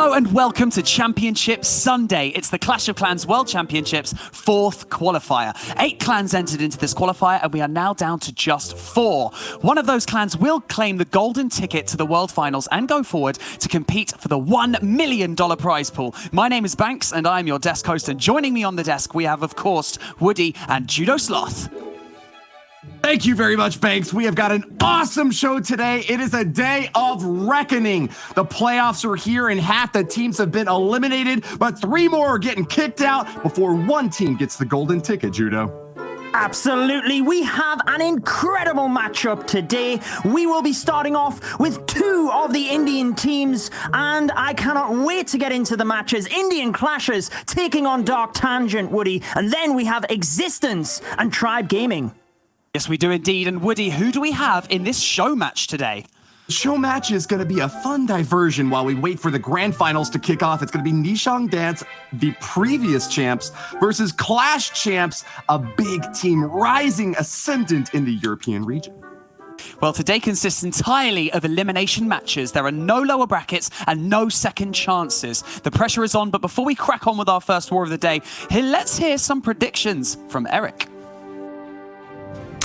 Hello and welcome to Championship Sunday. It's the Clash of Clans World Championships 4th qualifier. 8 clans entered into this qualifier and we are now down to just 4. One of those clans will claim the golden ticket to the World Finals and go forward to compete for the $1 million prize pool. My name is Banks and I'm your desk host, and joining me on the desk we have, of course, Woody and Judo Sloth. Thank you very much, Banks. We have got an awesome show today. It is a day of reckoning. The playoffs are here and half the teams have been eliminated, but 3 more are getting kicked out before one team gets the golden ticket, Judo. Absolutely, we have an incredible matchup today. We will be starting off with 2 of the Indian teams, and I cannot wait to get into the matches. Indian Clashes taking on Dark Tangent, Woody, and then we have Existence and Tribe Gaming. Yes, we do indeed. And Woody, who do we have in this show match today? Showmatch is going to be a fun diversion while we wait for the grand finals to kick off. It's going to be Nishang Dance, the previous champs, versus Clash champs, a big team rising ascendant in the European region. Well, today consists entirely of elimination matches. There are no lower brackets and no second chances. The pressure is on, but before we crack on with our first war of the day, let's hear some predictions from Eric.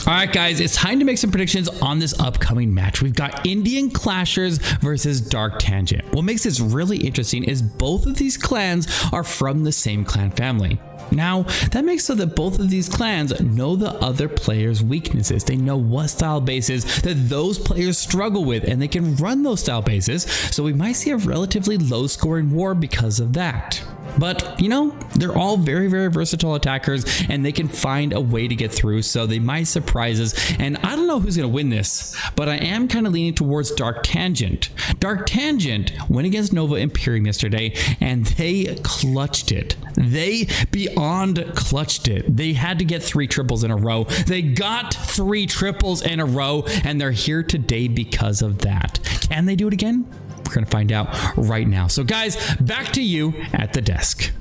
All right, guys, it's time to make some predictions on this upcoming match. We've got Indian Clashers versus Dark Tangent. What makes this really interesting is both of these clans are from the same clan family. Now, that makes so that both of these clans know the other players' weaknesses. They know what style bases that those players struggle with, and they can run those style bases. So we might see a relatively low-scoring war because of that. But, you know, they're all very, very versatile attackers, and they can find a way to get through, so they might surprise us. And I don't know who's going to win this, but I am kind of leaning towards Dark Tangent. Dark Tangent went against Nova Imperium yesterday, and they clutched it. They beyond clutched it. They had to get 3 triples in a row. They got 3 triples in a row, and they're here today because of that. Can they do it again? We're going to find out right now. So guys, back to you at the desk.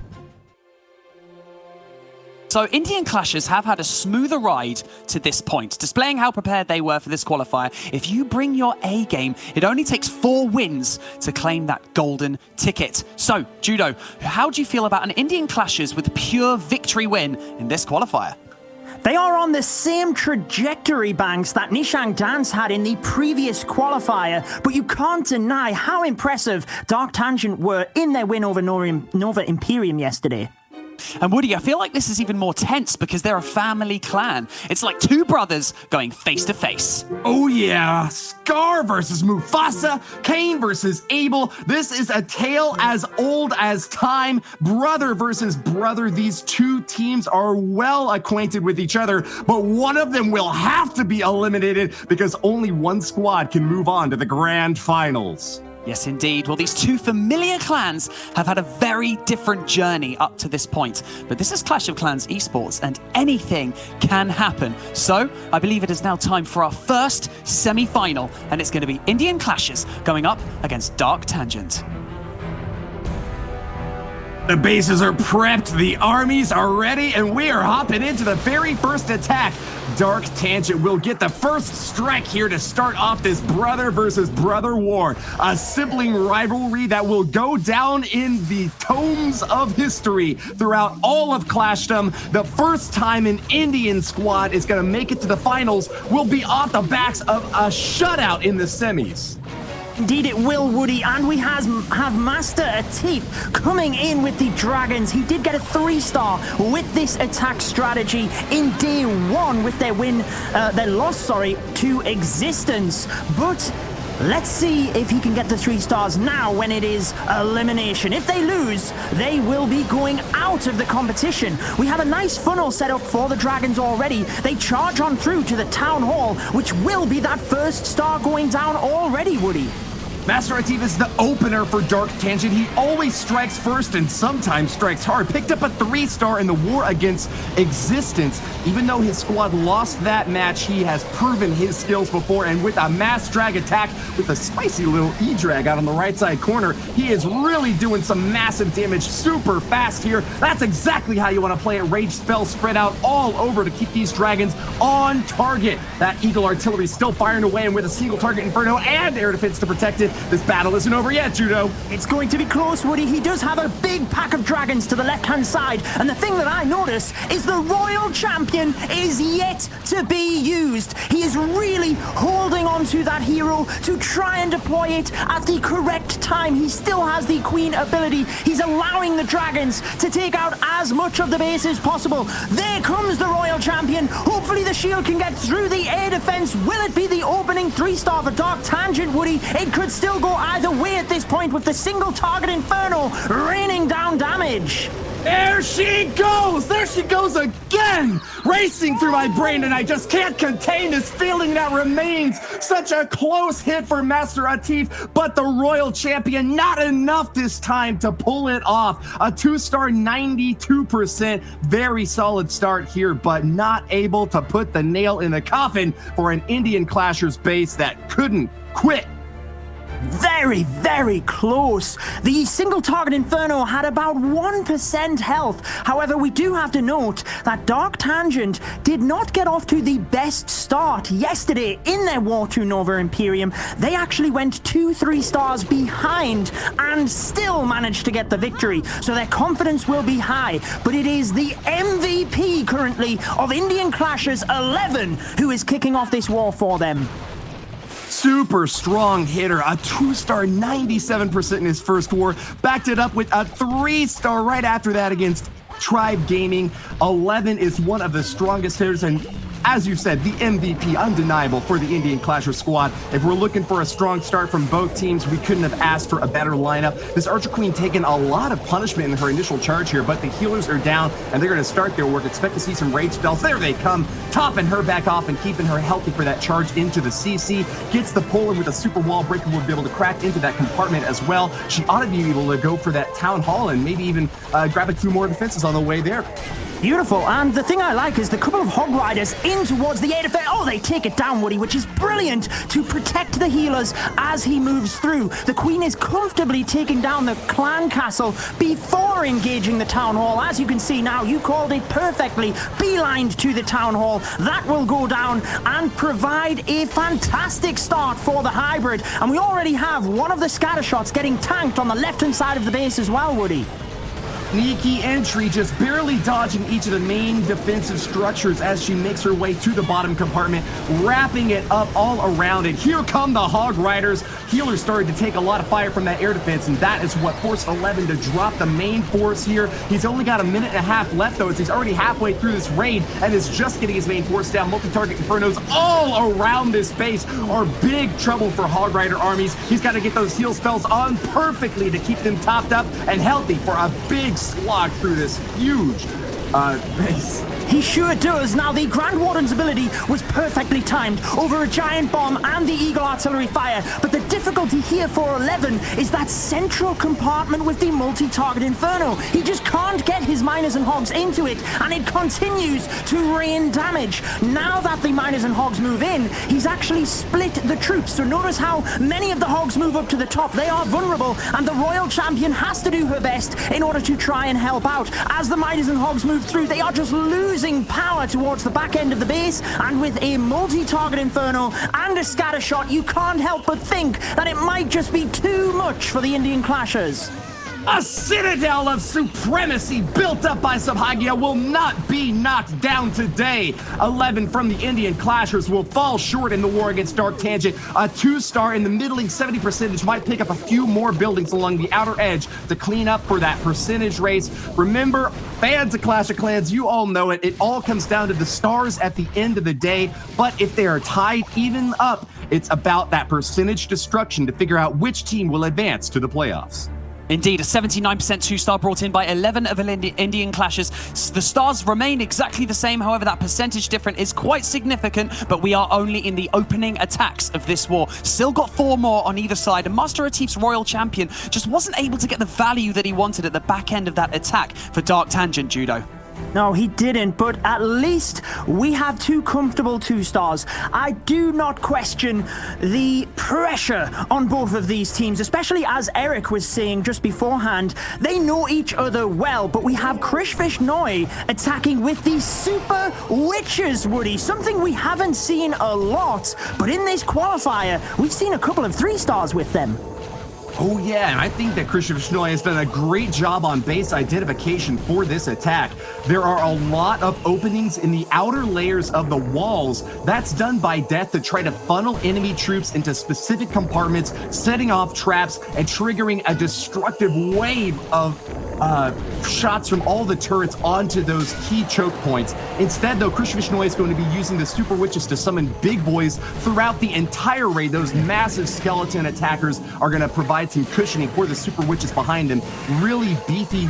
So Indian Clashes have had a smoother ride to this point, displaying how prepared they were for this qualifier. If you bring your A game, it only takes 4 wins to claim that golden ticket. So, Judo, how do you feel about an Indian Clashes with pure victory win in this qualifier? They are on the same trajectory, Banks, that Nishang Dance had in the previous qualifier, but you can't deny how impressive Dark Tangent were in their win over Nova Imperium yesterday. And Woody, I feel like this is even more tense because they're a family clan. It's like 2 brothers going face to face. Oh yeah, Scar versus Mufasa, Cain versus Abel. This is a tale as old as time. Brother versus brother. These 2 teams are well acquainted with each other, but one of them will have to be eliminated because only one squad can move on to the grand finals. Yes, indeed. Well, these 2 familiar clans have had a very different journey up to this point. But this is Clash of Clans esports, and anything can happen. So, I believe it is now time for our first semi-final, and it's going to be Indian Clashes going up against Dark Tangent. The bases are prepped, the armies are ready, and we are hopping into the very first attack. Dark Tangent will get the first strike here to start off this brother versus brother war. A sibling rivalry that will go down in the tomes of history throughout all of Clashdom. The first time an Indian squad is going to make it to the finals will be off the backs of a shutout in the semis. Indeed it will, Woody, and we have Master Atif coming in with the Dragons. He did get a 3-star with this attack strategy in day 1 with their loss to Existence. But let's see if he can get the 3 stars now when it is elimination. If they lose, they will be going out of the competition. We have a nice funnel set up for the Dragons already. They charge on through to the Town Hall, which will be that first star going down already, Woody. Master Atif is the opener for Dark Tangent. He always strikes first and sometimes strikes hard. Picked up a 3-star in the war against Existence. Even though his squad lost that match, he has proven his skills before, and with a mass drag attack with a spicy little E-drag out on the right side corner, he is really doing some massive damage super fast here. That's exactly how you want to play it. Rage spell spread out all over to keep these dragons on target. That Eagle Artillery still firing away, and with a single target Inferno and air defense to protect it, This battle isn't over yet, Judo. It's going to be close, Woody. He does have a big pack of dragons to the left-hand side. And the thing that I notice is the Royal Champion is yet to be used. He is really holding on to that hero to try and deploy it at the correct time. He still has the Queen ability. He's allowing the dragons to take out as much of the base as possible. There comes the Royal Champion. Hopefully the shield can get through the air defense. Will it be the opening 3-star for Dark Tangent, Woody? It could still go either way at this point with the single target Inferno raining down damage. There she goes! There she goes again! Racing through my brain, and I just can't contain this feeling that remains. Such a close hit for Master Atif, but the Royal Champion, not enough this time to pull it off. A 2-star, 92%. Very solid start here, but not able to put the nail in the coffin for an Indian Clasher's base that couldn't quit. Very, very close. The single target Inferno had about 1% health. However, we do have to note that Dark Tangent did not get off to the best start yesterday in their War to Nova Imperium. They actually went 2-3 stars behind and still managed to get the victory. So their confidence will be high. But it is the MVP currently of Indian Clashers 11 who is kicking off this war for them. Super strong hitter, a 2-star, 97% in his first war, backed it up with a 3-star right after that against Tribe Gaming. 11 is one of the strongest hitters, and as you said, the MVP, undeniable for the Indian Clasher squad. If we're looking for a strong start from both teams, we couldn't have asked for a better lineup. This Archer Queen taking a lot of punishment in her initial charge here, but the healers are down, and they're going to start their work. Expect to see some rage spells. There they come, topping her back off and keeping her healthy for that charge into the CC. Gets the pull in with a super wall breaker. Will be able to crack into that compartment as well. She ought to be able to go for that Town Hall and maybe even grab a few more defenses on the way there. Beautiful, and the thing I like is the couple of Hog Riders in towards the air defense. Oh, they take it down, Woody, which is brilliant to protect the healers as he moves through. The Queen is comfortably taking down the clan castle before engaging the Town Hall. As you can see now, you called it perfectly. Beelined to the Town Hall. That will go down and provide a fantastic start for the hybrid. And we already have one of the scatter shots getting tanked on the left-hand side of the base as well, Woody. Sneaky entry, just barely dodging each of the main defensive structures as she makes her way to the bottom compartment, wrapping it up all around it. Here come the Hog Riders. Healers started to take a lot of fire from that air defense, and that is what forced 11 to drop the main force here. He's only got a minute and a half left, though, as he's already halfway through this raid and is just getting his main force down. Multi-target Infernos all around this base are big trouble for Hog Rider armies. He's got to get those heal spells on perfectly to keep them topped up and healthy for a big slog through this huge base. He sure does. Now, the Grand Warden's ability was perfectly timed over a giant bomb and the Eagle artillery fire, but the difficulty here for 11 is that central compartment with the multi-target Inferno. He just can't get his miners and hogs into it, and it continues to rain damage. Now that the miners and hogs move in, he's actually split the troops, so notice how many of the hogs move up to the top. They are vulnerable, and the Royal Champion has to do her best in order to try and help out. As the miners and hogs move through, they are just losing power towards the back end of the base, and with a multi-target Inferno and a scatter shot, you can't help but think that it might just be too much for the Indian Clashers. A citadel of supremacy built up by Subhagia will not be knocked down today. 11 from the Indian Clashers will fall short in the war against Dark Tangent. A 2-star in the middling 70% might pick up a few more buildings along the outer edge to clean up for that percentage race. Remember, fans of Clash of Clans, you all know it. It all comes down to the stars at the end of the day. But if they are tied even up, it's about that percentage destruction to figure out which team will advance to the playoffs. Indeed, a 79% 2-star brought in by 11 of Indian Clashers. The stars remain exactly the same, however that percentage difference is quite significant, but we are only in the opening attacks of this war. Still got 4 more on either side, and Master Atif's Royal Champion just wasn't able to get the value that he wanted at the back end of that attack for Dark Tangent, Judo. No, he didn't, but at least we have 2 comfortable 2-stars. I do not question the pressure on both of these teams, especially as Eric was saying just beforehand. They know each other well, but we have Krishfish Noi attacking with these super witches, Woody, something we haven't seen a lot, but in this qualifier, we've seen a couple of 3-stars with them. Oh yeah, and I think that Christian Schnoy has done a great job on base identification for this attack. There are a lot of openings in the outer layers of the walls. That's done by Death to try to funnel enemy troops into specific compartments, setting off traps and triggering a destructive wave of shots from all the turrets onto those key choke points. Instead, though, Christian Schnoy is going to be using the Super Witches to summon big boys throughout the entire raid. Those massive skeleton attackers are going to provide some cushioning for the Super Witches behind him. Really beefy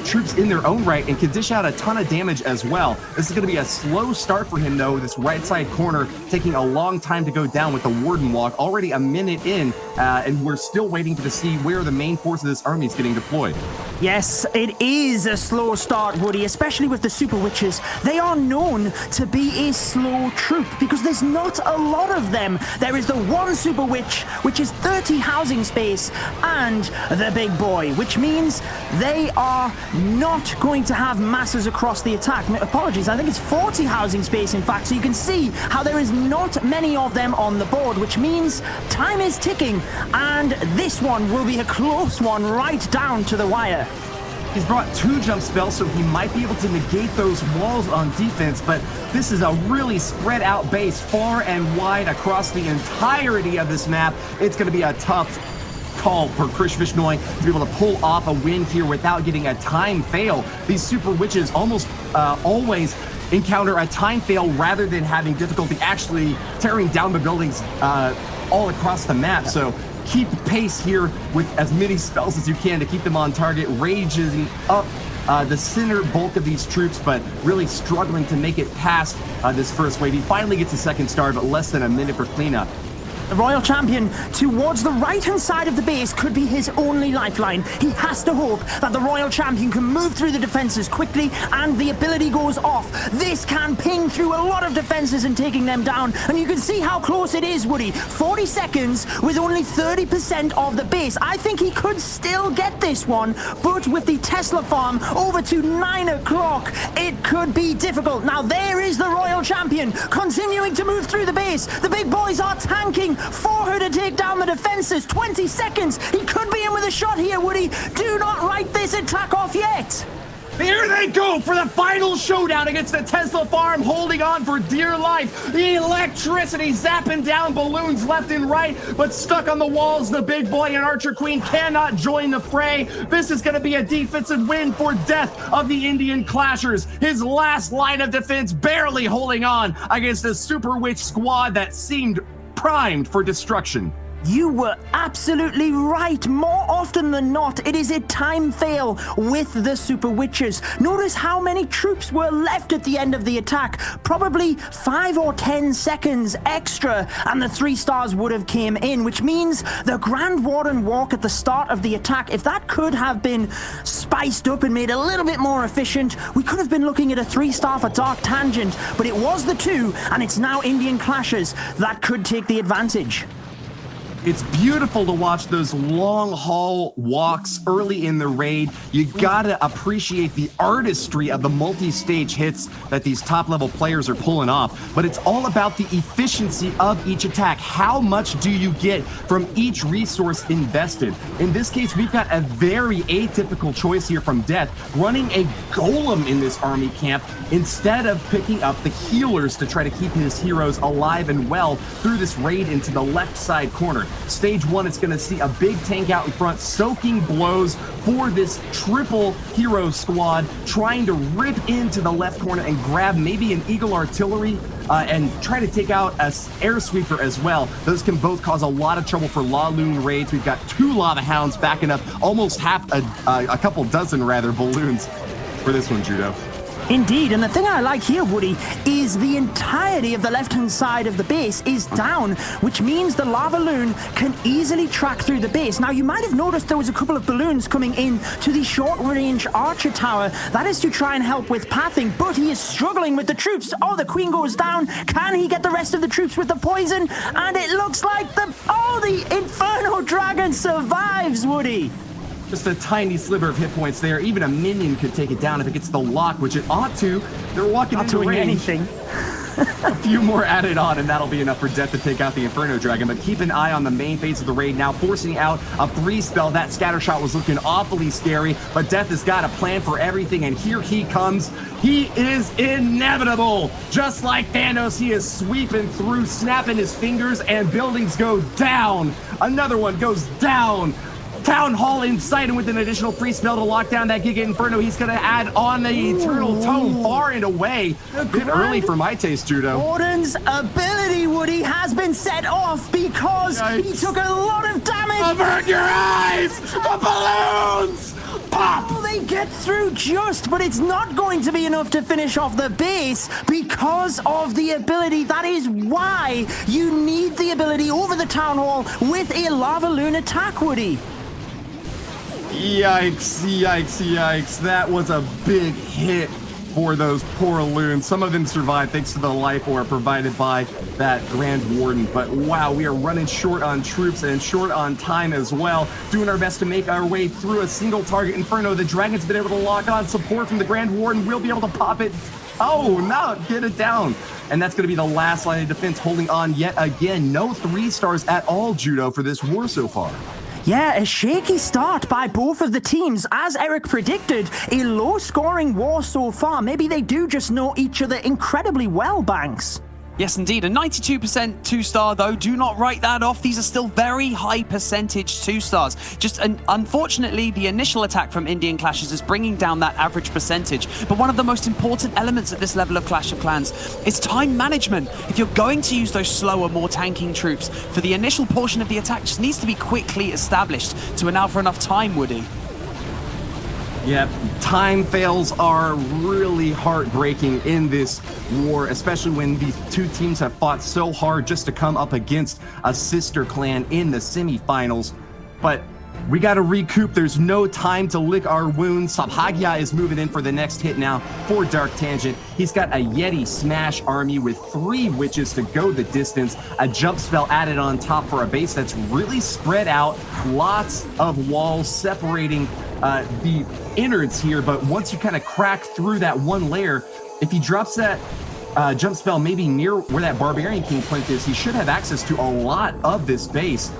troops in their own right and can dish out a ton of damage as well. This is going to be a slow start for him, though. This right side corner taking a long time to go down with the Warden Walk. Already a minute in, and we're still waiting to see where the main force of this army is getting deployed. Yes, it is a slow start, Woody, especially with the Super Witches. They are known to be a slow troop because there's not a lot of them. There is the one Super Witch, which is 30 housing space, and the big boy, which means they are not going to have masses across the attack. Apologies, I think it's 40 housing space, in fact, so you can see how there is not many of them on the board, which means time is ticking, and this one will be a close one right down to the wire. He's brought 2 jump spells, so he might be able to negate those walls on defense, but this is a really spread out base far and wide across the entirety of this map. It's going to be a tough call for Krish Vishnoi to be able to pull off a win here without getting a time fail. These Super Witches almost always encounter a time fail rather than having difficulty actually tearing down the buildings all across the map. So keep pace here with as many spells as you can to keep them on target, raging up the center bulk of these troops, but really struggling to make it past this first wave. He finally gets a second star, but less than a minute for cleanup. The Royal Champion towards the right-hand side of the base could be his only lifeline. He has to hope that the Royal Champion can move through the defenses quickly and the ability goes off. This can ping through a lot of defenses and taking them down. And you can see how close it is, Woody. 40 seconds with only 30% of the base. I think he could still get this one, but with the Tesla farm over to 9 o'clock, it could be difficult. Now there is the Royal Champion continuing to move through the base. The big boys are tanking for her to take down the defenses. 20 seconds. He could be in with a shot here, Woody. Do not write this attack off yet. Here they go for the final showdown against the Tesla farm, holding on for dear life. The electricity zapping down balloons left and right, but stuck on the walls. The big boy and Archer Queen cannot join the fray. This is going to be a defensive win for Death of the Indian Clashers. His last line of defense barely holding on against a Super Witch squad that seemed primed for destruction. You were absolutely right. More often than not, it is a time fail with the Super Witches. Notice how many troops were left at the end of the attack. Probably 5 or 10 seconds extra, and the 3 stars would have came in, which means the Grand Warden walk at the start of the attack, if that could have been spiced up and made a little bit more efficient, we could have been looking at a 3-star for Dark Tangent, but it was the 2, and it's now Indian Clashers that could take the advantage. It's beautiful to watch those long haul walks early in the raid. You gotta appreciate the artistry of the multi-stage hits that these top level players are pulling off. But it's all about the efficiency of each attack. How much do you get from each resource invested? In this case, we've got a very atypical choice here from Death, running a golem in this army camp instead of picking up the healers to try to keep his heroes alive and well through this raid into the left side corner. Stage 1 is going to see a big tank out in front, soaking blows for this triple hero squad, trying to rip into the left corner and grab maybe an Eagle Artillery and try to take out a air sweeper as well. Those can both cause a lot of trouble for La Lune raids. We've got 2 Lava Hounds backing up almost half a couple dozen rather balloons for this one, Judo. Indeed, and the thing I like here, Woody, is the entirety of the left-hand side of the base is down, which means the lava loon can easily track through the base. Now, you might have noticed there was a couple of balloons coming in to the short-range archer tower. That is to try and help with pathing, but he is struggling with the troops. Oh, the queen goes down. Can he get the rest of the troops with the poison? And it looks like the Inferno Dragon survives, Woody. Just a tiny sliver of hit points there. Even a minion could take it down if it gets the lock, which it ought to. They're walking into range. Anything. A few more added on, and that'll be enough for Death to take out the Inferno Dragon. But keep an eye on the main phase of the raid now, forcing out a 3-spell. That scatter shot was looking awfully scary, but Death has got a plan for everything, and here he comes. He is inevitable. Just like Thanos, he is sweeping through, snapping his fingers, and buildings go down. Another one goes down. Town Hall in sight, and with an additional free spell to lock down that Giga Inferno, he's going to add on the Eternal Tome far and away. A bit early for my taste, Judo. Gordon's ability, Woody, has been set off because he took a lot of damage. Avert your eyes! The balloons! Pop! Oh, they get through just, but it's not going to be enough to finish off the base because of the ability. That is why you need the ability over the Town Hall with a Lava Loon attack, Woody. Yikes, yikes, yikes. That was a big hit for those poor loons. Some of them survived thanks to the life orb provided by that Grand Warden. But wow, we are running short on troops and short on time as well. Doing our best to make our way through a single target Inferno. The Dragon's been able to lock on support from the Grand Warden. We'll be able to pop it. Oh, no, get it down. And that's going to be the last line of defense, holding on yet again. No 3 stars at all, Judo, for this war so far. Yeah, a shaky start by both of the teams. As Eric predicted, a low-scoring war so far. Maybe they do just know each other incredibly well, Banks. Yes, indeed. A 92% 2-star, though. Do not write that off. These are still very high percentage 2-stars. Unfortunately, the initial attack from Indian Clashes is bringing down that average percentage. But one of the most important elements at this level of Clash of Clans is time management. If you're going to use those slower, more tanking troops, for the initial portion of the attack just needs to be quickly established to allow for enough time, Woody. Yep, time fails are really heartbreaking in this war, especially when these two teams have fought so hard just to come up against a sister clan in the semifinals. But we got to recoup. There's no time to lick our wounds. Sabhagya is moving in for the next hit now for Dark Tangent. He's got a Yeti Smash army with 3 witches to go the distance. A jump spell added on top for a base that's really spread out. Lots of walls separating the innards here, but once you kind of crack through that one layer, if he drops that jump spell maybe near where that Barbarian King plinth is, he should have access to a lot of this base.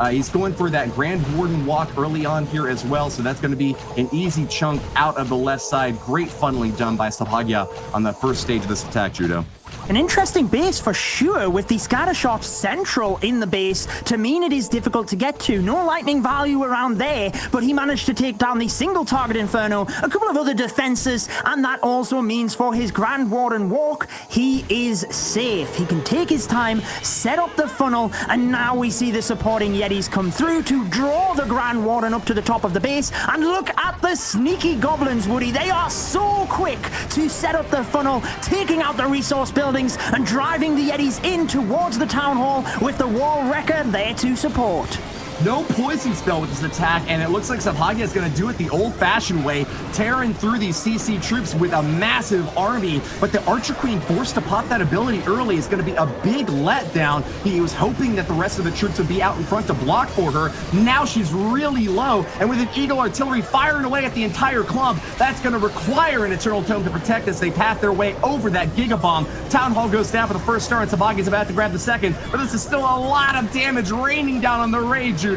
He's going for that Grand Warden walk early on here as well, so that's going to be an easy chunk out of the left side. Great funneling done by Sabhagya on the first stage of this attack, Judo. An interesting base for sure, with the scatter shot central in the base to mean it is difficult to get to. No lightning value around there, but he managed to take down the single target Inferno, a couple of other defenses, and that also means for his Grand Warden walk, he is safe. He can take his time, set up the funnel, and now we see the supporting Yetis come through to draw the Grand Warden up to the top of the base. And look at the sneaky goblins, Woody. They are so quick to set up the funnel, taking out the resource buildings and driving the Yetis in towards the Town Hall with the Wall Wrecker there to support. No poison spell with this attack, and it looks like Sabhagya is going to do it the old-fashioned way, tearing through these CC troops with a massive army. But the Archer Queen, forced to pop that ability early, is going to be a big letdown. He was hoping that the rest of the troops would be out in front to block for her. Now she's really low, and with an Eagle Artillery firing away at the entire clump, that's going to require an Eternal Tome to protect as they path their way over that Giga Bomb. Town Hall goes down for the first star, and Sabhagya is about to grab the second, but this is still a lot of damage raining down on the raid, Judo.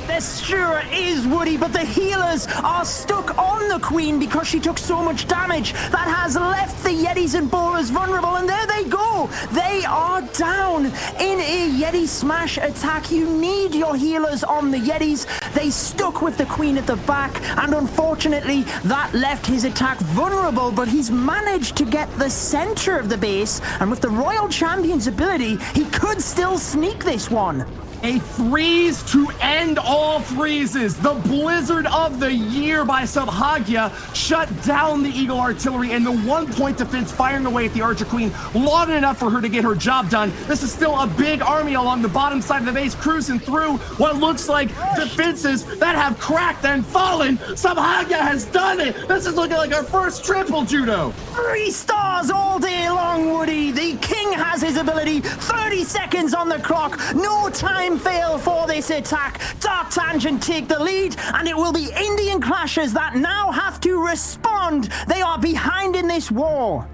There sure is, Woody, but the healers are stuck on the Queen because she took so much damage. That has left the Yetis and Bowlers vulnerable, and there they go. They are down in a Yeti Smash attack. You need your healers on the Yetis. They stuck with the Queen at the back, and unfortunately, that left his attack vulnerable, but he's managed to get the center of the base, and with the Royal Champion's ability, he could still sneak this one. A freeze to end all freezes. The blizzard of the year by Subhagya shut down the Eagle artillery and the 1-point defense firing away at the Archer Queen long enough for her to get her job done. This is still a big army along the bottom side of the base cruising through what looks like defenses that have cracked and fallen. Subhagya has done it. This is looking like our first triple, Judo. 3 stars all day long, Woody. The king has his ability. 30 seconds on the clock. No time fail for this attack. Dark Tangent take the lead, and it will be Indian Clashers that now have to respond. They are behind in this war.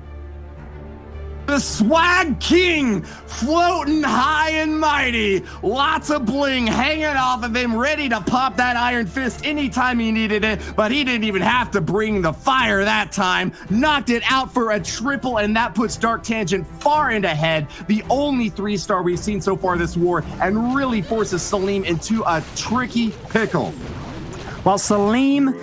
The Swag King floating high and mighty. Lots of bling hanging off of him, ready to pop that Iron Fist anytime he needed it, but he didn't even have to bring the fire that time. Knocked it out for a triple, and that puts Dark Tangent far into head, the only 3-star we've seen so far this war, and really forces Salim into a tricky pickle. While Salim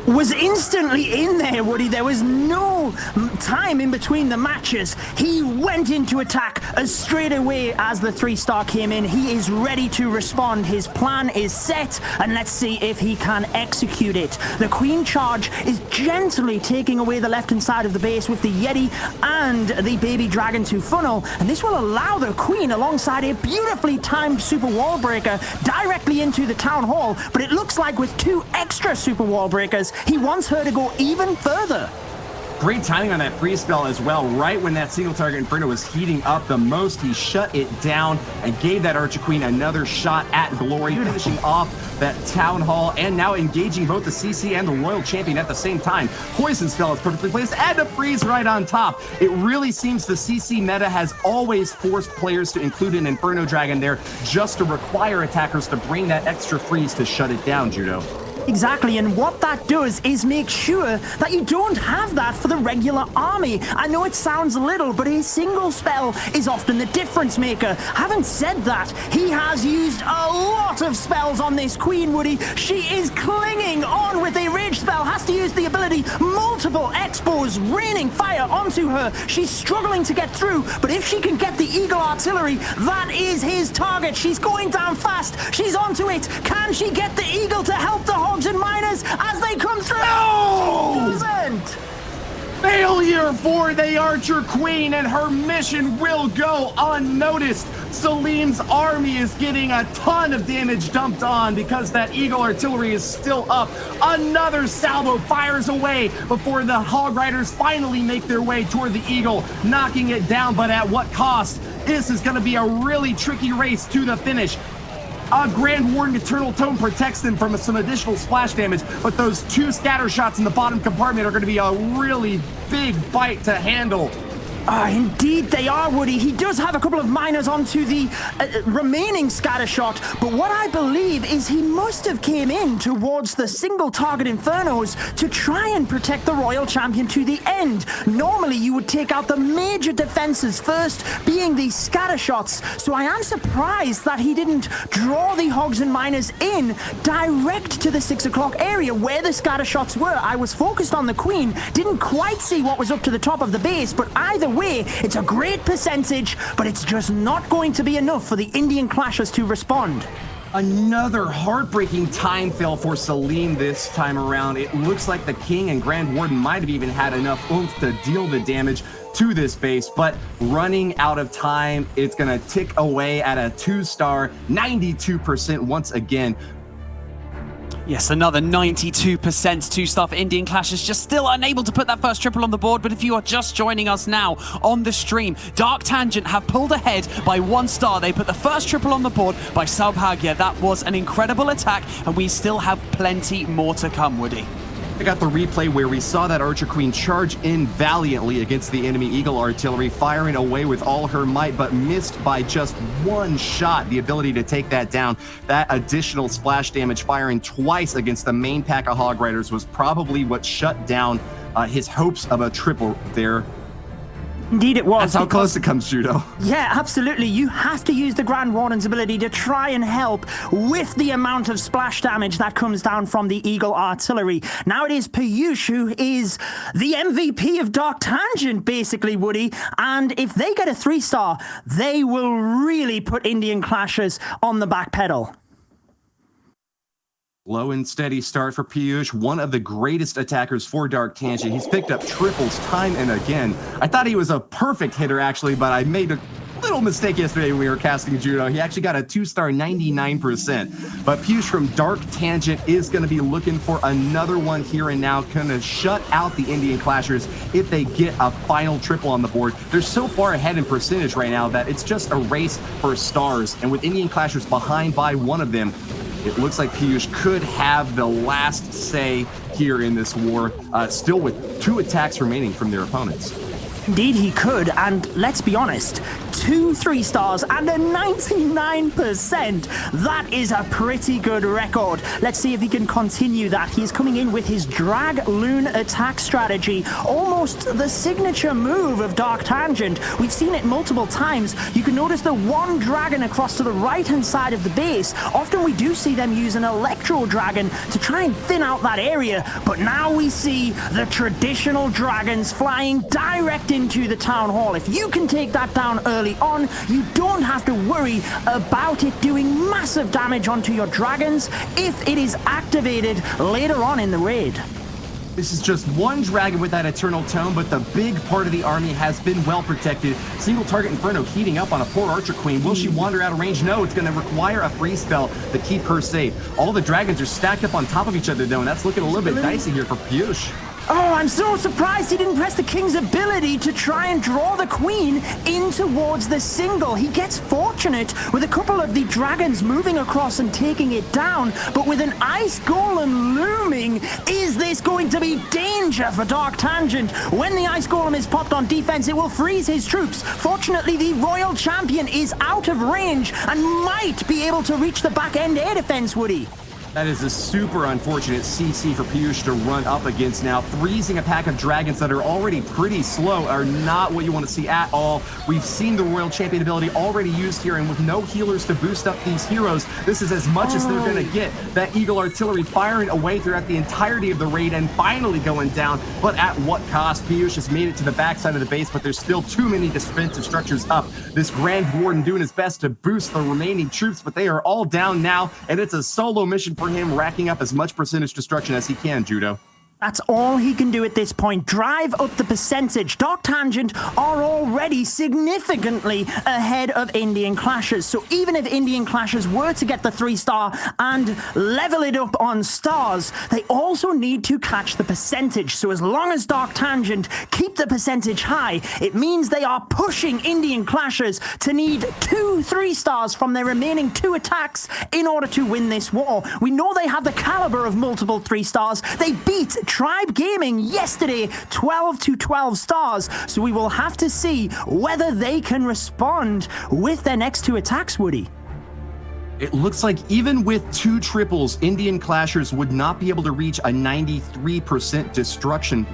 was instantly in there, Woody. There was no time in between the matches. He went into attack as straight away as the 3-star came in. He is ready to respond. His plan is set, and let's see if he can execute it. The Queen Charge is gently taking away the left-hand side of the base with the Yeti and the Baby Dragon to funnel, and this will allow the Queen, alongside a beautifully timed Super Wall Breaker, directly into the Town Hall, but it looks like with 2 extra Super Wall Breakers, he wants her to go even further. Great timing on that freeze spell as well. Right when that single target Inferno was heating up the most, he shut it down and gave that Archer Queen another shot at glory, finishing off that Town Hall and now engaging both the CC and the Royal Champion at the same time. Poison spell is perfectly placed and a freeze right on top. It really seems the CC meta has always forced players to include an Inferno Dragon there just to require attackers to bring that extra freeze to shut it down, Judo. Exactly, and what that does is make sure that you don't have that for the regular army. I know it sounds little, but a single spell is often the difference maker. Having said that, he has used a lot of spells on this Queen, Woody. She is clinging on with a rage spell, has to use the ability, multiple expos raining fire onto her. She's struggling to get through, but if she can get the Eagle artillery, that is his target. She's going down fast. She's onto it. Can she get the Eagle to help the Hogs and Miners as they come through? No! She doesn't. Failure for the Archer Queen, and her mission will go unnoticed. Salim's army is getting a ton of damage dumped on because that Eagle artillery is still up. Another salvo fires away before the Hog Riders finally make their way toward the Eagle, knocking it down, but at what cost? This is going to be a really tricky race to the finish. Grand Warden Eternal Tome protects them from some additional splash damage, but those 2 scatter shots in the bottom compartment are going to be a really big bite to handle. Indeed they are, Woody. He does have a couple of miners onto the remaining scatter shot, but what I believe is he must have came in towards the single target Infernos to try and protect the Royal Champion to the end. Normally you would take out the major defenses first, being the scatter shots, so I am surprised that he didn't draw the Hogs and Miners in direct to the 6 o'clock area where the scatter shots were. I was focused on the Queen, didn't quite see what was up to the top of the base, but either way, it's a great percentage, but it's just not going to be enough for the Indian Clashers to respond. Another heartbreaking time fail for Salim this time around. It looks like the King and Grand Warden might have even had enough oomph to deal the damage to this base, but running out of time, it's gonna tick away at a 2-star, 92% once again. Yes, another 92% 2-star for Indian Clashers, just still unable to put that first triple on the board. But if you are just joining us now on the stream, Dark Tangent have pulled ahead by 1 star. They put the first triple on the board by Saubhagya. That was an incredible attack, and we still have plenty more to come, Woody. I got the replay where we saw that Archer Queen charge in valiantly against the enemy Eagle artillery, firing away with all her might, but missed by just 1 shot. The ability to take that down, that additional splash damage firing twice against the main pack of Hog Riders was probably what shut down his hopes of a triple there. Indeed it was. That's how close it comes, Judo. Yeah, absolutely. You have to use the Grand Warden's ability to try and help with the amount of splash damage that comes down from the Eagle Artillery. Now it is Piyush who is the MVP of Dark Tangent, basically, Woody. And if they get a 3-star, they will really put Indian Clashers on the back pedal. Low and steady start for Piyush, one of the greatest attackers for Dark Tangent. He's picked up triples time and again. I thought he was a perfect hitter, actually, but I made a little mistake yesterday when we were casting Judo. He actually got a 2-star 99%. But Piyush from Dark Tangent is going to be looking for another one here and now, going to shut out the Indian Clashers if they get a final triple on the board. They're so far ahead in percentage right now that it's just a race for stars. And with Indian Clashers behind by one of them, it looks like Piyush could have the last say here in this war, still with 2 attacks remaining from their opponents. Indeed he could, and let's be honest, 2 3-stars and a 99%. That is a pretty good record. Let's see if he can continue that. He's coming in with his Drag Loon attack strategy, almost the signature move of Dark Tangent. We've seen it multiple times. You can notice the one dragon across to the right-hand side of the base. Often we do see them use an Electro Dragon to try and thin out that area, but now we see the traditional dragons flying direct into the town hall. If you can take that down early on, you don't have to worry about it doing massive damage onto your dragons if it is activated later on in the raid. This is just one dragon with that Eternal Tome, but the big part of the army has been well protected. Single target Inferno heating up on a poor Archer Queen. Will she wander out of range? No, it's going to require a free spell to keep her safe. All the dragons are stacked up on top of each other, though, and that's looking a little bit dicey here for Piyush. Oh, I'm so surprised he didn't press the King's ability to try and draw the Queen in towards the single. He gets fortunate with a couple of the dragons moving across and taking it down, but with an Ice Golem looming, is this going to be danger for Dark Tangent? When the Ice Golem is popped on defense, it will freeze his troops. Fortunately, the Royal Champion is out of range and might be able to reach the back end air defense, Woody. That is a super unfortunate CC for Piyush to run up against now. Freezing a pack of dragons that are already pretty slow are not what you want to see at all. We've seen the Royal Champion ability already used here, and with no healers to boost up these heroes, this is as much as they're going to get. That Eagle Artillery firing away throughout the entirety of the raid and finally going down. But at what cost? Piyush has made it to the backside of the base, but there's still too many defensive structures up. This Grand Warden doing his best to boost the remaining troops, but they are all down now, and it's a solo mission for him, racking up as much percentage destruction as he can, Judo. That's all he can do at this point. Drive up the percentage. Dark Tangent are already significantly ahead of Indian Clashers. So even if Indian Clashers were to get the 3-star and level it up on stars, they also need to catch the percentage. So as long as Dark Tangent keep the percentage high, it means they are pushing Indian Clashers to need 2 3-stars from their remaining 2 attacks in order to win this war. We know they have the caliber of multiple 3-stars. They beat Tribe Gaming yesterday 12 to 12 stars, so we will have to see whether they can respond with their next 2 attacks, Woody. It looks like even with 2 triples, Indian Clashers would not be able to reach a 93% destruction.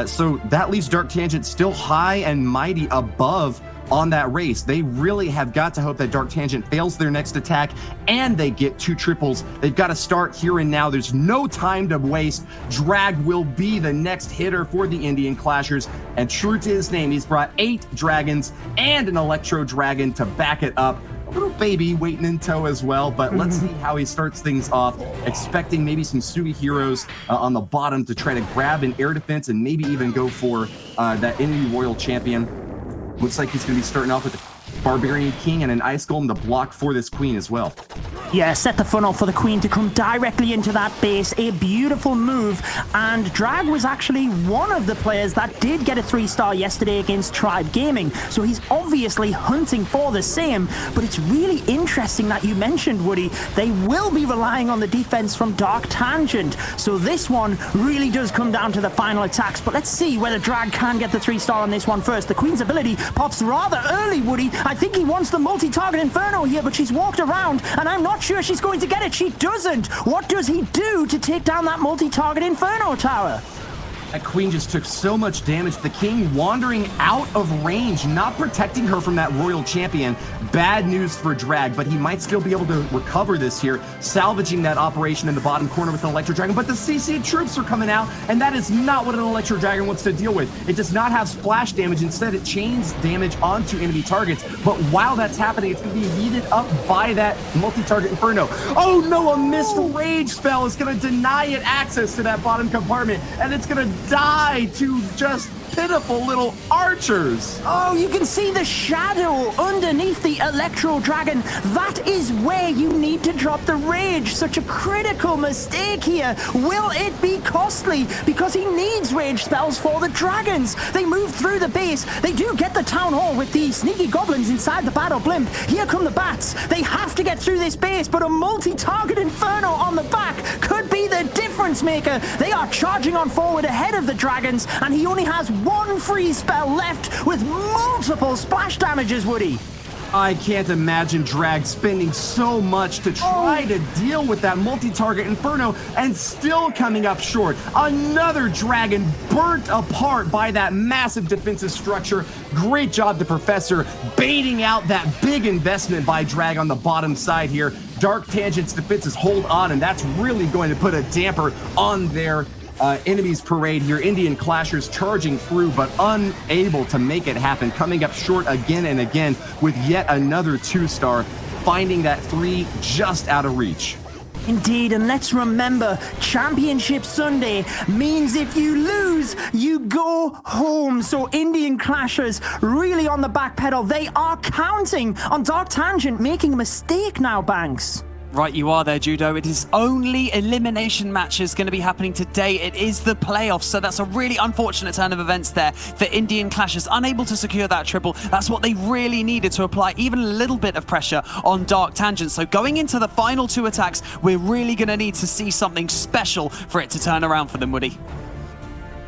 So that leaves Dark Tangent still high and mighty above on that race. They really have got to hope that Dark Tangent fails their next attack and they get 2 triples. They've got to start here and now. There's no time to waste. Drag will be the next hitter for the Indian Clashers, and true to his name, he's brought 8 dragons and an Electro Dragon to back it up. A little baby waiting in tow as well, but let's see how he starts things off, expecting maybe some Sui heroes on the bottom to try to grab an air defense and maybe even go for that enemy Royal Champion. Looks like he's going to be starting off with a Barbarian King and an Ice Golem to block for this Queen as well. Yeah, set the funnel for the Queen to come directly into that base. A beautiful move. And Drag was actually one of the players that did get a 3-star yesterday against Tribe Gaming. So he's obviously hunting for the same. But it's really interesting that you mentioned, Woody, they will be relying on the defense from Dark Tangent. So this one really does come down to the final attacks. But let's see whether Drag can get the 3-star on this one first. The Queen's ability pops rather early, Woody. I think he wants the multi-target Inferno here, but she's walked around, and I'm not sure she's going to get it. She doesn't. What does he do to take down that multi-target Inferno tower? That queen just took so much damage. The king wandering out of range, not protecting her from that royal champion. Bad news for Drag, but he might still be able to recover this here, salvaging that operation in the bottom corner with an Electro Dragon. But the CC troops are coming out, and that is not what an Electro Dragon wants to deal with. It does not have splash damage. Instead, it chains damage onto enemy targets. But while that's happening, it's going to be heated up by that multi-target Inferno. Oh no, a missed rage spell is going to deny it access to that bottom compartment, and it's going to die to just pitiful little archers. Oh, you can see the shadow underneath the Electro Dragon. That is where you need to drop the rage. Such a critical mistake here. Will it be costly? Because he needs rage spells for the dragons. They move through the base. They do get the town hall with the sneaky goblins inside the battle blimp. Here come the bats. They have to get through this base, but a multi-target Inferno on the back could be the difference maker. They are charging on forward ahead of the dragons, and he only has one free spell left with multiple splash damages, Woody. I can't imagine Drag spending so much to try to deal with that multi-target Inferno and still coming up short. Another dragon burnt apart by that massive defensive structure. Great job to Professor baiting out that big investment by Drag on the bottom side here. Dark Tangent's defenses hold on, and that's really going to put a damper on their enemies parade here. Indian Clashers charging through, but unable to make it happen, coming up short again and again with yet another 2-star, finding that 3 just out of reach. Indeed, and let's remember, Championship Sunday means if you lose, you go home. So Indian Clashers really on the back pedal. They are counting on Dark Tangent making a mistake now, Banks. Right, you are there, Judo. It is only elimination matches going to be happening today. It is the playoffs, so that's a really unfortunate turn of events there for Indian Clashers, unable to secure that triple. That's what they really needed to apply even a little bit of pressure on Dark Tangent. So going into the final 2 attacks, we're really going to need to see something special for it to turn around for them, Woody.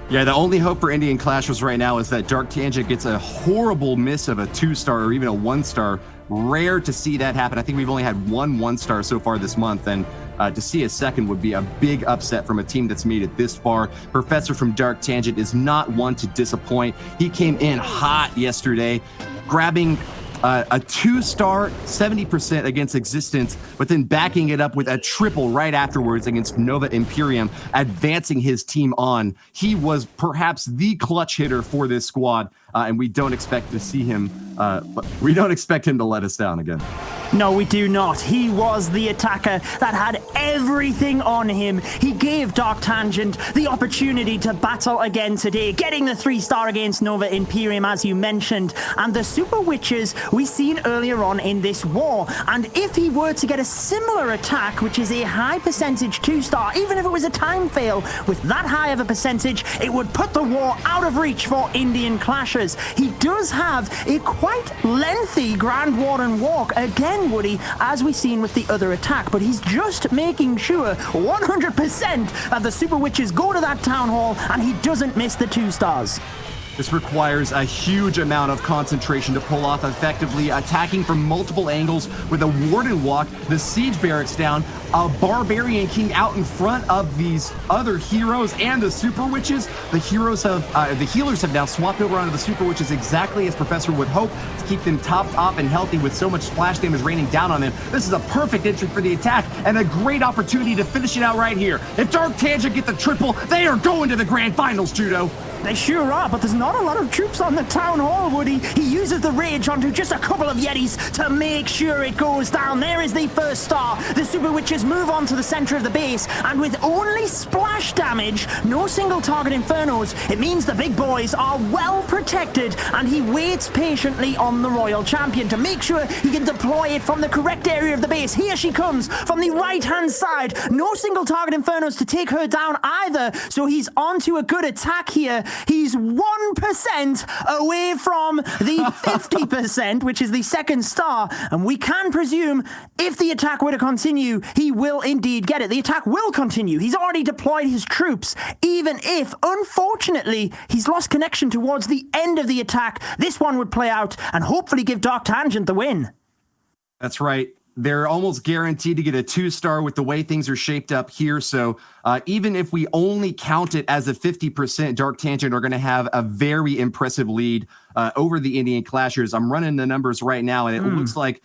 Yeah, the only hope for Indian Clashers right now is that Dark Tangent gets a horrible miss of a 2-star or even a 1-star. Rare to see that happen. I think we've only had one 1-star so far this month, and to see a second would be a big upset from a team that's made it this far. Professor from Dark Tangent is not one to disappoint. He came in hot yesterday, grabbing a 2-star, 70% against Existence, but then backing it up with a triple right afterwards against Nova Imperium, advancing his team on. He was perhaps the clutch hitter for this squad, and we don't expect to see him. We don't expect him to let us down again. No, we do not. He was the attacker that had everything on him. He gave Dark Tangent the opportunity to battle again today, getting the 3-star against Nova Imperium, as you mentioned, and the Super Witches we seen earlier on in this war. And if he were to get a similar attack, which is a high percentage 2-star, even if it was a time fail, with that high of a percentage, it would put the war out of reach for Indian Clashers. He does have a quite lengthy Grand Warden walk again, Woody, as we've seen with the other attack, but he's just making sure 100% that the Super Witches go to that town hall and he doesn't miss the 2-stars. This requires a huge amount of concentration to pull off effectively, attacking from multiple angles with a Warden walk, the Siege Barracks down, a Barbarian King out in front of these other heroes and the Super Witches. The healers have now swapped over onto the Super Witches exactly as Professor would hope, to keep them topped off and healthy with so much splash damage raining down on them. This is a perfect entry for the attack and a great opportunity to finish it out right here. If Dark Tangent get the triple, they are going to the Grand Finals, Judo. They sure are, but there's not a lot of troops on the town hall, Woody. He uses the rage onto just a couple of Yetis to make sure it goes down. There is the 1st star. The Super Witches move on to the center of the base, and with only splash damage, no single target Infernos, it means the big boys are well protected, and he waits patiently on the Royal Champion to make sure he can deploy it from the correct area of the base. Here she comes from the right-hand side. No single target Infernos to take her down either, so he's onto a good attack here. He's 1% away from the 50%, which is the 2nd star. And we can presume if the attack were to continue, he will indeed get it. The attack will continue. He's already deployed his troops, even if, unfortunately, he's lost connection towards the end of the attack. This one would play out and hopefully give Dark Tangent the win. That's right. they're almost guaranteed to get a 2-star with the way things are shaped up here. So even if we only count it as a 50%, Dark Tangent are going to have a very impressive lead over the Indian Clashers. I'm running the numbers right now, and it looks like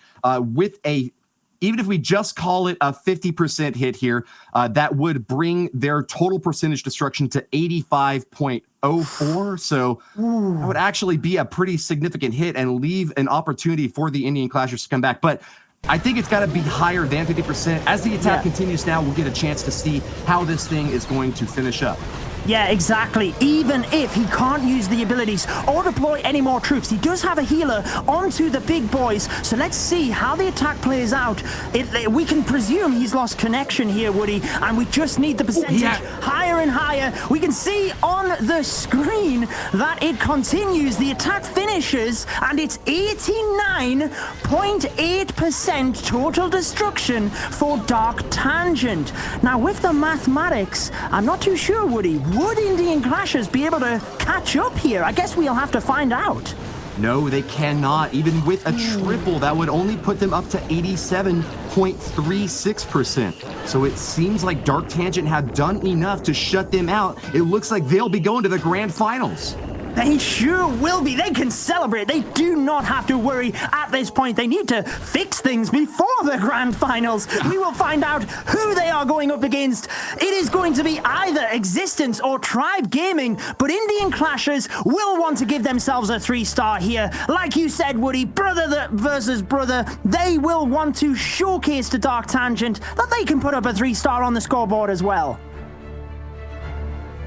even if we just call it a 50% hit here, that would bring their total percentage destruction to 85.04. So that would actually be a pretty significant hit and leave an opportunity for the Indian Clashers to come back. But I think it's got to be higher than 50%. As the attack continues now, we'll get a chance to see how this thing is going to finish up. Yeah, exactly. Even if he can't use the abilities or deploy any more troops, he does have a healer onto the big boys. So let's see how the attack plays out. We can presume he's lost connection here, Woody, and we just need the percentage higher and higher. We can see on the screen that it continues. The attack finishes, and it's 89.8% total destruction for Dark Tangent. Now, with the mathematics, I'm not too sure, Woody. Would Indian Clashers be able to catch up here? I guess we'll have to find out. No, they cannot. Even with a triple, that would only put them up to 87.36%. So it seems like Dark Tangent have done enough to shut them out. It looks like they'll be going to the grand finals. They sure will be. They can celebrate. They do not have to worry at this point. They need to fix things before the grand finals. We will find out who they are going up against. It is going to be either Existence or Tribe Gaming, but Indian Clashers will want to give themselves a 3-star here. Like you said, Woody, brother versus brother, they will want to showcase to Dark Tangent that they can put up a 3-star on the scoreboard as well.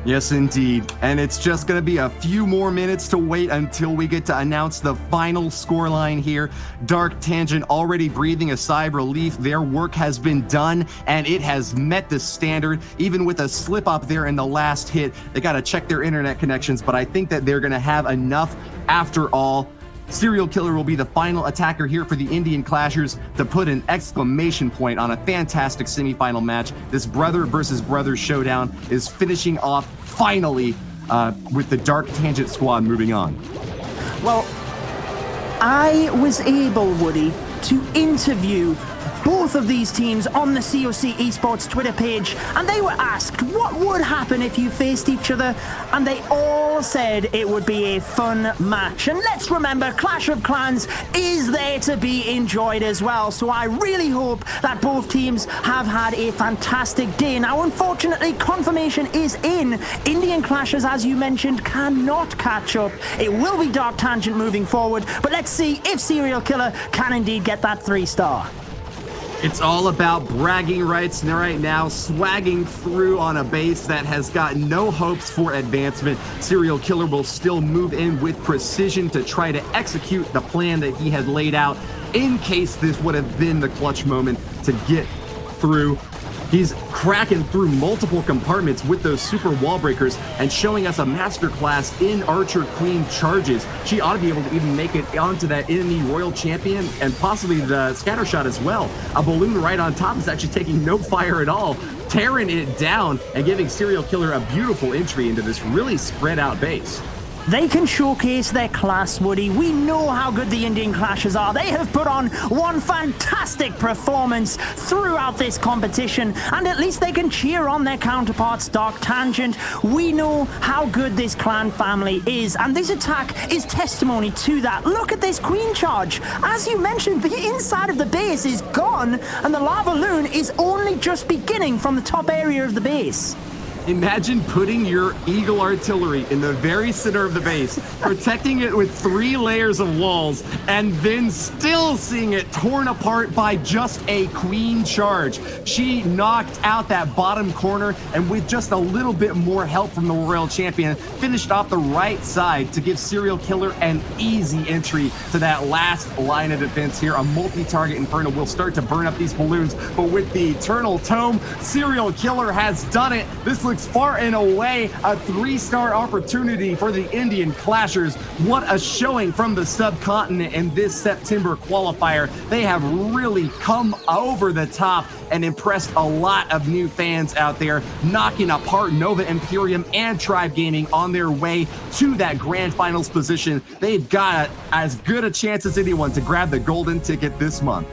Yes, indeed. And it's just going to be a few more minutes to wait until we get to announce the final scoreline here. Dark Tangent already breathing a sigh of relief. Their work has been done, and it has met the standard. Even with a slip up there in the last hit, they got to check their internet connections, but I think that they're going to have enough after all. Serial Killer will be the final attacker here for the Indian Clashers to put an exclamation point on a fantastic semifinal match. This brother versus brother showdown is finishing off finally with the Dark Tangent squad moving on. Well, I was able, Woody, to interview both of these teams on the COC Esports Twitter page, and they were asked what would happen if you faced each other, and they all said it would be a fun match. And let's remember, Clash of Clans is there to be enjoyed as well, so I really hope that both teams have had a fantastic day. Now, unfortunately, confirmation is in. Indian Clashers, as you mentioned, cannot catch up. It will be Dark Tangent moving forward, but let's see if Serial Killer can indeed get that 3-star. It's all about bragging rights right now, swagging through on a base that has got no hopes for advancement. Serial Killer will still move in with precision to try to execute the plan that he had laid out in case this would have been the clutch moment to get through. He's cracking through multiple compartments with those super wall breakers and showing us a masterclass in Archer Queen charges. She ought to be able to even make it onto that enemy Royal Champion and possibly the scatter shot as well. A balloon right on top is actually taking no fire at all, tearing it down and giving Serial Killer a beautiful entry into this really spread out base. They can showcase their class, Woody. We know how good the Indian Clashers are. They have put on one fantastic performance throughout this competition, and at least they can cheer on their counterparts, Dark Tangent. We know how good this clan family is, and this attack is testimony to that. Look at this queen charge. As you mentioned, the inside of the base is gone, and the lava loon is only just beginning from the top area of the base. Imagine putting your Eagle artillery in the very center of the base, protecting it with 3 layers of walls, and then still seeing it torn apart by just a queen charge. She knocked out that bottom corner, and with just a little bit more help from the Royal Champion, finished off the right side to give Serial Killer an easy entry to that last line of defense here. A multi-target Inferno will start to burn up these balloons, but with the Eternal Tome, Serial Killer has done it. This looks far and away a 3-star opportunity for the Indian Clashers. What a showing from the subcontinent in this September qualifier. They have really come over the top and impressed a lot of new fans out there, knocking apart Nova Imperium and Tribe Gaming on their way to that grand finals position. They've got as good a chance as anyone to grab the golden ticket this month.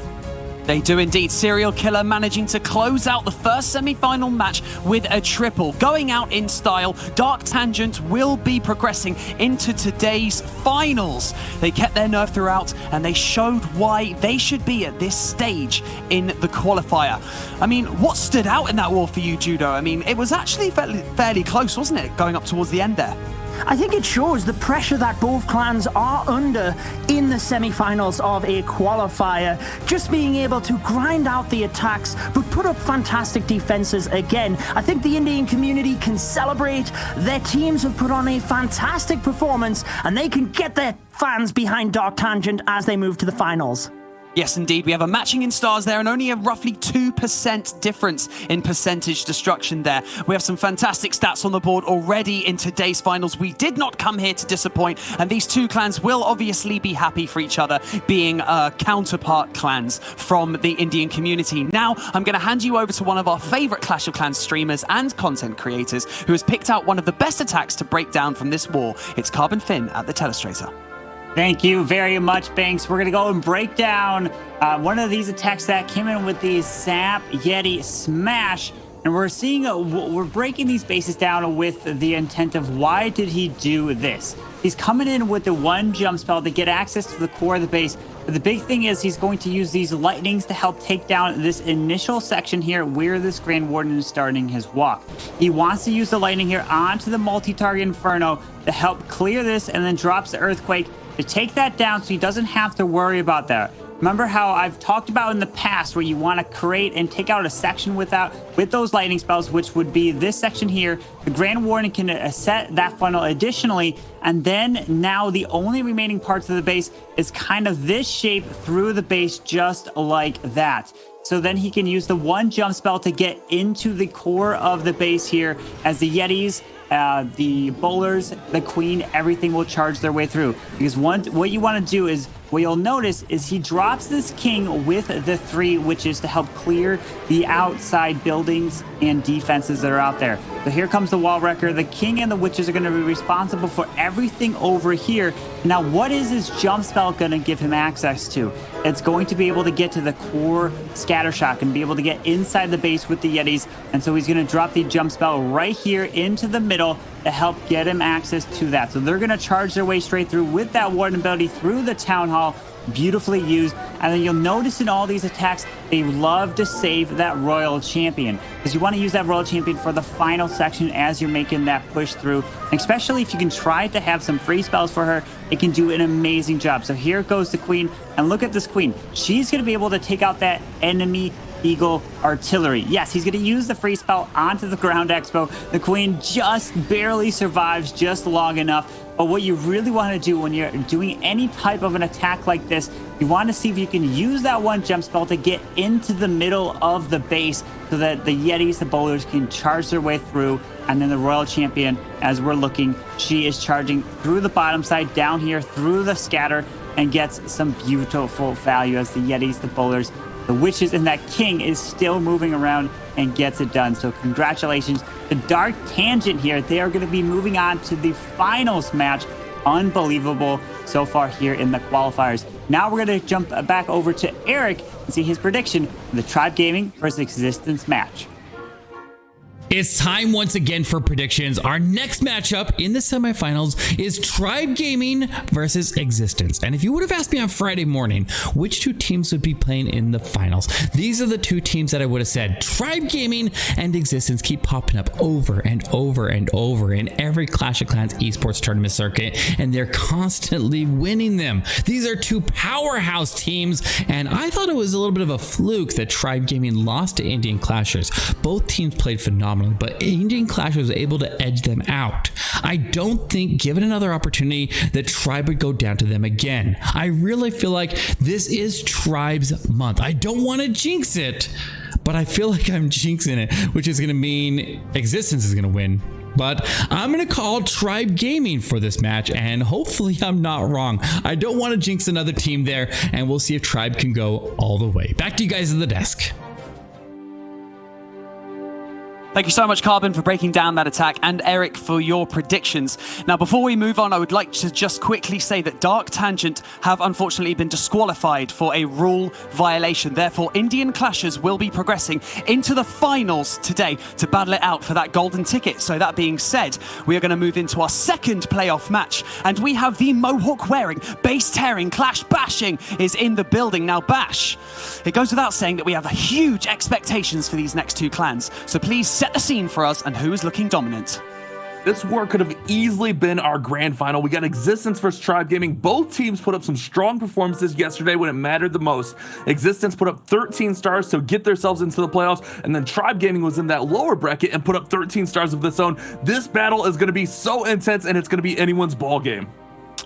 They do indeed. Serial Killer managing to close out the first semi-final match with a triple. Going out in style, Dark Tangent will be progressing into today's finals. They kept their nerve throughout, and they showed why they should be at this stage in the qualifier. I mean, what stood out in that war for you, Judo? I mean, it was actually fairly close, wasn't it, going up towards the end there? I think it shows the pressure that both clans are under in the semi-finals of a qualifier. Just being able to grind out the attacks, but put up fantastic defenses again. I think the Indian community can celebrate. Their teams have put on a fantastic performance, and they can get their fans behind Dark Tangent as they move to the finals. Yes, indeed. We have a matching in stars there and only a roughly 2% difference in percentage destruction there. We have some fantastic stats on the board already in today's finals. We did not come here to disappoint, and these two clans will obviously be happy for each other, being counterpart clans from the Indian community. Now, I'm going to hand you over to one of our favorite Clash of Clans streamers and content creators who has picked out one of the best attacks to break down from this war. It's Carbon Finn at the Telestrator. Thank you very much, Banks. We're going to go and break down one of these attacks that came in with the Sap Yeti Smash. And we're seeing, we're breaking these bases down with the intent of why did he do this? He's coming in with the one jump spell to get access to the core of the base. But the big thing is he's going to use these lightnings to help take down this initial section here where this Grand Warden is starting his walk. He wants to use the lightning here onto the multi-target Inferno to help clear this, and then drops the Earthquake to take that down so he doesn't have to worry about that. Remember how I've talked about in the past where you want to create and take out a section with those lightning spells, which would be this section here. The Grand Warden can set that funnel additionally, and then now the only remaining parts of the base is kind of this shape through the base, just like that. So then he can use the one jump spell to get into the core of the base here as the Yetis, the bowlers, the queen, everything will charge their way through. Because what you want to do is, what you'll notice is he drops this king with the 3 witches to help clear the outside buildings and defenses that are out there. So here comes the wall wrecker. The king and the witches are going to be responsible for everything over here. Now, what is his jump spell going to give him access to? It's going to be able to get to the core scatter shock and be able to get inside the base with the Yetis. And so he's going to drop the jump spell right here into the middle to help get him access to that. So they're going to charge their way straight through with that warden ability through the town hall. Beautifully used. And then you'll notice in all these attacks, they love to save that royal champion, because you want to use that royal champion for the final section as you're making that push through. And especially if you can try to have some free spells for her, it can do an amazing job. So here goes the queen, and look at this queen. She's going to be able to take out that enemy Eagle artillery. Yes, he's going to use the free spell onto the ground expo. The queen just barely survives just long enough. But what you really want to do when you're doing any type of an attack like this, you want to see if you can use that one jump spell to get into the middle of the base so that the Yetis, the bowlers, can charge their way through. And then the royal champion, as we're looking, she is charging through the bottom side down here through the scatter and gets some beautiful value as the Yetis, the bowlers, the witches, and that king is still moving around and gets it done. So congratulations to Dark Tangent here. They are going to be moving on to the finals match. Unbelievable so far here in the qualifiers. Now we're going to jump back over to Eric and see his prediction for the Tribe Gaming versus Existence match. It's time once again for predictions. Our next matchup in the semifinals is Tribe Gaming versus Existence. And if you would have asked me on Friday morning which two teams would be playing in the finals, these are the two teams that I would have said. Tribe Gaming and Existence keep popping up over and over and over in every Clash of Clans esports tournament circuit, and they're constantly winning them. These are two powerhouse teams, and I thought it was a little bit of a fluke that Tribe Gaming lost to Indian Clashers. Both teams played phenomenally, but Indian Clash was able to edge them out. I don't think, given another opportunity, that Tribe would go down to them again. I really feel like this is Tribe's month. I don't want to jinx it, but I feel like I'm jinxing it, which is going to mean Existence is going to win. But I'm going to call Tribe Gaming for this match, and hopefully I'm not wrong. I don't want to jinx another team there, and we'll see if Tribe can go all the way. Back to you guys at the desk. Thank you so much, Carbon, for breaking down that attack, and Eric for your predictions. Now, before we move on, I would like to just quickly say that Dark Tangent have unfortunately been disqualified for a rule violation. Therefore, Indian Clashers will be progressing into the finals today to battle it out for that golden ticket. So that being said, we are going to move into our second playoff match, and we have the Mohawk-wearing, base-tearing, clash-bashing is in the building. Now, Bash, it goes without saying that we have huge expectations for these next two clans. So please set the scene for us and who is looking dominant. This war could have easily been our grand final. We got Existence versus Tribe Gaming. Both teams put up some strong performances yesterday when it mattered the most. Existence put up 13 stars to get themselves into the playoffs, and then Tribe Gaming was in that lower bracket and put up 13 stars of its own. This battle is going to be so intense, and it's going to be anyone's ball game.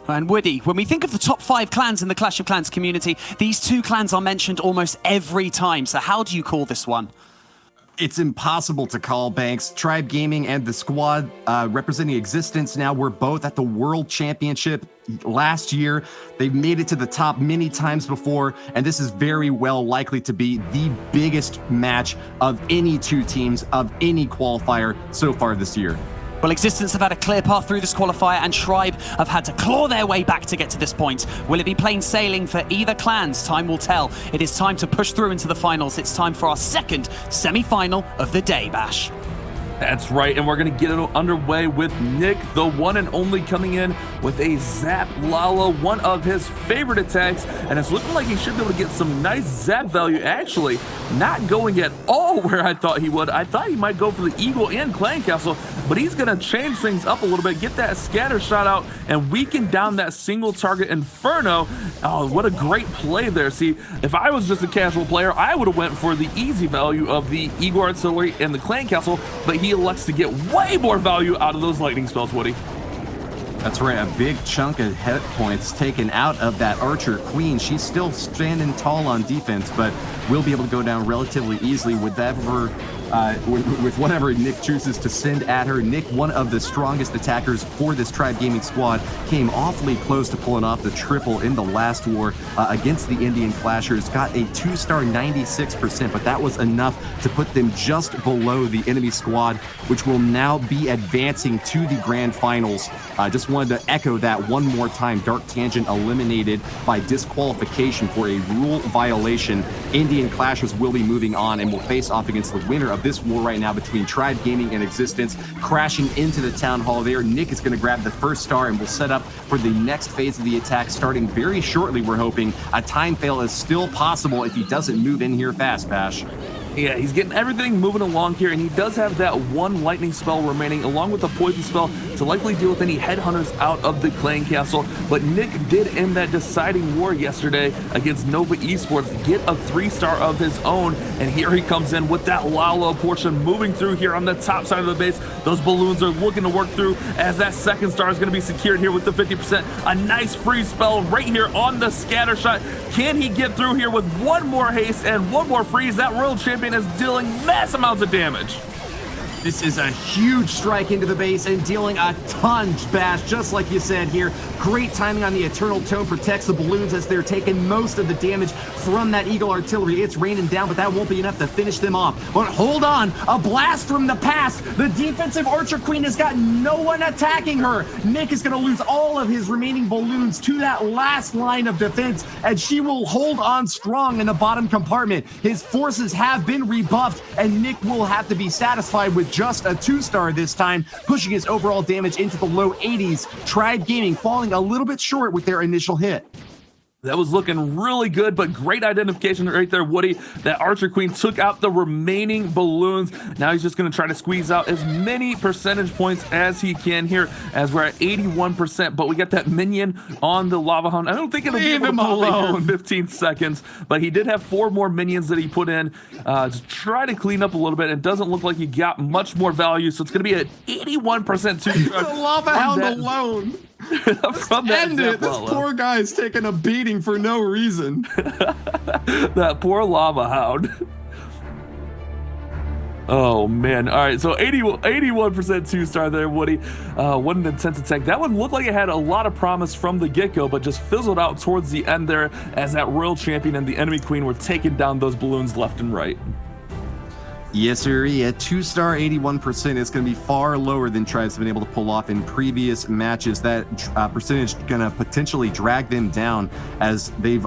And Woody, when we think of the top 5 clans in the Clash of Clans community, these two clans are mentioned almost every time. So how do you call this one? It's impossible to call, Banks. Tribe Gaming and the squad representing Existence now were both at the World Championship last year. They've made it to the top many times before, and this is very well likely to be the biggest match of any two teams of any qualifier so far this year. Well, Existence have had a clear path through this qualifier, and Tribe have had to claw their way back to get to this point. Will it be plain sailing for either clans? Time will tell. It is time to push through into the finals. It's time for our second semi-final of the day, Bash. That's right, and we're going to get it underway with Nick, the one and only, coming in with a Zap Lalo, one of his favorite attacks, and it's looking like he should be able to get some nice Zap value. Actually, not going at all where I thought he would. I thought he might go for the Eagle and Clan Castle, but he's going to change things up a little bit, get that scatter shot out, and weaken down that single target Inferno. Oh, what a great play there. See, if I was just a casual player, I would have went for the easy value of the Eagle Artillery and the Clan Castle, but he elects to get way more value out of those lightning spells, Woody. That's right, a big chunk of hit points taken out of that Archer Queen. She's still standing tall on defense, but will be able to go down relatively easily with whatever Nick chooses to send at her. Nick, one of the strongest attackers for this Tribe Gaming squad, came awfully close to pulling off the triple in the last war against the Indian Clashers. Got a 2-star 96%, but that was enough to put them just below the enemy squad, which will now be advancing to the grand finals. Just wanted to echo that one more time. Dark Tangent eliminated by disqualification for a rule violation. Indian Clashers will be moving on and will face off against the winner of this war right now between Tribe Gaming and Existence. Crashing into the town hall there, Nick is going to grab the first star and will set up for the next phase of the attack starting very shortly, we're hoping. A time fail is still possible if he doesn't move in here fast, Bash. Yeah, he's getting everything moving along here, and he does have that one lightning spell remaining, along with a poison spell to likely deal with any headhunters out of the Clan Castle. But Nick did end that deciding war yesterday against Nova Esports, get a 3-star of his own, and here he comes in with that Lalo portion moving through here on the top side of the base. Those balloons are looking to work through as that second star is going to be secured here with the 50%. A nice free spell right here on the scatter shot. Can he get through here with one more haste and one more freeze? That World Champion is dealing mass amounts of damage. This is a huge strike into the base and dealing a ton, Bash, just like you said here. Great timing on the Eternal Tome, protects the balloons as they're taking most of the damage from that Eagle Artillery. It's raining down, but that won't be enough to finish them off. But hold on, a blast from the past. The defensive Archer Queen has got no one attacking her. Nick is going to lose all of his remaining balloons to that last line of defense, and she will hold on strong in the bottom compartment. His forces have been rebuffed, and Nick will have to be satisfied with just a 2-star this time, pushing his overall damage into the low 80s. Tribe Gaming falling a little bit short with their initial hit. That was looking really good, but great identification right there, Woody. That Archer Queen took out the remaining balloons. Now he's just going to try to squeeze out as many percentage points as he can here, as we're at 81%, but we got that minion on the Lava Hound. I don't think it'll be able to pop in 15 seconds, but he did have 4 more minions that he put in to try to clean up a little bit. It doesn't look like he got much more value, so it's going to be at 81% too. The Lava Hound alone. From that End it. This poor guy's taking a beating for no reason. That poor Lava Hound. Oh man. All right, so 81% 2-star there, Woody. What an intense attack. That one looked like it had a lot of promise from the get-go, but just fizzled out towards the end there as that Royal Champion and the enemy Queen were taking down those balloons left and right. Yes, sir. Yeah, 2-star 81% is going to be far lower than Tribe's been able to pull off in previous matches. That percentage going to potentially drag them down as they've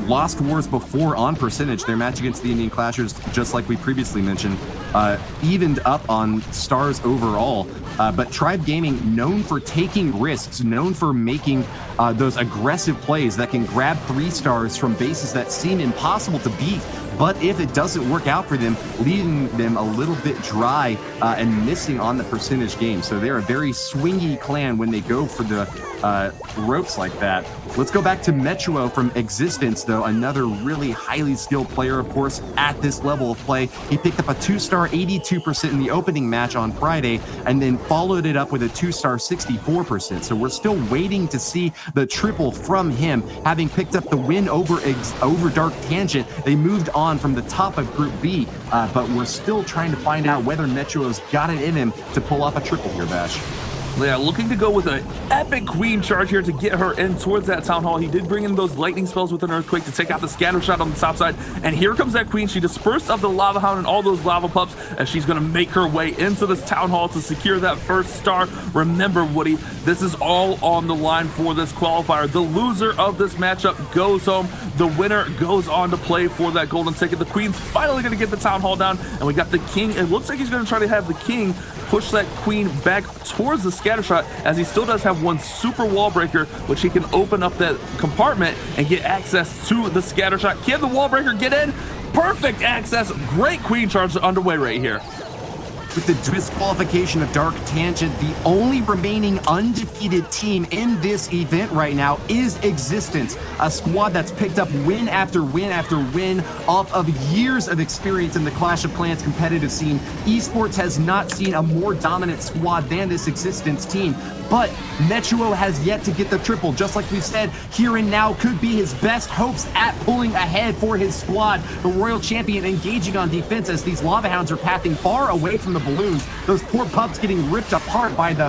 lost wars before on percentage. Their match against the Indian Clashers, just like we previously mentioned, evened up on stars overall. But Tribe Gaming, known for taking risks, known for making those aggressive plays that can grab 3 stars from bases that seem impossible to beat. But if it doesn't work out for them, leaving them a little bit dry and missing on the percentage game. So they're a very swingy clan when they go for the ropes like that. Let's go back to Metro from Existence, though. Another really highly skilled player, of course, at this level of play. He picked up a 2-star 82% in the opening match on Friday, and then followed it up with a 2-star 64%. So we're still waiting to see the triple from him. Having picked up the win over Dark Tangent, they moved on from the top of Group B, but we're still trying to find out whether Metro's got it in him to pull off a triple here, Bash. Yeah, looking to go with an epic queen charge here to get her in towards that town hall. He did bring in those lightning spells with an earthquake to take out the scatter shot on the top side. And here comes that queen. She dispersed of the lava hound and all those lava pups as she's going to make her way into this town hall to secure that first star. Remember, Woody, this is all on the line for this qualifier. The loser of this matchup goes home. The winner goes on to play for that golden ticket. The queen's finally going to get the town hall down, and we got the king. It looks like he's going to try to have the king push that queen back towards the scatter shot, as he still does have one super wall breaker, which he can open up that compartment and get access to the scatter shot. Can the wall breaker get in? Perfect access. Great queen charge underway right here. With the disqualification of Dark Tangent, the only remaining undefeated team in this event right now is Existence, a squad that's picked up win after win after win off of years of experience in the Clash of Clans competitive scene. Esports has not seen a more dominant squad than this Existence team. But Metro has yet to get the triple. Just like we've said, here and now could be his best hopes at pulling ahead for his squad. The Royal Champion engaging on defense as these Lava Hounds are pathing far away from the balloons. Those poor pups getting ripped apart by the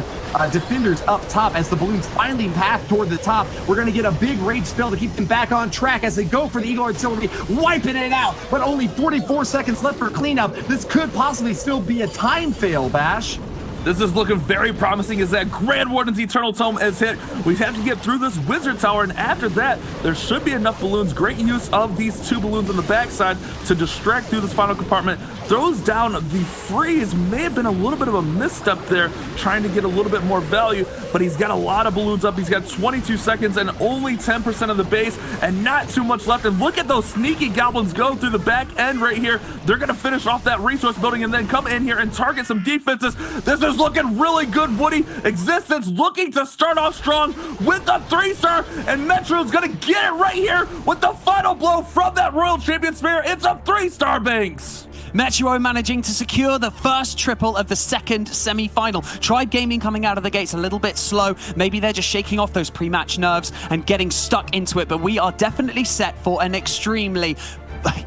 defenders up top as the balloons finally path toward the top. We're going to get a big rage spell to keep them back on track as they go for the Eagle Artillery, wiping it out. But only 44 seconds left for cleanup. This could possibly still be a time fail, Bash. This is looking very promising as that Grand Warden's Eternal Tome is hit. We have to get through this Wizard Tower, and after that, there should be enough balloons. Great use of these 2 balloons on the backside to distract through this final compartment. Throws down the freeze. May have been a little bit of a misstep there, trying to get a little bit more value, but he's got a lot of balloons up. He's got 22 seconds and only 10% of the base, and not too much left. And look at those sneaky goblins go through the back end right here. They're going to finish off that resource building and then come in here and target some defenses. This is looking really good, Woody. Existence looking to start off strong with the 3-star, and Metro's gonna get it right here with the final blow from that Royal Champion Spear. It's a 3-star, Banks. Metro managing to secure the first triple of the second semi-final. Tribe Gaming coming out of the gates a little bit slow. Maybe they're just shaking off those pre-match nerves and getting stuck into it, but we are definitely set for an extremely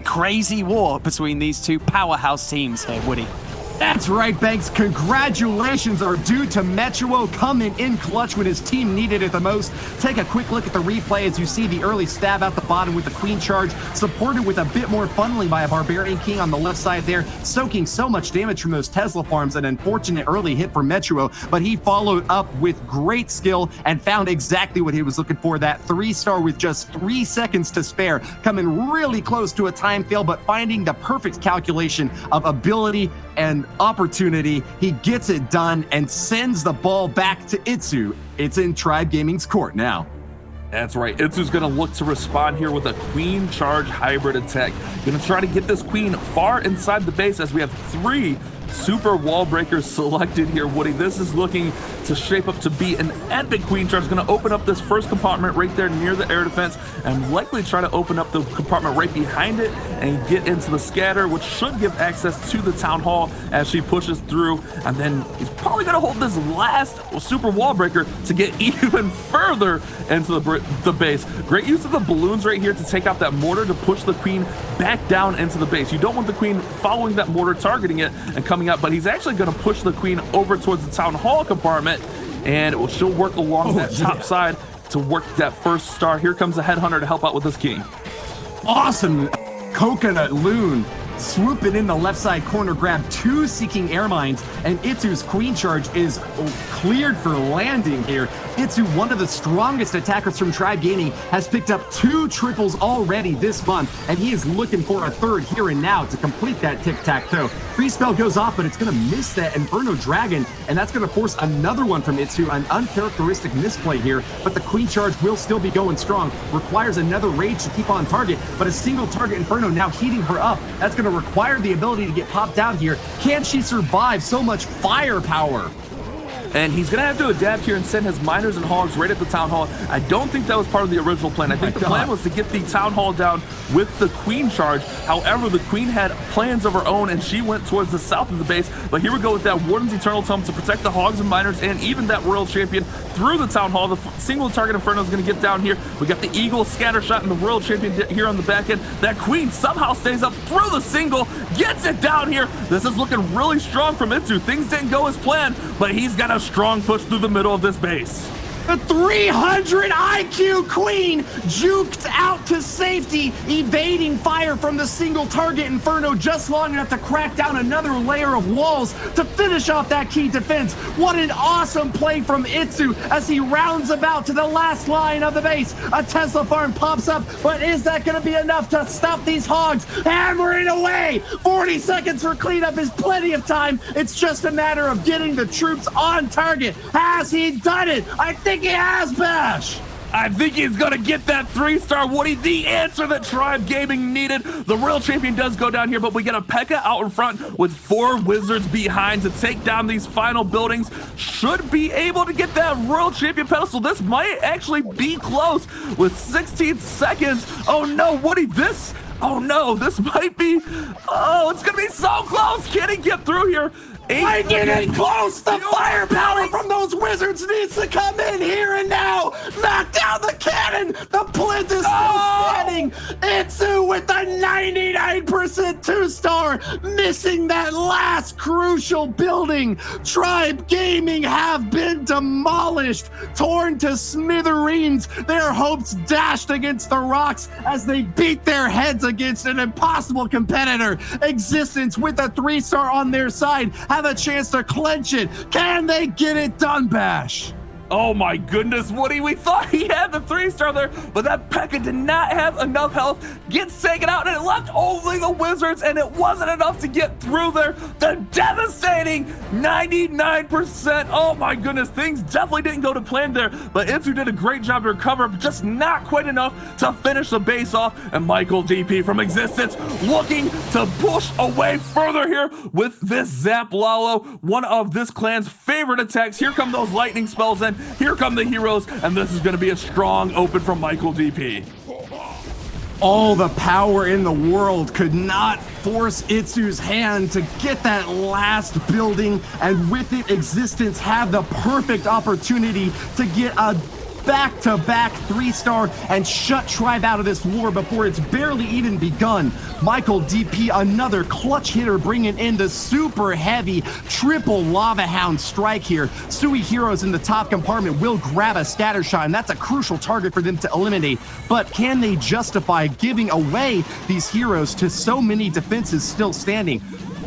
crazy war between these two powerhouse teams here, Woody. That's right, Banks. Congratulations are due to Metro, coming in clutch when his team needed it the most. Take a quick look at the replay as you see the early stab out the bottom with the queen charge, supported with a bit more funneling by a Barbarian King on the left side there, soaking so much damage from those Tesla farms. An unfortunate early hit for Metro, but he followed up with great skill and found exactly what he was looking for. That 3-star with just 3 seconds to spare, coming really close to a time fail, but finding the perfect calculation of ability and opportunity. He gets it done and sends the ball back to Itsu. It's in Tribe Gaming's court now. That's right. Itsu's going to look to respond here with a queen charge hybrid attack. Going to try to get this queen far inside the base as we have 3 super wall breakers selected here, Woody. This is looking to shape up to be an epic queen charge. Going to open up this first compartment right there near the air defense and likely try to open up the compartment right behind it and get into the scatter, which should give access to the town hall as she pushes through. And then he's probably going to hold this last super wall breaker to get even further into the base. Great use of the balloons right here to take out that mortar to push the queen back down into the base. You don't want the queen following that mortar, targeting it and coming up, but he's actually going to push the queen over towards the town hall compartment, and she'll work along that top side to work that first star. Here comes the headhunter to help out with this king. Awesome. Coconut Loon swooping in the left side corner, grab 2 Seeking Air Mines, and Itsu's Queen Charge is cleared for landing here. Itsu, one of the strongest attackers from Tribe Gaming, has picked up 2 triples already this month, and he is looking for a third here and now to complete that tic-tac-toe. Free spell goes off, but it's going to miss that Inferno Dragon, and that's going to force another one from Itsu, an uncharacteristic misplay here, but the Queen Charge will still be going strong. Requires another Rage to keep on target, but a single target Inferno now heating her up. That's going to require the ability to get popped out here. Can she survive so much firepower? And he's going to have to adapt here and send his miners and hogs right at the Town Hall. I don't think that was part of the original plan. I think the plan was to get the Town Hall down with the Queen Charge. However, the Queen had plans of her own, and she went towards the south of the base. But here we go with that Warden's Eternal Tome to protect the hogs and miners, and even that Royal Champion through the Town Hall. The single target Inferno is going to get down here. We got the Eagle scatter shot and the Royal Champion here on the back end. That Queen somehow stays up through the single, gets it down here. This is looking really strong from Itsu. Things didn't go as planned, but he's got a strong push through the middle of this base. The 300 IQ Queen juked out to safety, evading fire from the single target Inferno just long enough to crack down another layer of walls to finish off that key defense. What an awesome play from Itsu as he rounds about to the last line of the base. A Tesla farm pops up, but is that going to be enough to stop these hogs hammering away? 40 seconds for cleanup is plenty of time. It's just a matter of getting the troops on target. Has he done it? I think he has, Bash. I think he's going to get that 3-star Woody, the answer that Tribe Gaming needed. The Royal Champion does go down here, but we got a P.E.K.K.A out in front with 4 Wizards behind to take down these final buildings. Should be able to get that Royal Champion pedestal. This might actually be close with 16 seconds. Oh no, Woody, this... Oh no, this might be... Oh, it's going to be so close. Can he get through here? I get it close. The firepower from those Wizards needs to come in here and now. Knock down the cannon. The plinth is still standing. Itsu with the 99% 2-star, missing that last crucial building. Tribe Gaming have been demolished, torn to smithereens. Their hopes dashed against the rocks as they beat their heads against an impossible competitor. Existence with a 3-star on their side have a chance to clinch it. Can they get it done, Bash? Oh my goodness, Woody, we thought he had the 3-star there, but that P.E.K.K.A did not have enough health. Gets taken out, and it left only the Wizards, and it wasn't enough to get through there. The devastating 99%. Oh my goodness, things definitely didn't go to plan there, but Itsu did a great job to recover, just not quite enough to finish the base off. And Michael DP from Existence looking to push away further here with this Zap Lalo, one of this clan's favorite attacks. Here come those lightning spells in. Here come the heroes, and this is going to be a strong open from Michael DP. All the power in the world could not force Itsu's hand to get that last building, and with it, Existence have the perfect opportunity to get a back-to-back 3-star and shut Tribe out of this war before it's barely even begun. Michael DP, another clutch hitter, bringing in the super heavy triple Lava Hound strike here. Sui heroes in the top compartment will grab a scatter shot, and that's a crucial target for them to eliminate. But can they justify giving away these heroes to so many defenses still standing?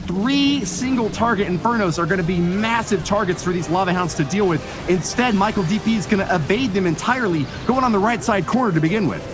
3 single target Infernos are going to be massive targets for these Lava Hounds to deal with. Instead, Michael DP is going to evade them entirely, going on the right side corner to begin with.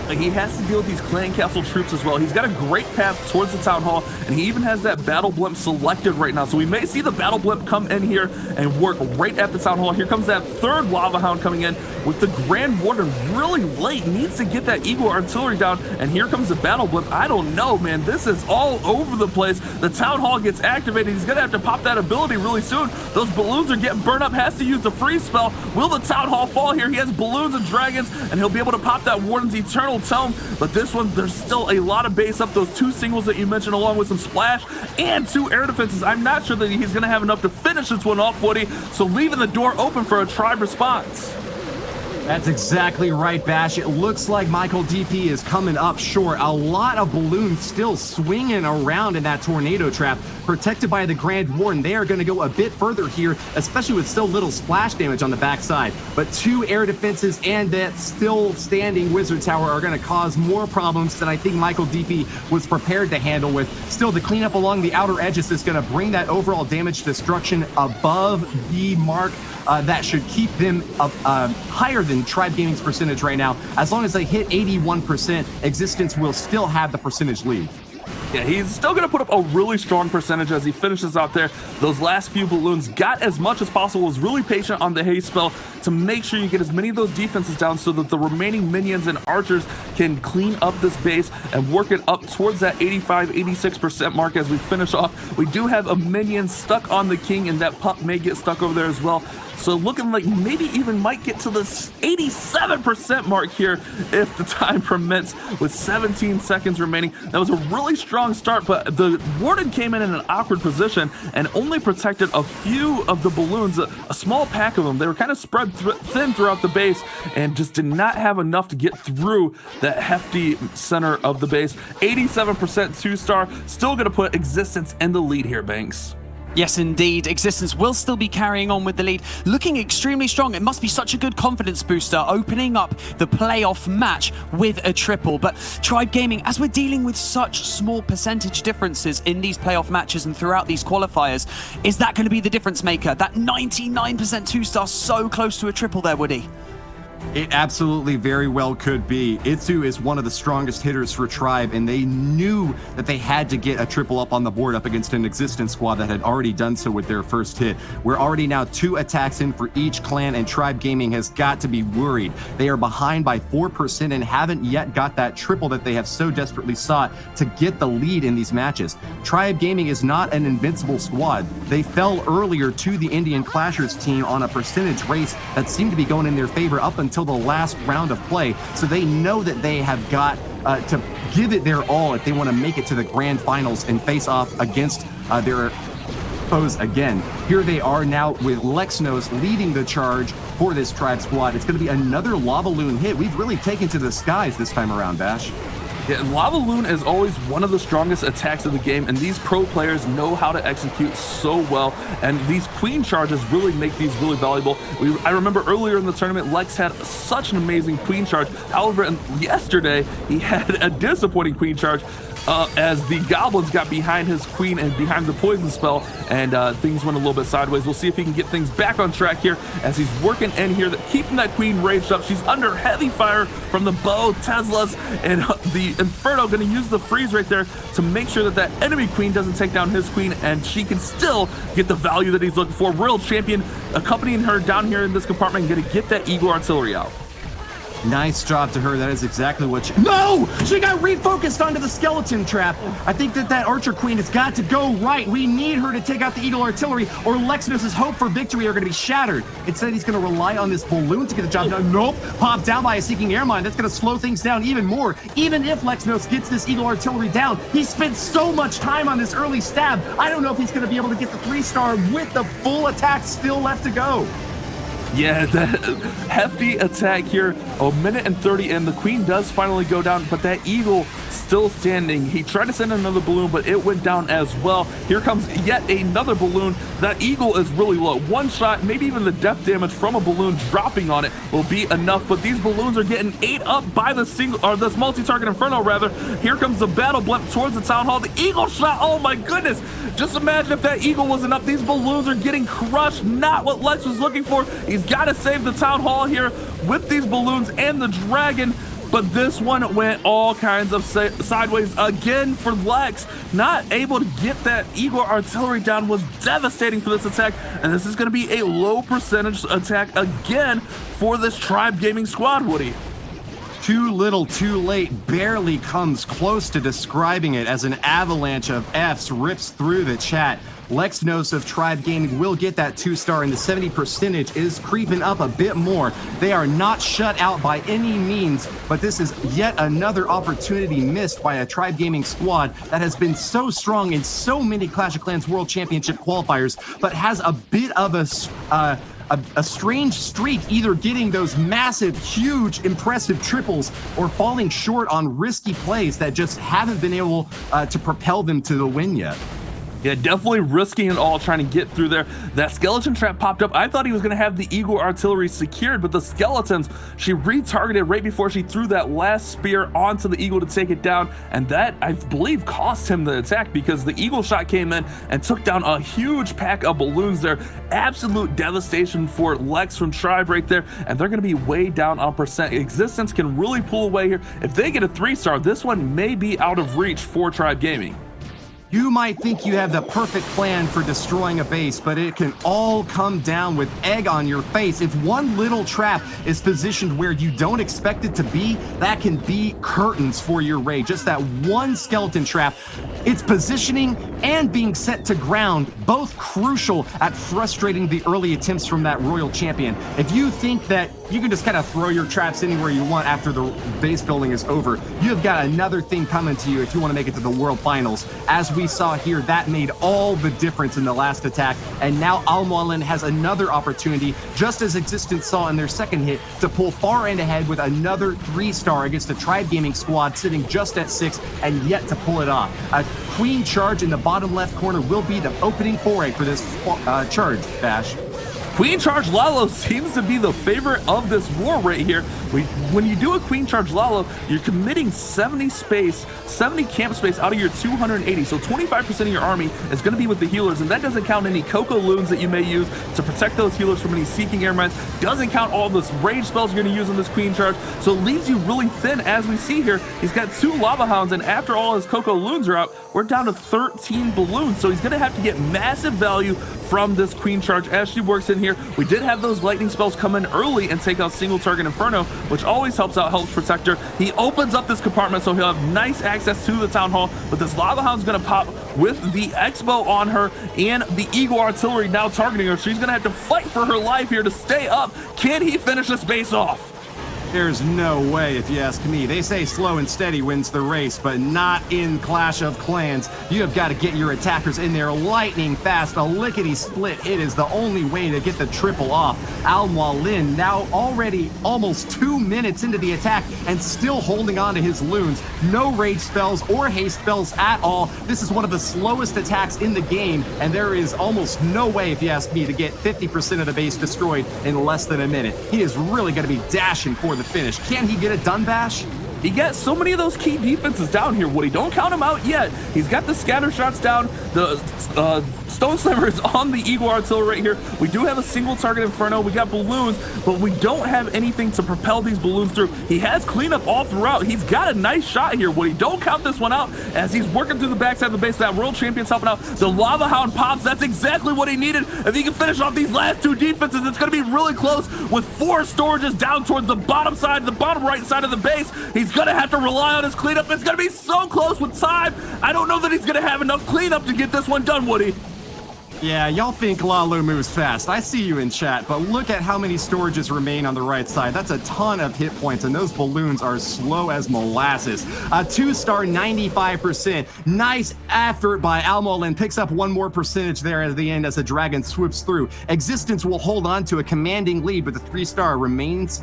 He has to deal with these Clan Castle troops as well. He's got a great path towards the Town Hall, and he even has that Battle Blimp selected right now. So we may see the Battle Blimp come in here and work right at the Town Hall. Here comes that 3rd Lava Hound coming in with the Grand Warden really late. Needs to get that Eagle Artillery down, and here comes the Battle Blimp. I don't know, man. This is all over the place. The Town Hall gets activated. He's going to have to pop that ability really soon. Those balloons are getting burned up. Has to use the freeze spell. Will the Town Hall fall here? He has balloons and dragons, and he'll be able to pop that Warden's Eternal Tome. But this one, there's still a lot of base up. Those 2 singles that you mentioned, along with some splash and 2 air defenses. I'm not sure that he's going to have enough to finish this one off, Woody. So leaving the door open for a Tribe response. That's exactly right, Bash. It looks like Michael DP is coming up short. A lot of balloons still swinging around in that tornado trap, protected by the Grand Warden. They are going to go a bit further here, especially with so little splash damage on the backside. But 2 air defenses and that still standing Wizard Tower are going to cause more problems than I think Michael DP was prepared to handle with. Still, the cleanup along the outer edges is going to bring that overall damage destruction above the mark. That should keep them higher than Tribe Gaming's percentage right now. As long as they hit 81%, Existence will still have the percentage lead. Yeah, he's still going to put up a really strong percentage as he finishes out there. Those last few balloons got as much as possible, was really patient on the haste spell to make sure you get as many of those defenses down so that the remaining minions and archers can clean up this base and work it up towards that 85-86% mark as we finish off. We do have a minion stuck on the king, and that pup may get stuck over there as well. So looking like maybe even might get to the 87% mark here if the time permits with 17 seconds remaining. That was a really strong start, but the Warden came in an awkward position and only protected a few of the balloons, a small pack of them. They were kind of spread thin throughout the base and just did not have enough to get through that hefty center of the base. 87% 2-star, still going to put Existence in the lead here, Banks. Yes, indeed. Existence will still be carrying on with the lead, looking extremely strong. It must be such a good confidence booster, opening up the playoff match with a triple. But Tribe Gaming, as we're dealing with such small percentage differences in these playoff matches and throughout these qualifiers, is that going to be the difference maker? That 99% 2-star so close to a triple there, Woody. It absolutely very well could be. Itsu is one of the strongest hitters for Tribe, and they knew that they had to get a triple up on the board up against an Existence squad that had already done so with their first hit. We're already now 2 attacks in for each clan, and Tribe Gaming has got to be worried. They are behind by 4% and haven't yet got that triple that they have so desperately sought to get the lead in these matches. Tribe Gaming is not an invincible squad. They fell earlier to the Indian Clashers team on a percentage race that seemed to be going in their favor up until the last round of play, so they know that they have got to give it their all if they want to make it to the grand finals and face off against their foes again. Here they are now with Lexnos leading the charge for this Tribe squad. It's going to be another Lava Loon hit. We've really taken to the skies this time around, Bash. Yeah, Lava Loon is always one of the strongest attacks of the game, and these pro players know how to execute so well, and these queen charges really make these really valuable. I remember earlier in the tournament, Lex had such an amazing queen charge. However, yesterday, he had a disappointing queen charge as the goblins got behind his queen and behind the poison spell, and things went a little bit sideways. We'll see if he can get things back on track here as he's working in here, keeping that queen raged up. She's under heavy fire from the bow, Teslas, and the Inferno going to use the freeze right there to make sure that that enemy queen doesn't take down his queen, and she can still get the value that he's looking for. Royal Champion accompanying her down here in this compartment, going to get that Eagle Artillery out. Nice job to her. That is exactly what she... No! She got refocused onto the skeleton trap. I think that Archer Queen has got to go right. We need her to take out the Eagle Artillery, or Lexnos' hope for victory are going to be shattered. Instead, he's going to rely on this balloon to get the job done. Nope. Popped down by a Seeking Air Mine. That's going to slow things down even more. Even if Lexnos gets this Eagle Artillery down, he spent so much time on this early stab. I don't know if he's going to be able to get the 3-star with the full attack still left to go. Yeah, that hefty attack here. A minute and 30 in. The queen does finally go down, but that eagle still standing. He tried to send another balloon, but it went down as well. Here comes yet another balloon. That eagle is really low. One shot, maybe even the death damage from a balloon dropping on it will be enough, but these balloons are getting ate up by the this multi-target Inferno rather. Here comes the battle blimp towards the town hall. The eagle shot, oh my goodness. Just imagine if that eagle wasn't up. These balloons are getting crushed. Not what Lex was looking for. He's got to save the town hall here with these balloons and the dragon, but this one went all kinds of sideways again for Lex. Not able to get that Eagle Artillery down was devastating for this attack, and this is going to be a low percentage attack again for this Tribe Gaming squad, Woody. Too little, too late barely comes close to describing it as an avalanche of Fs rips through the chat. Lexnos of Tribe Gaming will get that 2-star, and the 70% is creeping up a bit more. They are not shut out by any means, but this is yet another opportunity missed by a Tribe Gaming squad that has been so strong in so many Clash of Clans World Championship qualifiers, but has a bit of a strange streak, either getting those massive, huge, impressive triples or falling short on risky plays that just haven't been able to propel them to the win yet. Yeah, definitely risking it all trying to get through there. That skeleton trap popped up. I thought he was going to have the Eagle artillery secured, but the skeletons, she retargeted right before she threw that last spear onto the Eagle to take it down. And that, I believe, cost him the attack because the Eagle shot came in and took down a huge pack of balloons there. Absolute devastation for Lex from Tribe right there. And they're going to be way down on percent. Existence can really pull away here. If they get a 3-star, this one may be out of reach for Tribe Gaming. You might think you have the perfect plan for destroying a base, but it can all come down with egg on your face. If one little trap is positioned where you don't expect it to be, that can be curtains for your raid. Just that one skeleton trap, its positioning and being set to ground, both crucial at frustrating the early attempts from that Royal Champion. If you think that you can just kind of throw your traps anywhere you want after the base building is over, you have got another thing coming to you if you want to make it to the World Finals. As we saw here, that made all the difference in the last attack, and now Al-Mualim has another opportunity, just as Existence saw in their second hit, to pull far and ahead with another 3-star against a Tribe Gaming squad sitting just at 6 and yet to pull it off. A Queen charge in the bottom left corner will be the opening foray for this charge, Bash. Queen Charge Lalo seems to be the favorite of this war right here. When you do a Queen Charge Lalo, you're committing 70 camp space out of your 280. So 25% of your army is going to be with the healers, and that doesn't count any Coco Loons that you may use to protect those healers from any Seeking Air Mines. Doesn't count all this rage spells you're going to use on this Queen Charge. So it leaves you really thin, as we see here. He's got 2 Lava Hounds, and after all his Coco Loons are out, we're down to 13 balloons. So he's going to have to get massive value from this Queen Charge as she works in here. We did have those lightning spells come in early and take out single target Inferno, which always helps Protector. He opens up this compartment so he'll have nice access to the Town Hall, but this Lava Hound's gonna pop with the Expo on her and the Eagle artillery now targeting her. She's gonna have to fight for her life here to stay up. Can he finish this base off? There's no way, if you ask me. They say slow and steady wins the race, but not in Clash of Clans. You have got to get your attackers in there lightning fast, a lickety split. It is the only way to get the triple off. Al-Mualim now already almost 2 minutes into the attack and still holding on to his loons. No rage spells or haste spells at all. This is one of the slowest attacks in the game, and there is almost no way, if you ask me, to get 50% of the base destroyed in less than a minute. He is really going to be dashing for the finish. Can he get it done, Bash? He gets so many of those key defenses down here, Woody. Don't count him out yet. He's got the scatter shots down. The Stone Slammer is on the Eagle artillery right here. We do have a single target Inferno. We got balloons, but we don't have anything to propel these balloons through. He has cleanup all throughout. He's got a nice shot here, Woody. Don't count this one out as he's working through the backside of the base. That World Champion's helping out. The Lava Hound pops. That's exactly what he needed. If he can finish off these last 2 defenses, it's going to be really close with 4 storages down towards the bottom side, the bottom right side of the base. He's going to have to rely on his cleanup. It's going to be so close with time. I don't know that he's going to have enough cleanup to get this one done, Woody. Yeah, y'all think Lalo moves fast. I see you in chat, but look at how many storages remain on the right side. That's a ton of hit points, and those balloons are slow as molasses. A 2-star, 95%. Nice effort by Al-Mualim. Picks up 1 more percentage there at the end as the dragon swoops through. Existence will hold on to a commanding lead, but the 3-star remains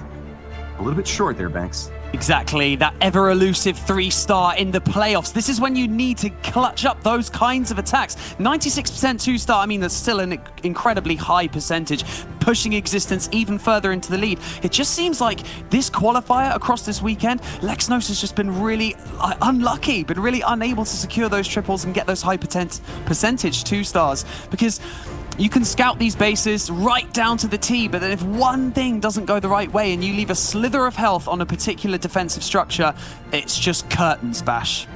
a little bit short there, Banks. Exactly, that ever-elusive 3-star in the playoffs. This is when you need to clutch up those kinds of attacks. 96% 2-star, I mean, that's still an incredibly high percentage, pushing Existence even further into the lead. It just seems like this qualifier across this weekend, Lexnos has just been really unlucky, been really unable to secure those triples and get those high percentage 2-stars, because you can scout these bases right down to the T, but then if one thing doesn't go the right way and you leave a slither of health on a particular defensive structure, it's just curtains, Bash.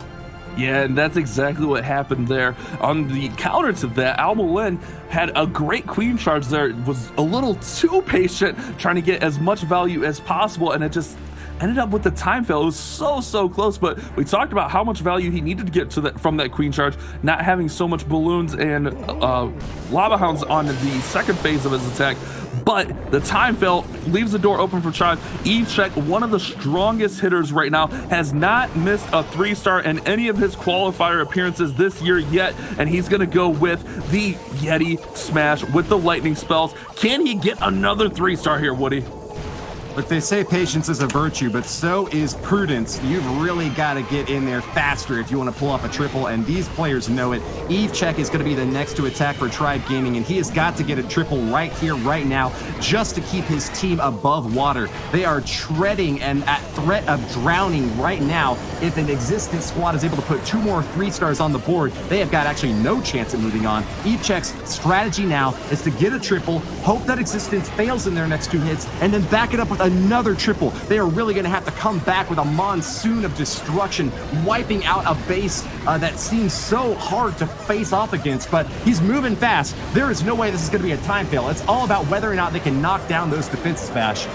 Yeah, and that's exactly what happened there. On the counter to that, Al-Mualim had a great Queen Charge there. Was a little too patient, trying to get as much value as possible, and it just ended up with the time fail. It was so close, but we talked about how much value he needed to get to that from that Queen Charge, not having so much balloons and Lava Hounds on the second phase of his attack. but the time fail leaves the door open for Chang. Chang, one of the strongest hitters right now, has not missed a 3-star in any of his qualifier appearances this year yet, and he's going to go with the Yeti Smash with the lightning spells. Can he get another 3-star here, Woody? Look, they say patience is a virtue, but so is prudence. You've really got to get in there faster if you want to pull off a triple, and these players know it. Chang is going to be the next to attack for Tribe Gaming, and he has got to get a triple right here, right now, just to keep his team above water. They are treading and at threat of drowning right now. If an existent squad is able to put 2 more 3-stars on the board, they have got actually no chance at moving on. Chang's strategy now is to get a triple, hope that existence fails in their next 2 hits, and then back it up with another triple. They are really going to have to come back with a monsoon of destruction, wiping out a base that seems so hard to face off against, but he's moving fast. There is no way this is going to be a time fail. It's all about whether or not they can knock down those defenses, Bash.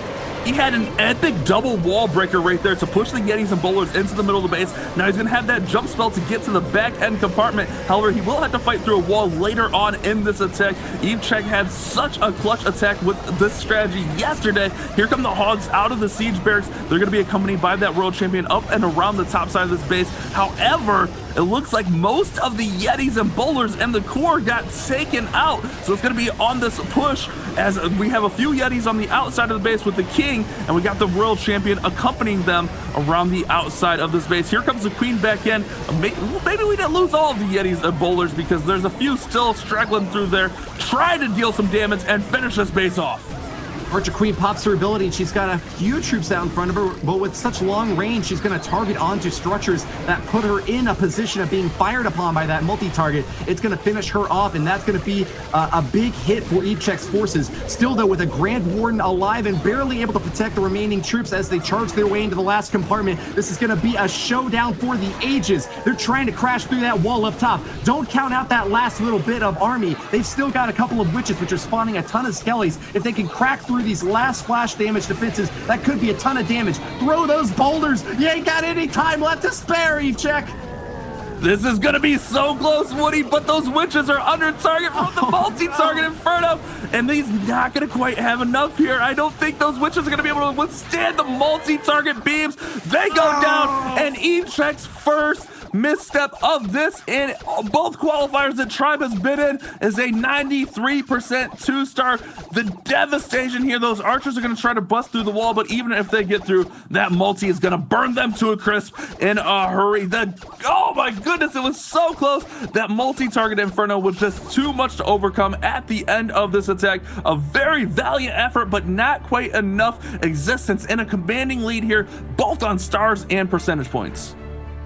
He had an epic double wall breaker right there to push the Yetis and Bowlers into the middle of the base. Now he's going to have that jump spell to get to the back end compartment. However, he will have to fight through a wall later on in this attack. Chang had such a clutch attack with this strategy yesterday. Here come the Hogs out of the Siege Barracks. They're going to be accompanied by that World Champion up and around the top side of this base. However, it looks like most of the Yetis and Bowlers and the core got taken out. So it's going to be on this push as we have a few Yetis on the outside of the base with the King, and we got the World Champion accompanying them around the outside of this base. Here comes the Queen back in. Maybe we didn't lose all of the Yetis and Bowlers because there's a few still straggling through there, trying to deal some damage and finish this base off. Archer Queen pops her ability, and she's got a few troops out in front of her, but with such long range, she's going to target onto structures that put her in a position of being fired upon by that multi-target. It's going to finish her off, and that's going to be a big hit for Chang's forces. Still, though, with a Grand Warden alive and barely able to protect the remaining troops as they charge their way into the last compartment, this is going to be a showdown for the ages. They're trying to crash through that wall up top. Don't count out that last little bit of army. They've still got a couple of witches, which are spawning a ton of skellies. If they can crack through these last splash damage defenses, that could be a ton of damage. Throw those boulders. You ain't got any time left to spare, Chang. This is going to be so close, Woody, but those witches are under target from the multi-target Inferno, and he's not going to quite have enough here. I don't think those witches are going to be able to withstand the multi-target beams. They go down, and Chang's first misstep of this in both qualifiers that Tribe has been in is a 93% 2-star. The devastation here, those archers are going to try to bust through the wall, but even if they get through, that multi is going to burn them to a crisp in a hurry. Oh my goodness, it was so close. That multi-target Inferno was just too much to overcome at the end of this attack. A very valiant effort, but not quite enough existence in a commanding lead here, both on stars and percentage points.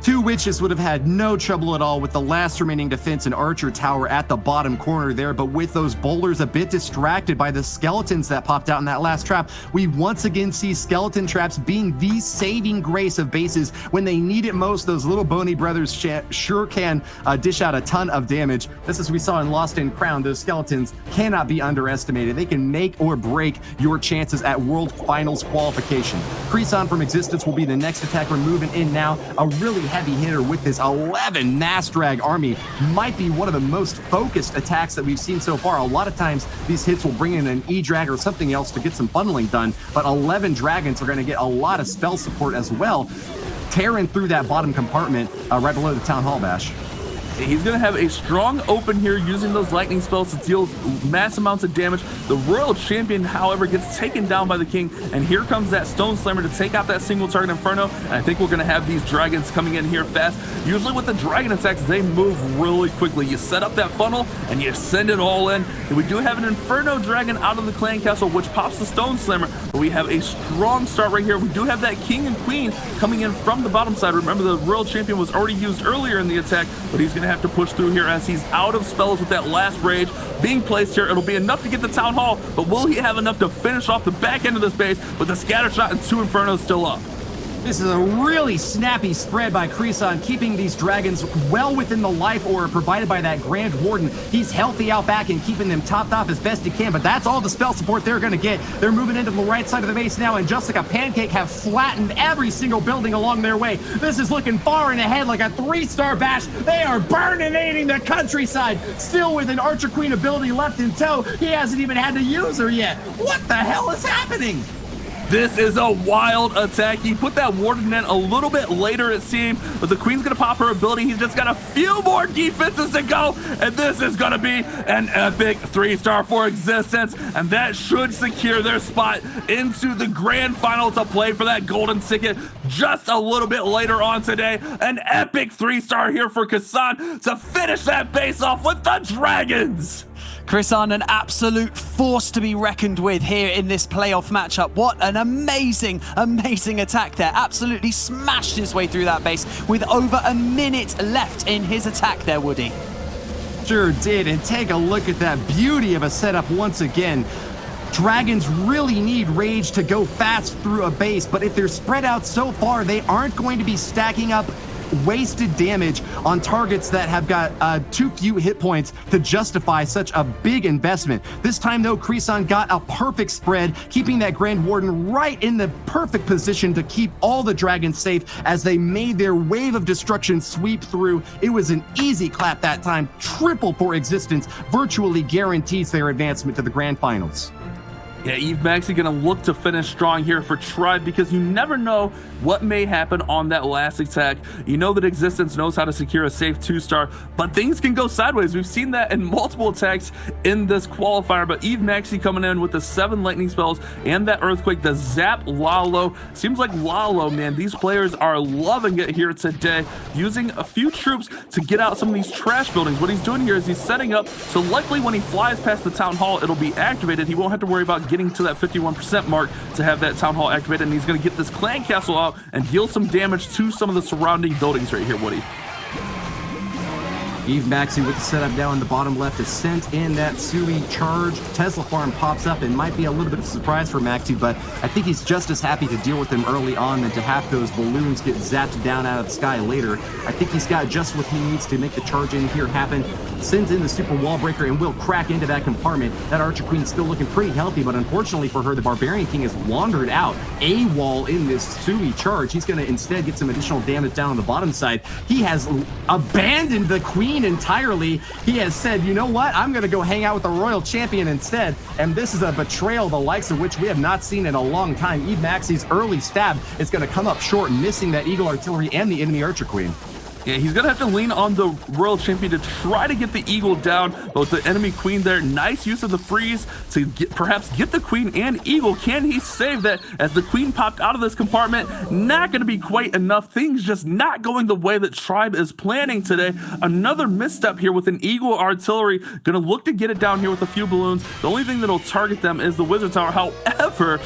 2 witches would have had no trouble at all with the last remaining defense and archer tower at the bottom corner there, but with those bowlers a bit distracted by the skeletons that popped out in that last trap, we once again see skeleton traps being the saving grace of bases when they need it most. Those little bony brothers sure can dish out a ton of damage. Just as we saw in Lost and Crown, those skeletons cannot be underestimated. They can make or break your chances at World Finals qualification. Creason from Existence will be the next attack we're moving in now. A really heavy hitter with this 11 mass drag army. Might be one of the most focused attacks that we've seen so far. A lot of times these hits will bring in an E-drag or something else to get some funneling done, but 11 dragons are going to get a lot of spell support as well, tearing through that bottom compartment right below the Town Hall, Bash. He's going to have a strong open here using those lightning spells to deal mass amounts of damage. The Royal Champion, however, gets taken down by the King, and here comes that Stone Slammer to take out that single target Inferno, and I think we're going to have these dragons coming in here fast. Usually with the dragon attacks, they move really quickly. You set up that funnel, and you send it all in. And we do have an Inferno Dragon out of the Clan Castle, which pops the Stone Slammer, but we have a strong start right here. We do have that King and Queen coming in from the bottom side. Remember, the Royal Champion was already used earlier in the attack, but he's going to have to push through here as he's out of spells with that last rage being placed here. It'll be enough to get the Town Hall, but will he have enough to finish off the back end of this base with a scatter shot and 2 Infernos still up? This is a really snappy spread by Kreesan, keeping these dragons well within the life aura provided by that Grand Warden. He's healthy out back and keeping them topped off as best he can, but that's all the spell support they're going to get. They're moving into the right side of the base now, and just like a pancake, have flattened every single building along their way. This is looking far and ahead like a 3-star bash. They are burninating the countryside, still with an Archer Queen ability left in tow. He hasn't even had to use her yet. What the hell is happening? This is a wild attack. He put that Warden in a little bit later, it seemed, but the Queen's gonna pop her ability. He's just got a few more defenses to go, and this is gonna be an epic 3-star for Existence, and that should secure their spot into the grand final to play for that golden ticket just a little bit later on today. An epic 3-star here for Kassan to finish that base off with the Dragons. Kreesan, an absolute force to be reckoned with here in this playoff matchup. What an amazing, amazing attack there. Absolutely smashed his way through that base with over a minute left in his attack there, Woody. Sure did, and take a look at that beauty of a setup once again. Dragons really need Rage to go fast through a base, but if they're spread out so far, they aren't going to be stacking up wasted damage on targets that have got too few hit points to justify such a big investment. This time though, Kreesan got a perfect spread, keeping that Grand Warden right in the perfect position to keep all the dragons safe as they made their wave of destruction sweep through. It was an easy clap that time. Triple for Existence virtually guarantees their advancement to the grand finals. Yeah, Eve Maxi gonna look to finish strong here for Tribe, because you never know what may happen on that last attack. You know that Existence knows how to secure a safe 2-star, but things can go sideways. We've seen that in multiple attacks in this qualifier, but Eve Maxi coming in with the 7 lightning spells and that Earthquake, the Zap Lalo. Seems like Lalo, man, these players are loving it here today, using a few troops to get out some of these trash buildings. What he's doing here is he's setting up, so likely when he flies past the Town Hall, it'll be activated. He won't have to worry about getting to that 51% mark to have that Town Hall activated, and he's going to get this Clan Castle out and deal some damage to some of the surrounding buildings right here, Woody. Eve Maxi with the setup down in the bottom left is sent in that Sui charge. Tesla farm pops up and might be a little bit of a surprise for Maxi, but I think he's just as happy to deal with them early on than to have those balloons get zapped down out of the sky later. I think he's got just what he needs to make the charge in here happen. Sends in the super wall breaker and will crack into that compartment. That Archer Queen's still looking pretty healthy, but unfortunately for her, the Barbarian King has wandered out. AWOL in this Sui charge. He's going to instead get some additional damage down on the bottom side. He has abandoned the Queen entirely. He has said, you know what, I'm going to go hang out with the Royal Champion instead, and this is a betrayal the likes of which we have not seen in a long time. Eve Maxi's early stab is going to come up short, missing that Eagle Artillery and the enemy Archer Queen. Yeah, he's gonna have to lean on the Royal Champion to try to get the Eagle down, but with the enemy Queen there, nice use of the freeze to perhaps get the Queen and Eagle. Can he save that as the Queen popped out of this compartment? Not gonna be quite enough. Things just not going the way that Tribe is planning today. Another misstep here with an Eagle Artillery. Gonna look to get it down here with a few balloons. The only thing that'll target them is the Wizard Tower. However,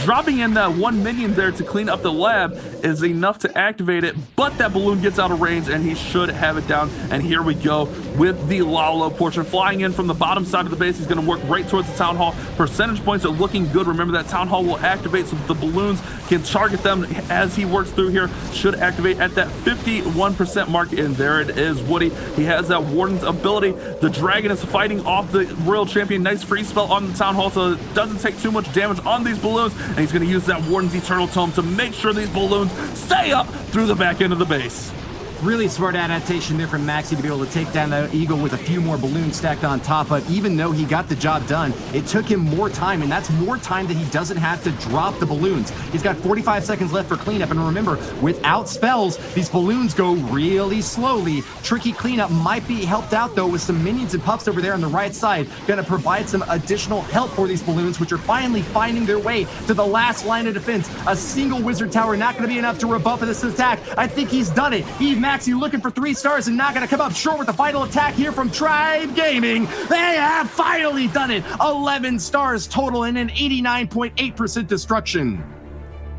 dropping in that 1 minion there to clean up the lab is enough to activate it, but that balloon gets out of range and he should have it down. And here we go with the Lalo portion. Flying in from the bottom side of the base, he's going to work right towards the Town Hall. Percentage points are looking good. Remember that Town Hall will activate so that the balloons can target them as he works through here. Should activate at that 51% mark, and there it is, Woody. He has that Warden's ability. The Dragon is fighting off the Royal Champion. Nice free spell on the Town Hall so it doesn't take too much damage on these balloons. And he's going to use that Warden's Eternal Tome to make sure these balloons stay up through the back end of the base. Really smart adaptation there from Maxi to be able to take down that Eagle with a few more balloons stacked on top. But even though he got the job done, it took him more time, and that's more time that he doesn't have to drop the balloons. He's got 45 seconds left for cleanup, and remember, without spells, these balloons go really slowly. Tricky cleanup might be helped out, though, with some minions and pups over there on the right side. Gonna provide some additional help for these balloons, which are finally finding their way to the last line of defense. A single Wizard Tower not gonna be enough to rebuff this attack. I think he's done it. Eve Maxi looking for 3 stars and not going to come up short with the final attack here from Tribe Gaming. They have finally done it. 11 stars total and an 89.8% destruction.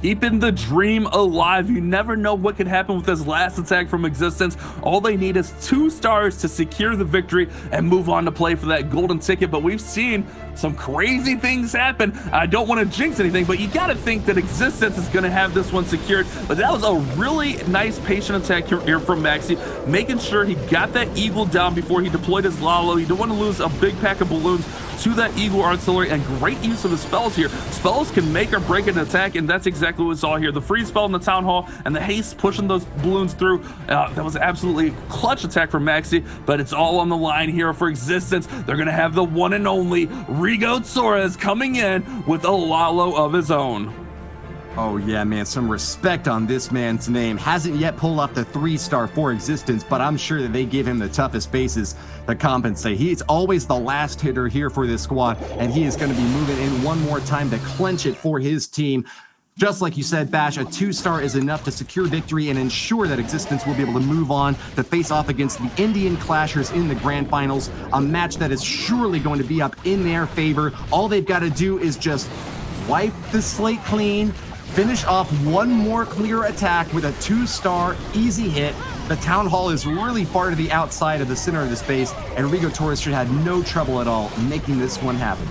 Keeping the dream alive. You never know what could happen with this last attack from Existence. All they need is 2 stars to secure the victory and move on to play for that golden ticket. But we've seen some crazy things happen. I don't want to jinx anything, but you got to think that Existence is going to have this one secured. But that was a really nice patient attack here from Maxi, making sure he got that Eagle down before he deployed his Lalo. You don't want to lose a big pack of balloons to that Eagle artillery, and great use of his spells here. Spells can make or break an attack, and that's exactly what we saw here. The freeze spell in the Town Hall and the haste pushing those balloons through. That was absolutely a clutch attack from Maxi, but it's all on the line here for Existence. They're going to have the one and only Rigo Torres coming in with a Lalo of his own. Oh yeah, man, some respect on this man's name. Hasn't yet pulled off the 3-star for Existence, but I'm sure that they give him the toughest bases to compensate. He's always the last hitter here for this squad, and he is going to be moving in one more time to clinch it for his team. Just like you said, Bash, a 2-star is enough to secure victory and ensure that Existence will be able to move on to face off against the Indian Clashers in the Grand Finals, a match that is surely going to be up in their favor. All they've got to do is just wipe the slate clean, finish off one more clear attack with a 2-star easy hit. The Town Hall is really far to the outside of the center of the space, and Rigo Torres should have no trouble at all making this one happen.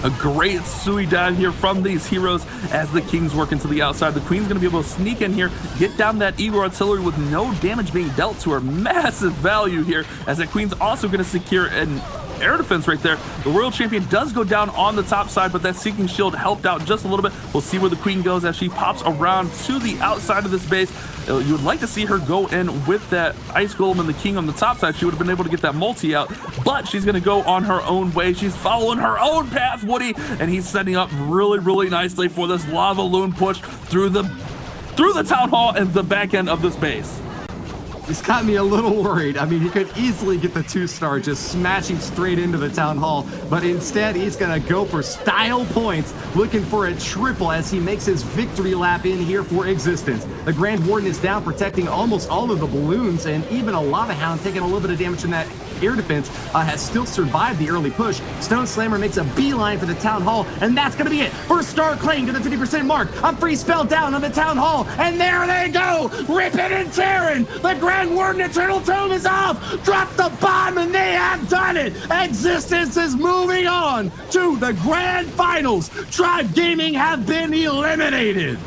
A great Sui dive here from these heroes as the Kings work into the outside. The Queen's going to be able to sneak in here, get down that Eagle artillery with no damage being dealt to her. Massive value here, as the Queen's also going to secure an air defense right there. The World Champion does go down on the top side, but that Seeking Shield helped out just a little bit. We'll see where the Queen goes as she pops around to the outside of this base. You would like to see her go in with that Ice Golem and the King on the top side. She would have been able to get that multi out, but she's going to go on her own way. She's following her own path, Woody, and he's setting up really, really nicely for this Lava Loon push through the Town Hall and the back end of this base. He's got me a little worried. I mean, he could easily get the 2-star just smashing straight into the Town Hall, but instead he's gonna go for style points, looking for a triple as he makes his victory lap in here for Existence. The Grand Warden is down, protecting almost all of the balloons, and even a Lava Hound taking a little bit of damage from that air defense has still survived the early push. Stone Slammer makes a beeline for the Town Hall, and that's gonna be it. First star claim to the 50% mark. A free spell down on the Town Hall, and there they go, ripping and tearing. The Grand Warden Eternal Tome is off. Drop the bomb, and they have done it. Existence is moving on to the Grand Finals. Tribe Gaming have been eliminated.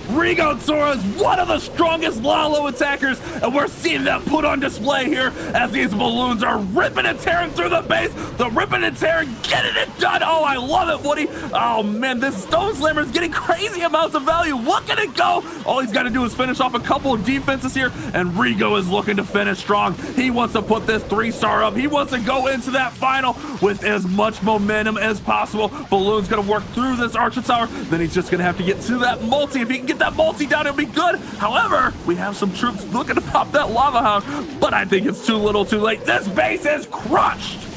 Rigo Torres, one of the strongest Lalo attackers, and we're seeing that put on display here as these balloons are ripping and tearing through the base. The ripping and tearing, getting it done. Oh, I love it, Woody. Oh, man, this Stone Slammer is getting crazy amounts of value. Look at it go. All he's got to do is finish off a couple of defenses here, and Rigo is looking to finish strong. He wants to put this 3-star up. He wants to go into that final with as much momentum as possible. Balloon's going to work through this Archer Tower. Then he's just going to have to get to that multi. If he can get that multi down, it'll be good. However, we have some troops looking to pop that Lava Hound, but I think it's too little too late. This base is crushed.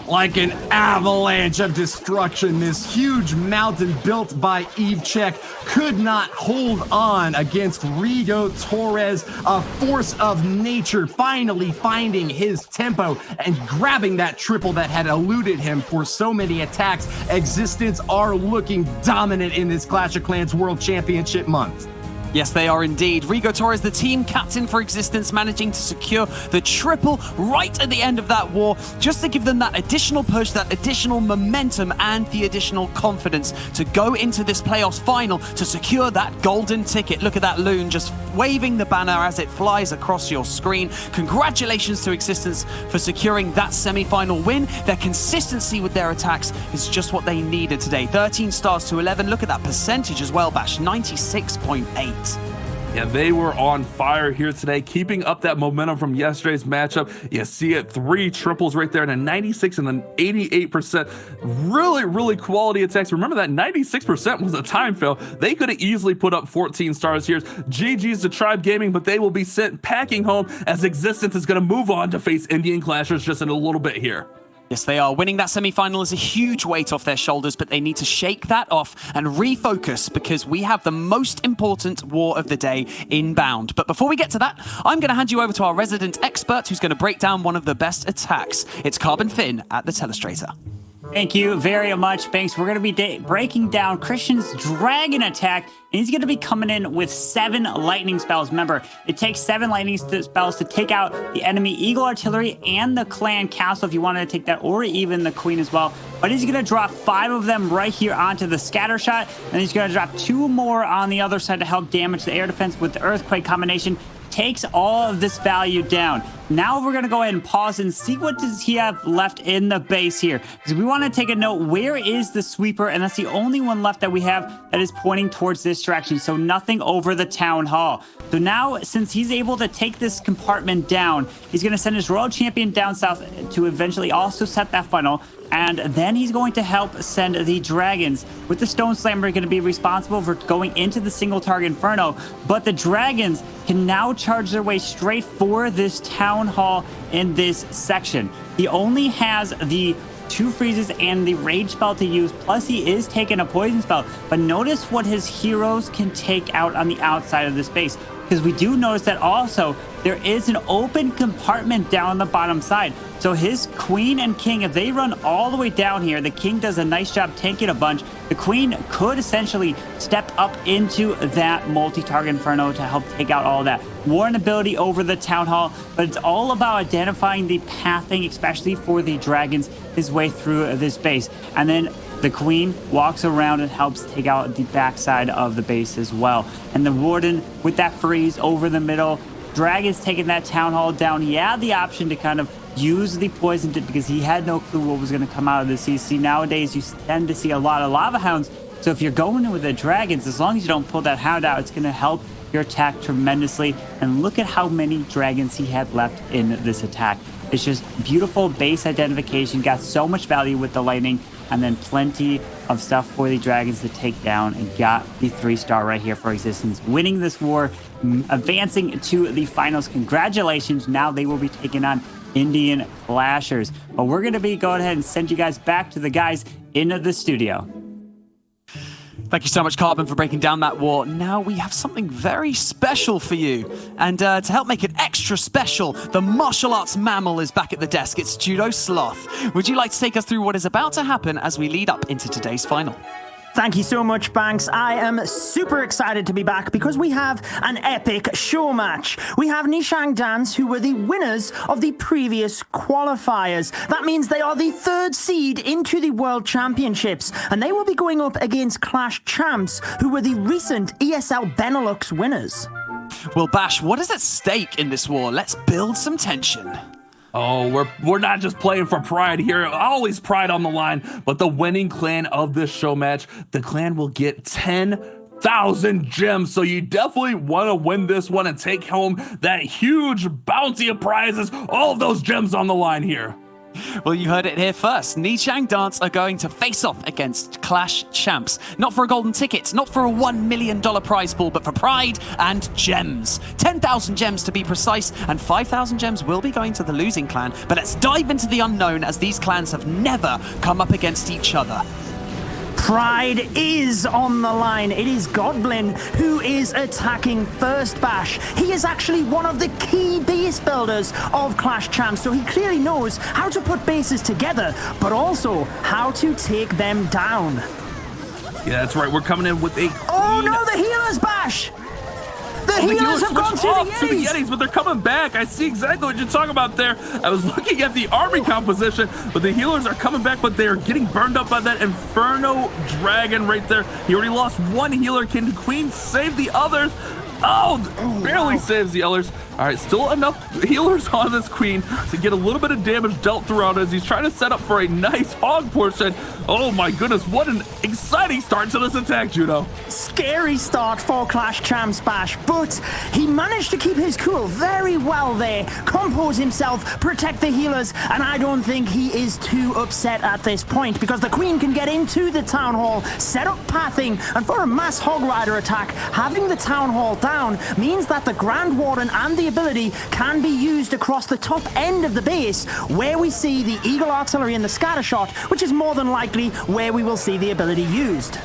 Like an avalanche of destruction, this huge mountain built by Evechek could not hold on against Rigo Torres, a force of nature finally finding his tempo and grabbing that triple that had eluded him for so many attacks. Existence are looking dominant in this Clash of Clans World Championship month. Yes, they are indeed. Rigo Torres, the team captain for Existence, managing to secure the triple right at the end of that war, just to give them that additional push, that additional momentum, and the additional confidence to go into this playoffs final to secure that golden ticket. Look at that loon just waving the banner as it flies across your screen. Congratulations to Existence for securing that semi-final win. Their consistency with their attacks is just what they needed today. 13 stars to 11. Look at that percentage as well, Bash. 96.8. Yeah, they were on fire here today, keeping up that momentum from yesterday's matchup. You see it, 3 triples right there, and a 96 and then 88%. Really, really quality attacks. Remember that 96% was a time fail. They could have easily put up 14 stars here. GG's to Tribe Gaming, but they will be sent packing home as Existence is going to move on to face Indian Clashers just in a little bit here. Yes, they are. Winning that semi-final is a huge weight off their shoulders, but they need to shake that off and refocus because we have the most important war of the day inbound. But before we get to that, I'm going to hand you over to our resident expert who's going to break down one of the best attacks. It's Carbon Finn at the Telestrator. Thank you very much, Banks. We're going to be breaking down Christian's dragon attack, and he's going to be coming in with 7 lightning spells. Remember, it takes 7 lightning spells to take out the enemy Eagle Artillery and the clan castle if you wanted to take that, or even the queen as well. But he's going to drop 5 of them right here onto the scatter shot, and he's going to drop 2 more on the other side to help damage the air defense with the earthquake combination. Takes all of this value down. Now we're going to go ahead and pause and see what does he have left in the base here. Because we want to take a note, where is the sweeper? And that's the only one left that we have that is pointing towards this direction. So nothing over the town hall. So now, since he's able to take this compartment down, he's going to send his royal champion down south to eventually also set that funnel. And then he's going to help send the dragons, with the stone slammer going to be responsible for going into the single target inferno. But the dragons can now charge their way straight for this town hall in this section. He only has the 2 freezes and the rage spell to use, plus he is taking a poison spell. But notice what his heroes can take out on the outside of this base, because we do notice that also there is an open compartment down the bottom side. So his queen and king, if they run all the way down here, the king does a nice job tanking a bunch. The queen could essentially step up into that multi-target inferno to help take out all that. Warren ability over the town hall, but it's all about identifying the pathing, especially for the dragons, his way through this base. And then the queen walks around and helps take out the backside of the base as well. And the warden with that freeze over the middle. Dragon's taking that town hall down. He had the option to kind of use the poison because he had no clue what was going to come out of the sea. See, nowadays you tend to see a lot of lava hounds. So if you're going in with the dragons, as long as you don't pull that hound out, it's going to help your attack tremendously. And look at how many dragons he had left in this attack. It's just beautiful base identification. Got so much value with the lightning, and then plenty of stuff for the dragons to take down, and got the 3-star right here for existence. Winning this war, advancing to the finals. Congratulations. Now they will be taking on Indian Clashers. But we're going to be going ahead and send you guys back to the guys in the studio. Thank you so much, Carbon, for breaking down that war. Now we have something very special for you. And to help make it extra special, the martial arts mammal is back at the desk. It's Judo Sloth. Would you like to take us through what is about to happen as we lead up into today's final? Thank you so much, Banks. I am super excited to be back because we have an epic show match. We have Nishang Dance, who were the winners of the previous qualifiers. That means they are the 3rd seed into the World Championships, and they will be going up against Clash Champs, who were the recent ESL Benelux winners. Well, Bash, what is at stake in this war? Let's build some tension. Oh, we're not just playing for pride here. Always pride on the line. But the winning clan of this show match, the clan will get 10,000 gems. So you definitely want to win this one and take home that huge bounty of prizes. All of those gems on the line here. Well, you heard it here first. Nishang Dance are going to face off against Clash Champs. Not for a golden ticket, not for a $1 million prize pool, but for pride and gems. 10,000 gems to be precise, and 5,000 gems will be going to the losing clan. But let's dive into the unknown, as these clans have never come up against each other. Pride is on the line. It is Goblin who is attacking first, Bash. He is actually one of the key base builders of Clash Champs, so he clearly knows how to put bases together, but also how to take them down. Yeah, that's right. We're coming in with a Oh no, the healers, Bash! The healers have gone to the Yetis, but they're coming back. I see exactly what you're talking about there. I was looking at the army composition, but the healers are coming back, but they are getting burned up by that Inferno Dragon right there. He already lost 1 healer. Can the Queen save the others? Oh, barely saves the others. All right, still enough healers on this Queen to get a little bit of damage dealt throughout as he's trying to set up for a nice hog portion. Oh my goodness, what an exciting start to this attack, Judo. Scary start for Clash Champs, Bash, but he managed to keep his cool very well there, compose himself, protect the healers, and I don't think he is too upset at this point because the Queen can get into the Town Hall, set up pathing, and for a mass Hog Rider attack, having the Town Hall down means that the Grand Warden and the ability can be used across the top end of the base, where we see the Eagle Artillery and the Scatter Shot, which is more than likely where we will see the ability used.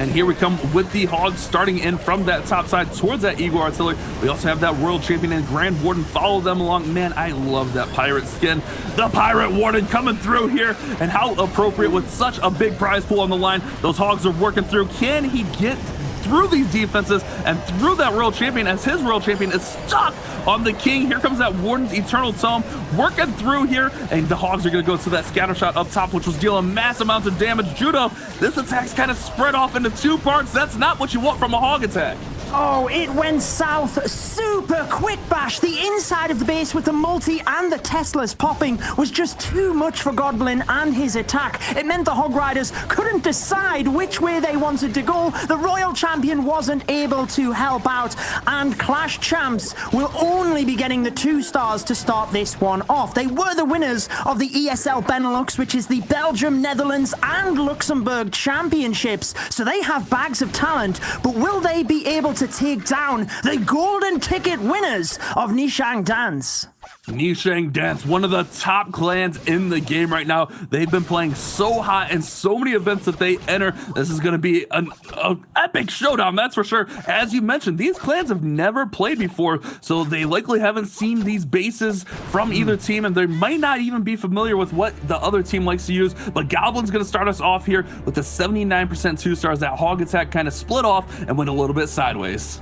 And here we come with the Hogs starting in from that top side towards that Eagle Artillery. We also have that Royal Champion and Grand Warden follow them along. Man, I love that pirate skin. The Pirate Warden coming through here, and how appropriate with such a big prize pool on the line. Those Hogs are working through. Can he get through these defenses and through that Royal Champion, as his Royal Champion is stuck on the King? Here comes that Warden's Eternal Tome working through here, and the Hogs are going to go to that scatter shot up top, which was dealing mass amounts of damage. Judo, this attack's kind of spread off into two parts. That's not what you want from a Hog attack. Oh, it went south super quick, Bash. The inside of the base with the multi and the Teslas popping was just too much for Godblin and his attack. It meant the Hog Riders couldn't decide which way they wanted to go. The Royal Champion wasn't able to help out, and Clash Champs will only be getting the 2 stars to start this one off. They were the winners of the ESL Benelux, which is the Belgium, Netherlands, and Luxembourg championships, so they have bags of talent, but will they be able to take down the golden ticket winners of Nishang Dance? Nishang Dance, one of the top clans in the game right now. They've been playing so hot in so many events that they enter. This is going to be an epic showdown, that's for sure. As you mentioned, these clans have never played before, so they likely haven't seen these bases from either team, and they might not even be familiar with what the other team likes to use. But Goblin's going to start us off here with the 79% 2 stars. That Hog attack kind of split off and went a little bit sideways.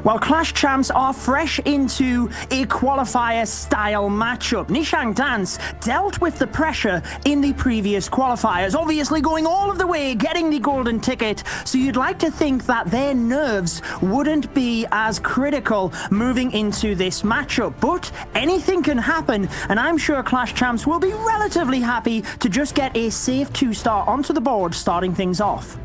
Well, Clash Champs are fresh into a qualifier style matchup. Nishang Dance dealt with the pressure in the previous qualifiers, obviously going all of the way, getting the golden ticket, so you'd like to think that their nerves wouldn't be as critical moving into this matchup, but anything can happen, and I'm sure Clash Champs will be relatively happy to just get a safe 2-star onto the board starting things off.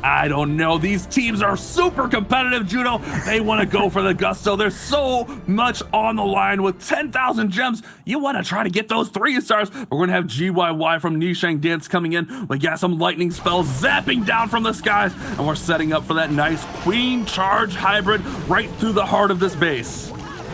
I don't know. These teams are super competitive, Judo. They want to go for the gusto. There's so much on the line with 10,000 gems. You want to try to get those 3 stars. We're going to have GYY from Nishang Dance coming in. We got some lightning spells zapping down from the skies, and we're setting up for that nice Queen Charge hybrid right through the heart of this base.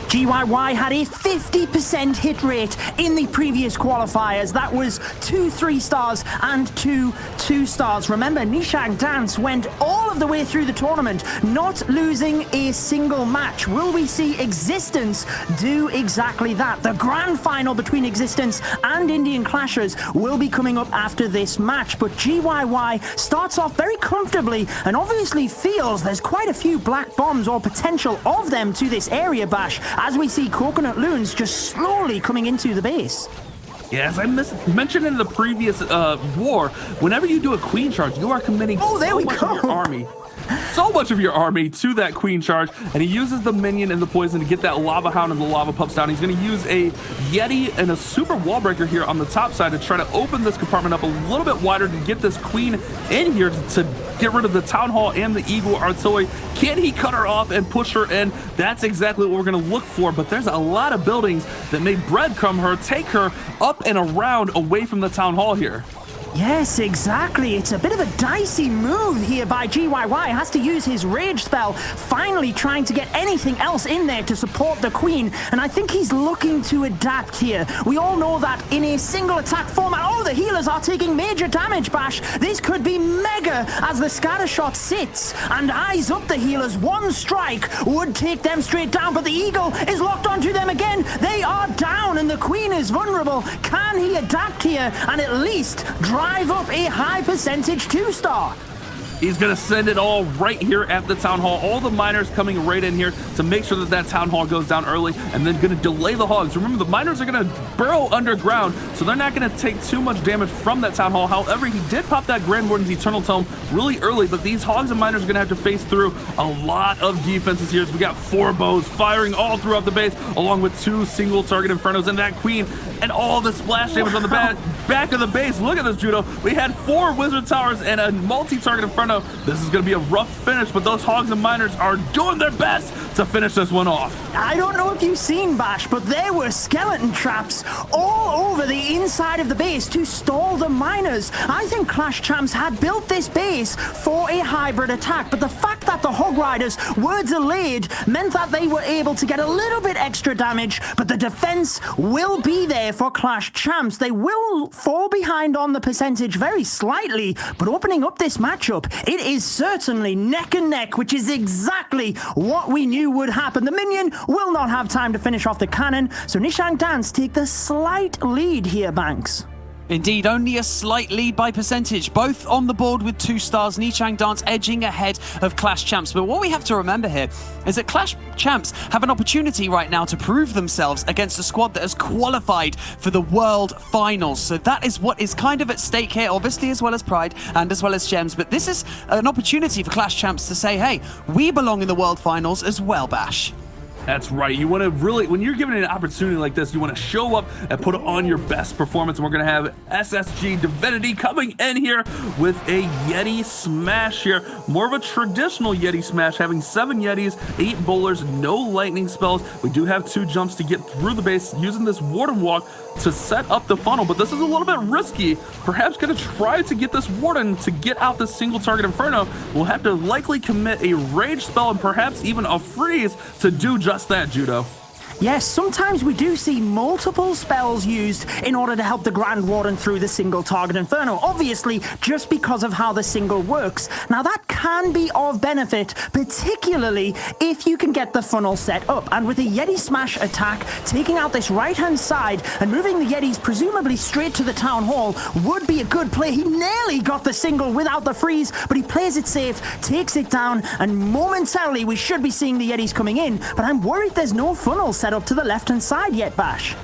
GYY had a 50% hit rate in the previous qualifiers. That was 2 3 stars and 2 2 stars. Remember, Nishang Dance went all of the way through the tournament, not losing a single match. Will we see Existence do exactly that? The grand final between Existence and Indian Clashers will be coming up after this match, but GYY starts off very comfortably and obviously feels there's quite a few black bombs or potential of them to this area, Bash, as we see Coconut Loons just slowly coming into the base. Yeah, as I mentioned in the previous war, whenever you do a Queen Charge, you are committing so much of your army. So much of your army to that Queen Charge, and he uses the minion and the poison to get that Lava Hound and the Lava Pups down. He's going to use a Yeti and a Super Wall Breaker here on the top side to try to open this compartment up a little bit wider to get this Queen in here to get rid of the Town Hall and the Eagle Artillery. Can he cut her off and push her in? That's exactly what we're going to look for, but there's a lot of buildings that may breadcrumb her, take her up and around away from the Town Hall here. Yes, exactly. It's a bit of a dicey move here by GYY. Has to use his rage spell, finally trying to get anything else in there to support the Queen, and I think he's looking to adapt here. We all know that in a single attack format, oh, the healers are taking major damage, Bash. This could be mega as the scatter shot sits and eyes up the healers. One strike would take them straight down, but the Eagle is locked onto them again. They are down and the Queen is vulnerable. Can he adapt here and at least drive up a high percentage 2-star? He's going to send it all right here at the Town Hall. All the miners coming right in here to make sure that that Town Hall goes down early, and then going to delay the Hogs. Remember, the miners are going to burrow underground, so they're not going to take too much damage from that Town Hall. However, he did pop that Grand Warden's Eternal Tome really early, but these Hogs and miners are going to have to face through a lot of defenses here. So we got 4 bows firing all throughout the base, along with 2 single target Infernos and that Queen, and all the splash damage on the back of the base. Look at this, Judo. We had 4 Wizard Towers and a multi-target Inferno. This is going to be a rough finish, but those Hogs and miners are doing their best to finish this one off. I don't know if you've seen, Bash, but there were skeleton traps all over the inside of the base to stall the miners. I think Clash Champs had built this base for a hybrid attack, but the fact that the Hog Riders were delayed meant that they were able to get a little bit extra damage, but the defense will be there for Clash Champs. They will fall behind on the percentage very slightly, but opening up this matchup, it is certainly neck and neck, which is exactly what we knew would happen. The minion will not have time to finish off the cannon, so Nishang Dance take the slight lead here, Banks. Indeed, only a slight lead by percentage, both on the board with 2 stars. Nichang Dance edging ahead of Clash Champs. But what we have to remember here is that Clash Champs have an opportunity right now to prove themselves against a squad that has qualified for the World Finals. So that is what is kind of at stake here, obviously, as well as Pride and as well as Gems. But this is an opportunity for Clash Champs to say, hey, we belong in the World Finals as well, Bash. That's right. You want to really, when you're given an opportunity like this, you want to show up and put on your best performance. And we're going to have SSG Divinity coming in here with a Yeti Smash here. More of a traditional Yeti Smash, having 7 Yetis, 8 bowlers, no lightning spells. We do have 2 jumps to get through the base using this Warden Walk to set up the funnel, but this is a little bit risky. Perhaps going to try to get this Warden to get out this single target Inferno. We'll have to likely commit a Rage spell and perhaps even a Freeze to do just that, Judo. Yes, sometimes we do see multiple spells used in order to help the Grand Warden through the single target Inferno, obviously just because of how the single works. Now that can be of benefit, particularly if you can get the funnel set up, and with a Yeti Smash attack, taking out this right-hand side and moving the Yetis presumably straight to the Town Hall would be a good play. He nearly got the single without the freeze, but he plays it safe, takes it down, and momentarily we should be seeing the Yetis coming in, but I'm worried there's no funnel set up to the left-hand side yet, Bash.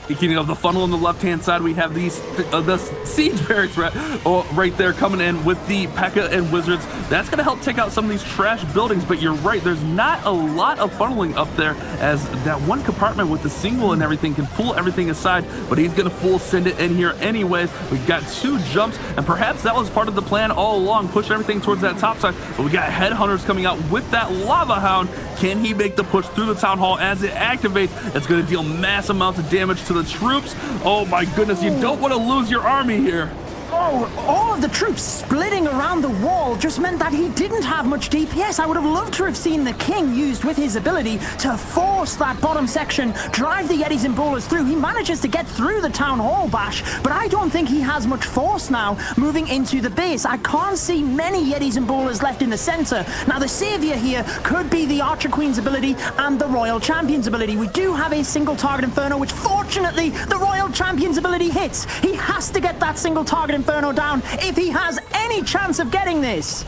Speaking of the funnel on the left-hand side, we have these the siege barracks right there coming in with the P.E.K.K.A. and Wizards. That's going to help take out some of these trash buildings, but you're right, there's not a lot of funneling up there, as that one compartment with the single and everything can pull everything aside, but he's going to full send it in here anyways. We've got 2 jumps, and perhaps that was part of the plan all along, push everything towards that top side, but we got Headhunters coming out with that Lava Hound. Can he make the push through the Town Hall as it activates? It's going to deal mass amounts of damage to the troops. Oh my goodness, you don't want to lose your army here. Oh, all of the troops splitting around the wall just meant that he didn't have much DPS. I would have loved to have seen the King used with his ability to force that bottom section, drive the Yetis and bowlers through. He manages to get through the Town Hall, Bash, but I don't think he has much force now moving into the base. I can't see many Yetis and bowlers left in the center. Now, the savior here could be the Archer Queen's ability and the Royal Champion's ability. We do have a single target Inferno, which fortunately the Royal Champion's ability hits. He has to get that single target Inferno down if he has any chance of getting this.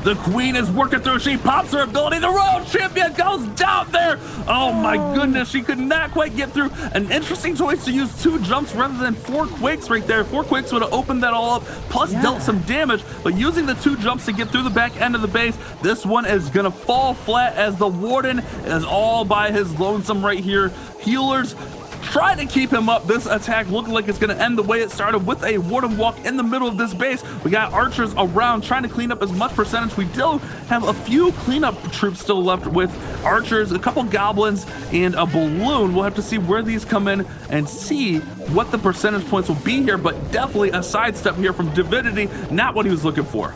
The Queen is working through. She pops her ability. The Royal Champion goes down there. Oh my goodness, she could not quite get through. An interesting choice to use 2 jumps rather than 4 quakes right there. 4 quakes would have opened that all up, plus dealt some damage. But using the 2 jumps to get through the back end of the base, this one is going to fall flat as the Warden is all by his lonesome right here. Healers try to keep him up. This attack looking like it's going to end the way it started with a Warden Walk in the middle of this base. We got archers around trying to clean up as much percentage. We do have a few cleanup troops still left with archers, a couple goblins, and a balloon. We'll have to see where these come in and see what the percentage points will be here, but definitely a sidestep here from Divinity, not what he was looking for.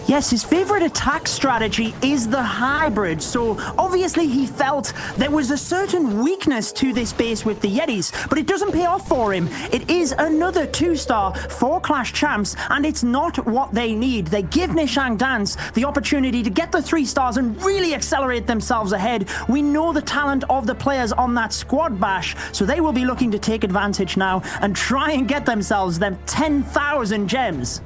Yes, his favorite attack strategy is the hybrid, so obviously he felt there was a certain weakness to this base with the Yetis, but it doesn't pay off for him. It is another 2-star for Clash Champs, and it's not what they need. They give Nishang Dance the opportunity to get the 3 stars and really accelerate themselves ahead. We know the talent of the players on that squad, Bash, so they will be looking to take advantage now and try and get themselves them 10,000 gems.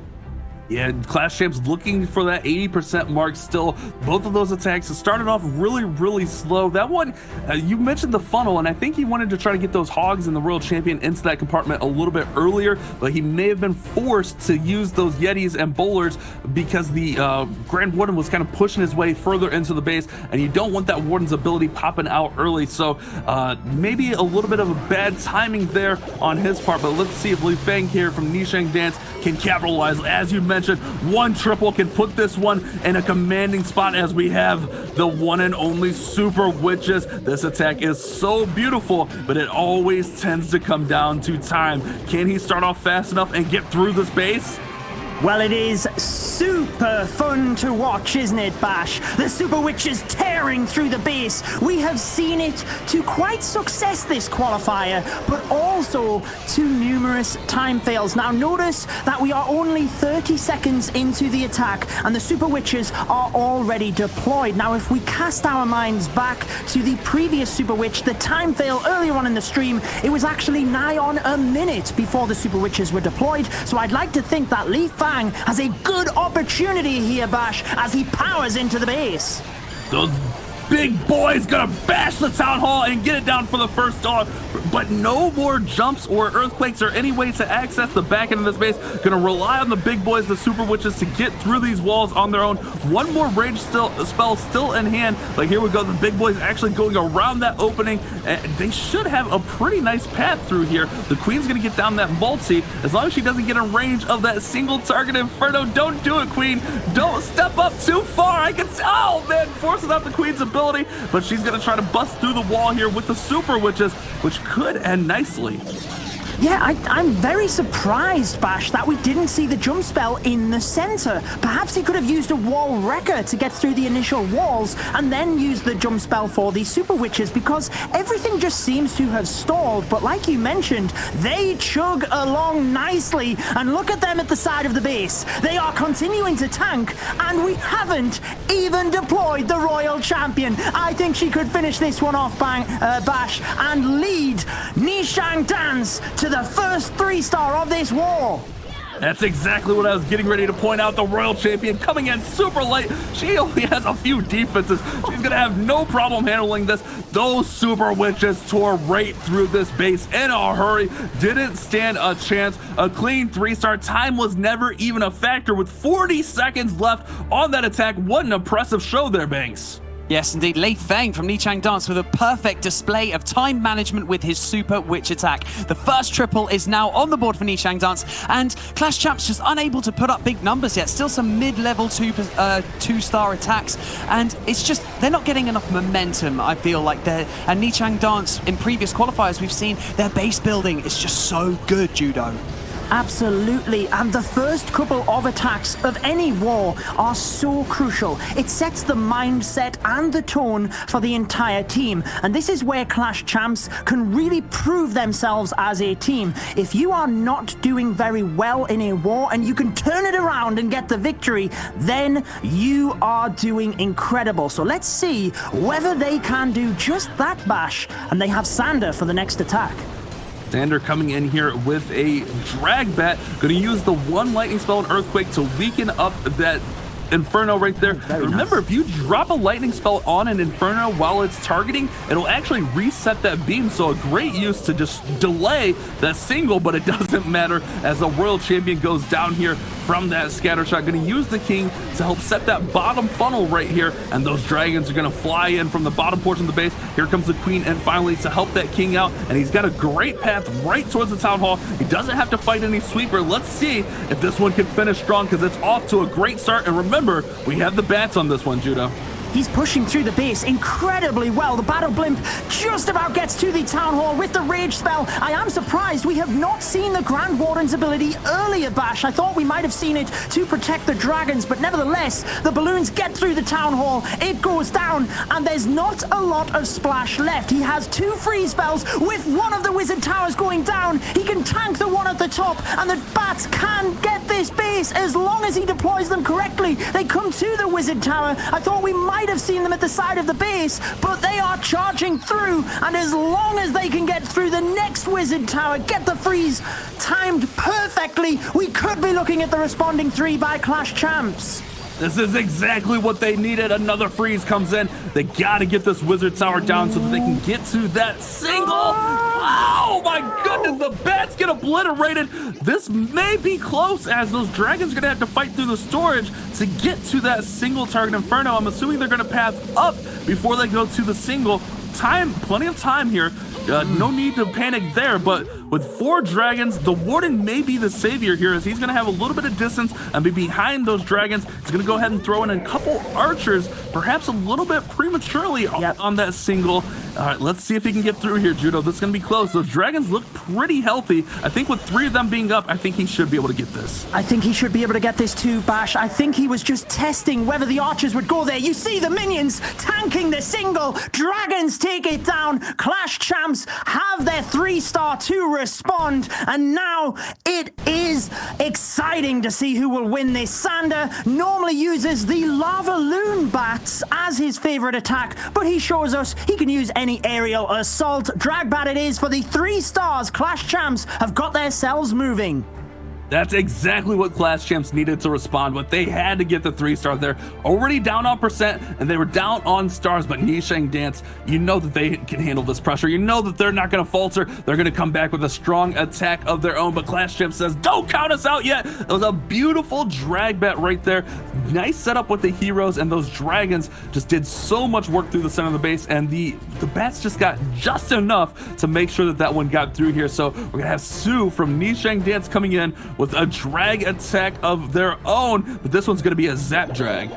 Yeah, Clash Champs looking for that 80% mark still. Both of those attacks started off really slow. That one, you mentioned the funnel, and I think he wanted to try to get those hogs and the Royal Champion into that compartment a little bit earlier, but he may have been forced to use those Yetis and bowlers because the Grand Warden was kind of pushing his way further into the base, and you don't want that Warden's ability popping out early. So maybe a little bit of a bad timing there on his part, but let's see if Liu Feng here from Nishang Dance can capitalize. As you mentioned, mentioned, one triple can put this one in a commanding spot as we have the one and only Super Witches. This attack is so beautiful, but it always tends to come down to time. Can he start off fast enough and get through this base? Well, it is super fun to watch, isn't it, Bash? The Super Witches tearing through the base. We have seen it to quite success this qualifier, but also to numerous time fails. Now, notice that we are only 30 seconds into the attack, and the Super Witches are already deployed. Now, if we cast our minds back to the previous Super Witch, the time fail earlier on in the stream, it was actually nigh on a minute before the Super Witches were deployed. So I'd like to think that Li Fang has a good opportunity here, Bash, as he powers into the base. Those big boys gonna bash the town hall and get it down for the first star, but no more jumps or earthquakes or any way to access the back end of this base. Gonna rely on the big boys, the Super Witches, to get through these walls on their own. One more rage spell still in hand, but here we go. The big boys actually going around that opening, and they should have a pretty nice path through here. The Queen's gonna get down that multi as long as she doesn't get in range of that single target Inferno. Don't do it, Queen. Don't step up too far. I can see, oh man, forces out the Queen's ability, but she's gonna try to bust through the wall here with the Super Witches, which could end nicely. Yeah, I'm very surprised, Bash, that we didn't see the jump spell in the center. Perhaps he could have used a wall wrecker to get through the initial walls and then use the jump spell for the Super Witches, because everything just seems to have stalled. But like you mentioned, they chug along nicely, and look at them at the side of the base. They are continuing to tank, and we haven't even deployed the Royal Champion. I think she could finish this one off, Bash, and lead Nishang Dance to the first 3-star of this war. That's exactly what I was getting ready to point out. The Royal Champion coming in super light. She only has a few defenses. She's going to have no problem handling this. Those Super Witches tore right through this base in a hurry. Didn't stand a chance. A clean 3-star. Time was never even a factor with 40 seconds left on that attack. What an impressive show there, Banks. Yes, indeed. Li Feng from Nichang Dance with a perfect display of time management with his Super Witch attack. The first triple is now on the board for Nichang Dance, and Clash Champs just unable to put up big numbers yet. Still some mid-level 2-star attacks, and it's just they're not getting enough momentum, I feel like. And Nichang Dance, in previous qualifiers, we've seen their base building is just so good, Judo. Absolutely, and the first couple of attacks of any war are so crucial. It sets the mindset and the tone for the entire team, and this is where Clash Champs can really prove themselves as a team. If you are not doing very well in a war and you can turn it around and get the victory, then you are doing incredible. So let's see whether they can do just that, Bash, and they have Sander for the next attack. Sander coming in here with a drag bat, going to use the one lightning spell and earthquake to weaken up that Inferno right there. Remember, if you drop a lightning spell on an Inferno while it's targeting, it'll actually reset that beam. So a great use to just delay that single, but it doesn't matter as the Royal Champion goes down here from that scatter shot. Going to use the King to help set that bottom funnel right here, and those dragons are going to fly in from the bottom portion of the base. Here comes the Queen, and finally to help that King out, and he's got a great path right towards the Town Hall. He doesn't have to fight any sweeper. Let's see if this one can finish strong, because it's off to a great start. And remember, we have the bats on this one, Judo. He's pushing through the base incredibly well. The Battle Blimp just about gets to the Town Hall with the Rage spell. I am surprised we have not seen the Grand Warden's ability earlier, Bash. I thought we might have seen it to protect the dragons, but nevertheless, the balloons get through the Town Hall. It goes down, and there's not a lot of splash left. He has 2 free spells with one of the Wizard Towers going down. He can tank the one at the top, and the bats can get this base as long as he deploys them correctly. They come to the Wizard Tower. I thought we might have seen them at the side of the base, but they are charging through, and as long as they can get through the next Wizard Tower, get the freeze timed perfectly, we could be looking at the responding 3 by Clash Champs. This is exactly what they needed. Another freeze comes in. They got to get this Wizard Tower down so that they can get to that single. Oh my goodness, the bats get obliterated. This may be close, as those dragons are going to have to fight through the storage to get to that single target Inferno. I'm assuming they're going to pass up before they go to the single. Plenty of time here. No need to panic there, but with 4 dragons. The Warden may be the savior here, as he's going to have a little bit of distance and be behind those dragons. He's going to go ahead and throw in a couple archers, perhaps a little bit prematurely on that single. All right, let's see if he can get through here, Judo. This is going to be close. Those dragons look pretty healthy. I think with 3 of them being up, I think he should be able to get this. I think he should be able to get this too, Bash. I think he was just testing whether the archers would go there. You see the minions tanking the single. Dragons take it down. Clash Champs have their 3-star to respond. And now it is exciting to see who will win this. Sander normally uses the Lava Loon bats as his favorite attack, but he shows us he can use any aerial assault. Drag bat it is for the 3 stars. Clash Champs have got themselves moving. That's exactly what Clash Champs needed to respond, but they had to get the 3-star. They're already down on percent, and they were down on stars, but Nishang Dance, you know that they can handle this pressure. You know that they're not going to falter. They're going to come back with a strong attack of their own, but Clash Champs says, don't count us out yet. It was a beautiful drag bet right there. Nice setup with the heroes, and those dragons just did so much work through the center of the base, and the bats just got just enough to make sure that that one got through here. So we're going to have Sue from Nishang Dance coming in with a drag attack of their own, but this one's going to be a zap drag.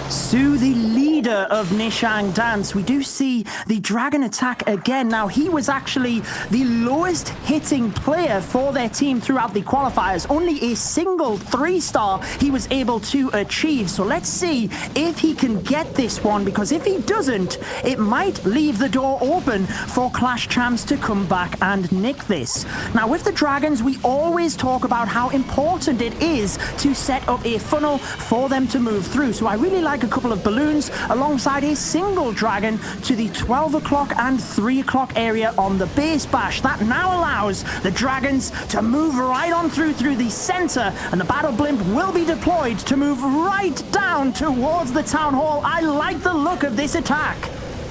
Sue, the leader of Nishang Dance. We do see the dragon attack again. Now, he was actually the lowest hitting player for their team throughout the qualifiers. Only a single 3-star he was able to achieve. So let's see if he can get this one, because if he doesn't, it might leave the door open for Clash Champs to come back and nick this. Now, with the dragons, we always talk about how important it is to set up a funnel for them to move through. So I really like a couple of balloons alongside a single dragon to the 12 o'clock and 3 o'clock area on the base, Bash. That now allows the dragons to move right on through the center, and the battle blimp will be deployed to move right down towards the town hall. I like the look of this attack.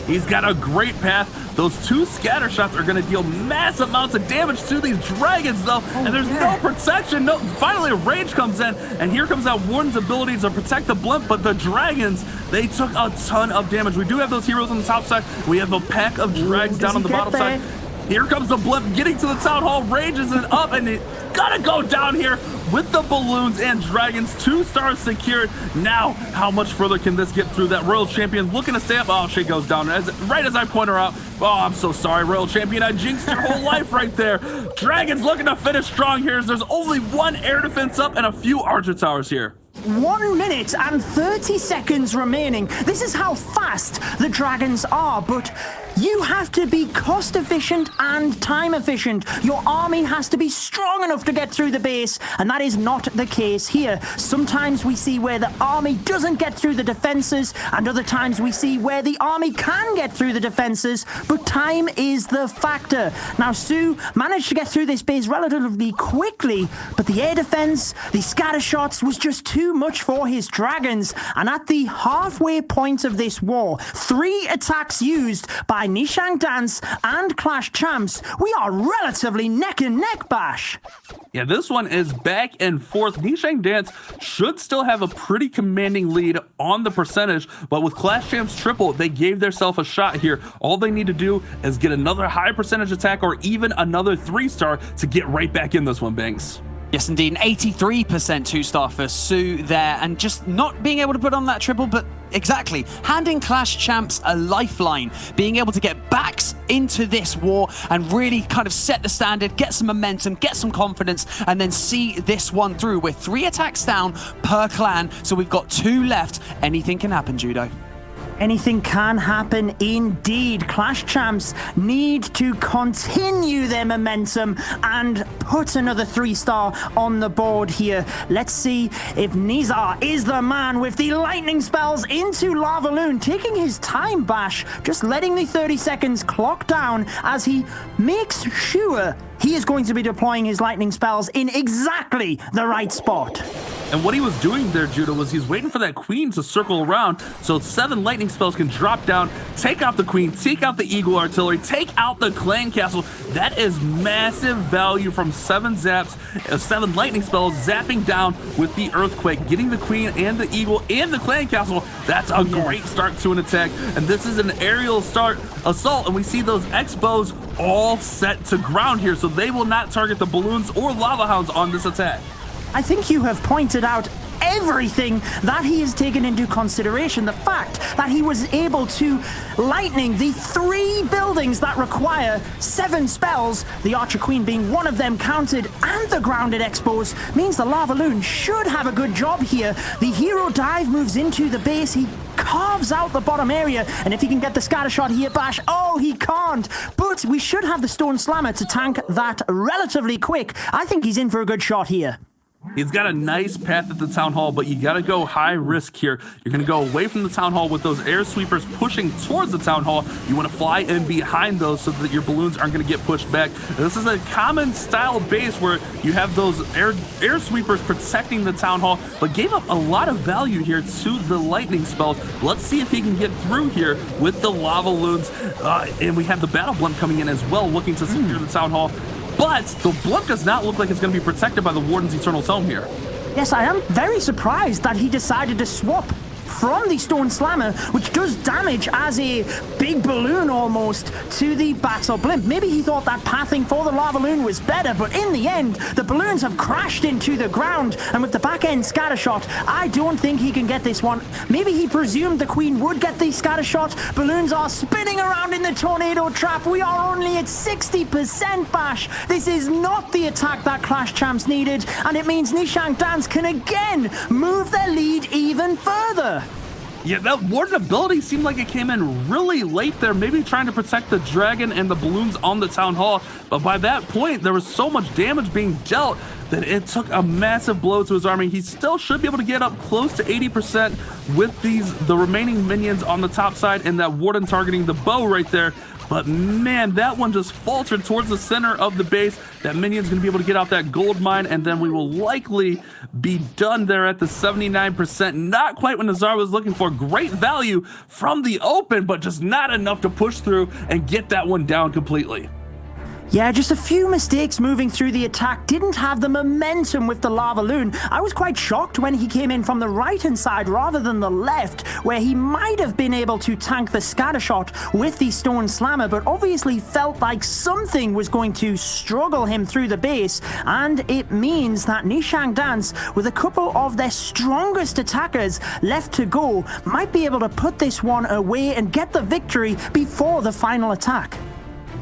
He's got a great path. Those 2 scatter shots are going to deal massive amounts of damage to these dragons, though, and there's no protection. No, finally, a rage comes in, and here comes that Warden's ability to protect the blimp, but the dragons, they took a ton of damage. We do have those heroes on the top side. We have a pack of drags down on the bottom side. Here comes the blimp getting to the town hall. Rage is up, and it gotta go down here with the balloons and dragons. 2 stars secured. Now, how much further can this get through? That Royal Champion looking to stay up. Oh, she goes down right as I point her out. Oh, I'm so sorry, Royal Champion. I jinxed your whole life right there. Dragons looking to finish strong here. There's only 1 air defense up and a few archer towers here. 1 minute and 30 seconds remaining. This is how fast the dragons are, but you have to be cost efficient and time efficient. Your army has to be strong enough to get through the base, and that is not the case here. Sometimes we see where the army doesn't get through the defenses, and other times we see where the army can get through the defenses, but time is the factor. Now, Sue managed to get through this base relatively quickly, but the air defense, the scatter shots was just too much for his dragons, and at the halfway point of this war, 3 attacks used by Nishang Dance and Clash Champs. We are relatively neck and neck, Bash. Yeah, this one is back and forth. Nishang Dance should still have a pretty commanding lead on the percentage, but with Clash Champs triple, they gave themselves a shot here. All they need to do is get another high percentage attack or even another 3-star to get right back in this one, Banks. Yes, indeed. 83% 2-star for Sue there, and just not being able to put on that triple, but exactly, handing Clash Champs a lifeline, being able to get backs into this war and really kind of set the standard, get some momentum, get some confidence, and then see this one through. We're 3 attacks down per clan, so we've got 2 left. Anything can happen, Judo. Anything can happen indeed. Clash Champs need to continue their momentum and put another 3-star on the board here. Let's see if Nizar is the man with the lightning spells into Lava Loon, taking his time, Bash, just letting the 30 seconds clock down as he makes sure he is going to be deploying his lightning spells in exactly the right spot. And what he was doing there, Judah, was he's waiting for that queen to circle around so 7 lightning spells can drop down, take out the queen, take out the eagle artillery, take out the clan castle. That is massive value from 7 zaps, 7 lightning spells zapping down with the earthquake, getting the queen and the eagle and the clan castle. That's a great start to an attack. And this is an aerial assault, and we see those X-bows all set to ground here, so they will not target the balloons or lava hounds on this attack. I think you have pointed out everything that he has taken into consideration. The fact that he was able to lightning the 3 buildings that require 7 spells, the Archer Queen being one of them counted, and the grounded Expos, means the Lava Loon should have a good job here. The hero dive moves into the base. He carves out the bottom area, and if he can get the scatter shot here, Bash, oh, he can't. But we should have the Stone Slammer to tank that relatively quick. I think he's in for a good shot here. He's got a nice path at the town hall, but you got to go high risk here. You're going to go away from the town hall with those air sweepers pushing towards the town hall. You want to fly in behind those so that your balloons aren't going to get pushed back. This is a common style base where you have those air sweepers protecting the town hall, but gave up a lot of value here to the lightning spells. Let's see if he can get through here with the lava loons. And we have the battle blimp coming in as well, looking to secure the town hall. But the blimp does not look like it's going to be protected by the Warden's Eternal Tome here. Yes, I am very surprised that he decided to swap from the Stone Slammer, which does damage as a big balloon almost, to the Battle Blimp. Maybe he thought that pathing for the Lava Loon was better, but in the end, the balloons have crashed into the ground, and with the back-end scatter shot, I don't think he can get this one. Maybe he presumed the Queen would get the scatter shot. Balloons are spinning around in the tornado trap. We are only at 60% Bash. This is not the attack that Clash Champs needed, and it means Nishang Dance can again move their lead even further. Yeah, that Warden ability seemed like it came in really late there, maybe trying to protect the dragon and the balloons on the town hall. But by that point, there was so much damage being dealt that it took a massive blow to his army. He still should be able to get up close to 80% with the remaining minions on the top side and that Warden targeting the bow right there. But man, that one just faltered towards the center of the base. That minion's gonna be able to get out that gold mine, and then we will likely be done there at the 79%. Not quite what Nazar was looking for. Great value from the open, but just not enough to push through and get that one down completely. Yeah, just a few mistakes moving through the attack. Didn't have the momentum with the Lava Loon. I was quite shocked when he came in from the right-hand side rather than the left, where he might have been able to tank the scatter shot with the Stone Slammer, but obviously felt like something was going to struggle him through the base, and it means that Nishang Dance, with a couple of their strongest attackers left to go, might be able to put this one away and get the victory before the final attack.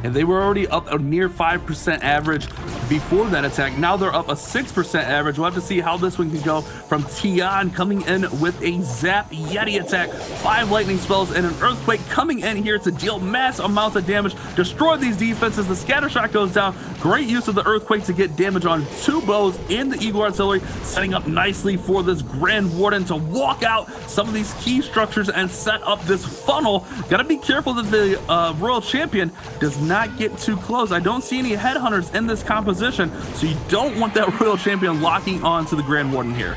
And they were already up a near 5% average before that attack. Now they're up a 6% average. We'll have to see how this one can go from Tian coming in with a Zap Yeti attack, 5 lightning spells, and an earthquake coming in here to deal mass amounts of damage, destroy these defenses. The scatter shot goes down. Great use of the earthquake to get damage on 2 bows in the Eagle Artillery, setting up nicely for this Grand Warden to walk out some of these key structures and set up this funnel. Gotta be careful that the Royal Champion does not get too close. I don't see any headhunters in this composition, so you don't want that Royal Champion locking on to the Grand Warden here.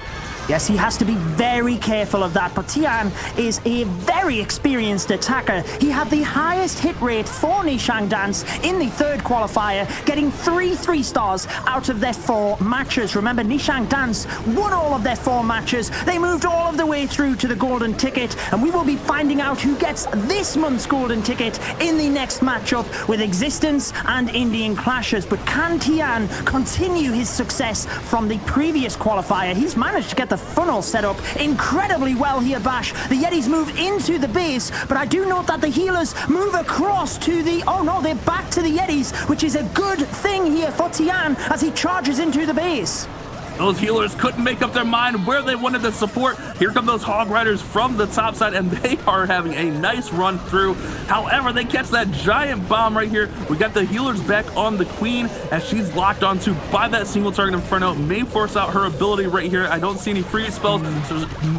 Yes, he has to be very careful of that, but Tian is a very experienced attacker. He had the highest hit rate for Nishang Dance in the 3rd qualifier, getting 3 3-stars out of their 4 matches. Remember, Nishang Dance won all of their 4 matches. They moved all of the way through to the golden ticket, and we will be finding out who gets this month's golden ticket in the next matchup with Existence and Indian Clashes. But can Tian continue his success from the previous qualifier? He's managed to get the funnel set up incredibly well here, Bash. The Yetis move into the base, but I do note that the healers move across to the... Oh no, they're back to the Yetis, which is a good thing here for Tian as he charges into the base. Those healers couldn't make up their mind where they wanted the support. Here come those Hog Riders from the top side, and they are having a nice run through. However, they catch that giant bomb right here. We got the healers back on the Queen as she's locked onto by that single target Inferno. May force out her ability right here. I don't see any free spells, so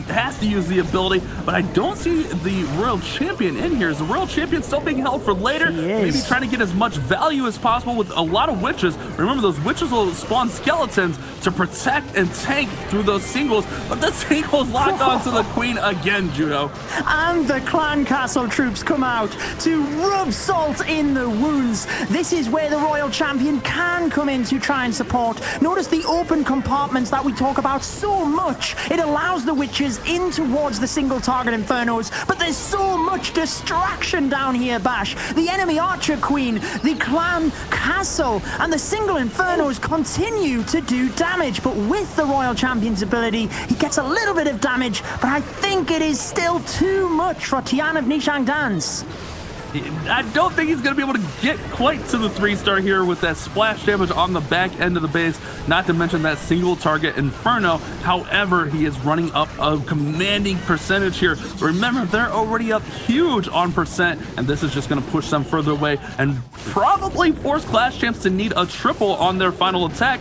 has to use the ability, but I don't see the Royal Champion in here. Is the Royal Champion still being held for later? Maybe trying to get as much value as possible with a lot of witches. Remember, those witches will spawn skeletons to protect protect and tank through those singles, but the singles locked onto the queen again, Judo. And the clan castle troops come out to rub salt in the wounds. This is where the royal champion can come in to try and support. Notice the open compartments that we talk about so much. It allows the witches in towards the single target infernos, but there's so much distraction down here, Bash. The enemy archer queen, the clan castle, and the single infernos continue to do damage, but with the royal champion's ability, he gets a little bit of damage, but I think it is still too much for Tian of Nishang Dance. I don't think he's going to be able to get quite to the 3-star here with that splash damage on the back end of the base, not to mention that single target Inferno. However, he is running up a commanding percentage here. Remember, they're already up huge on percent, and this is just going to push them further away and probably force Clash Champs to need a triple on their final attack.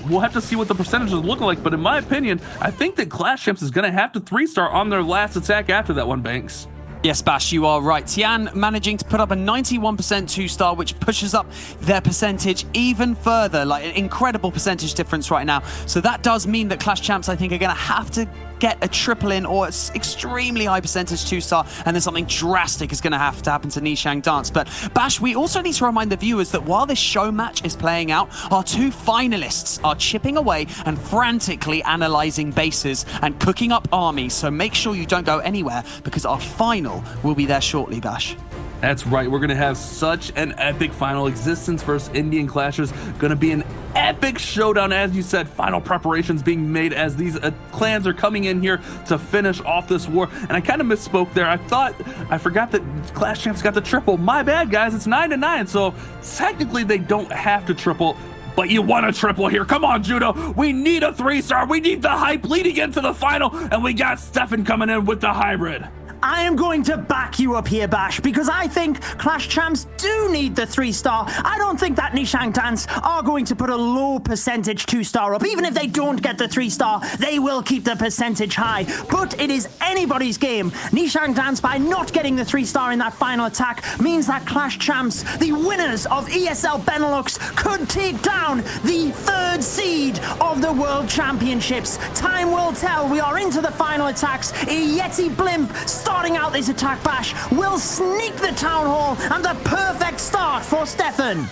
We'll have to see what the percentages look like, but in my opinion, I think that Clash Champs is going to have to 3-star on their last attack after that one, Banks. Yes, Bash, you are right. Tian managing to put up a 91% 2-star, which pushes up their percentage even further, like an incredible percentage difference right now. So that does mean that Clash Champs, I think, are going to have to get a triple in or extremely high percentage 2-star, and then something drastic is going to have to happen to Nishang Dance. But Bash, we also need to remind the viewers that while this show match is playing out, our 2 finalists are chipping away and frantically analyzing bases and cooking up armies. So make sure you don't go anywhere, because our final will be there shortly, Bash. That's right, we're going to have such an epic final. Existence versus Indian Clashers, going to be an epic showdown. As you said, final preparations being made as these clans are coming in here to finish off this war. And I kind of misspoke there. I forgot that Clash Champs got the triple. My bad, guys. It's 9-9, so technically they don't have to triple. But you want a triple here. Come on, Judo. We need a 3-star. We need the hype leading into the final. And we got Stefan coming in with the hybrid. I am going to back you up here, Bash, because I think Clash Champs do need the 3-star. I don't think that Nishang Dance are going to put a low percentage 2-star up. Even if they don't get the 3-star, they will keep the percentage high. But it is anybody's game. Nishang Dance, by not getting the 3-star in that final attack, means that Clash Champs, the winners of ESL Benelux, could take down the 3rd seed of the World Championships. Time will tell. We are into the final attacks. A Yeti Blimp starting out this attack, Bash, will sneak the Town Hall, and the perfect start for Stefan.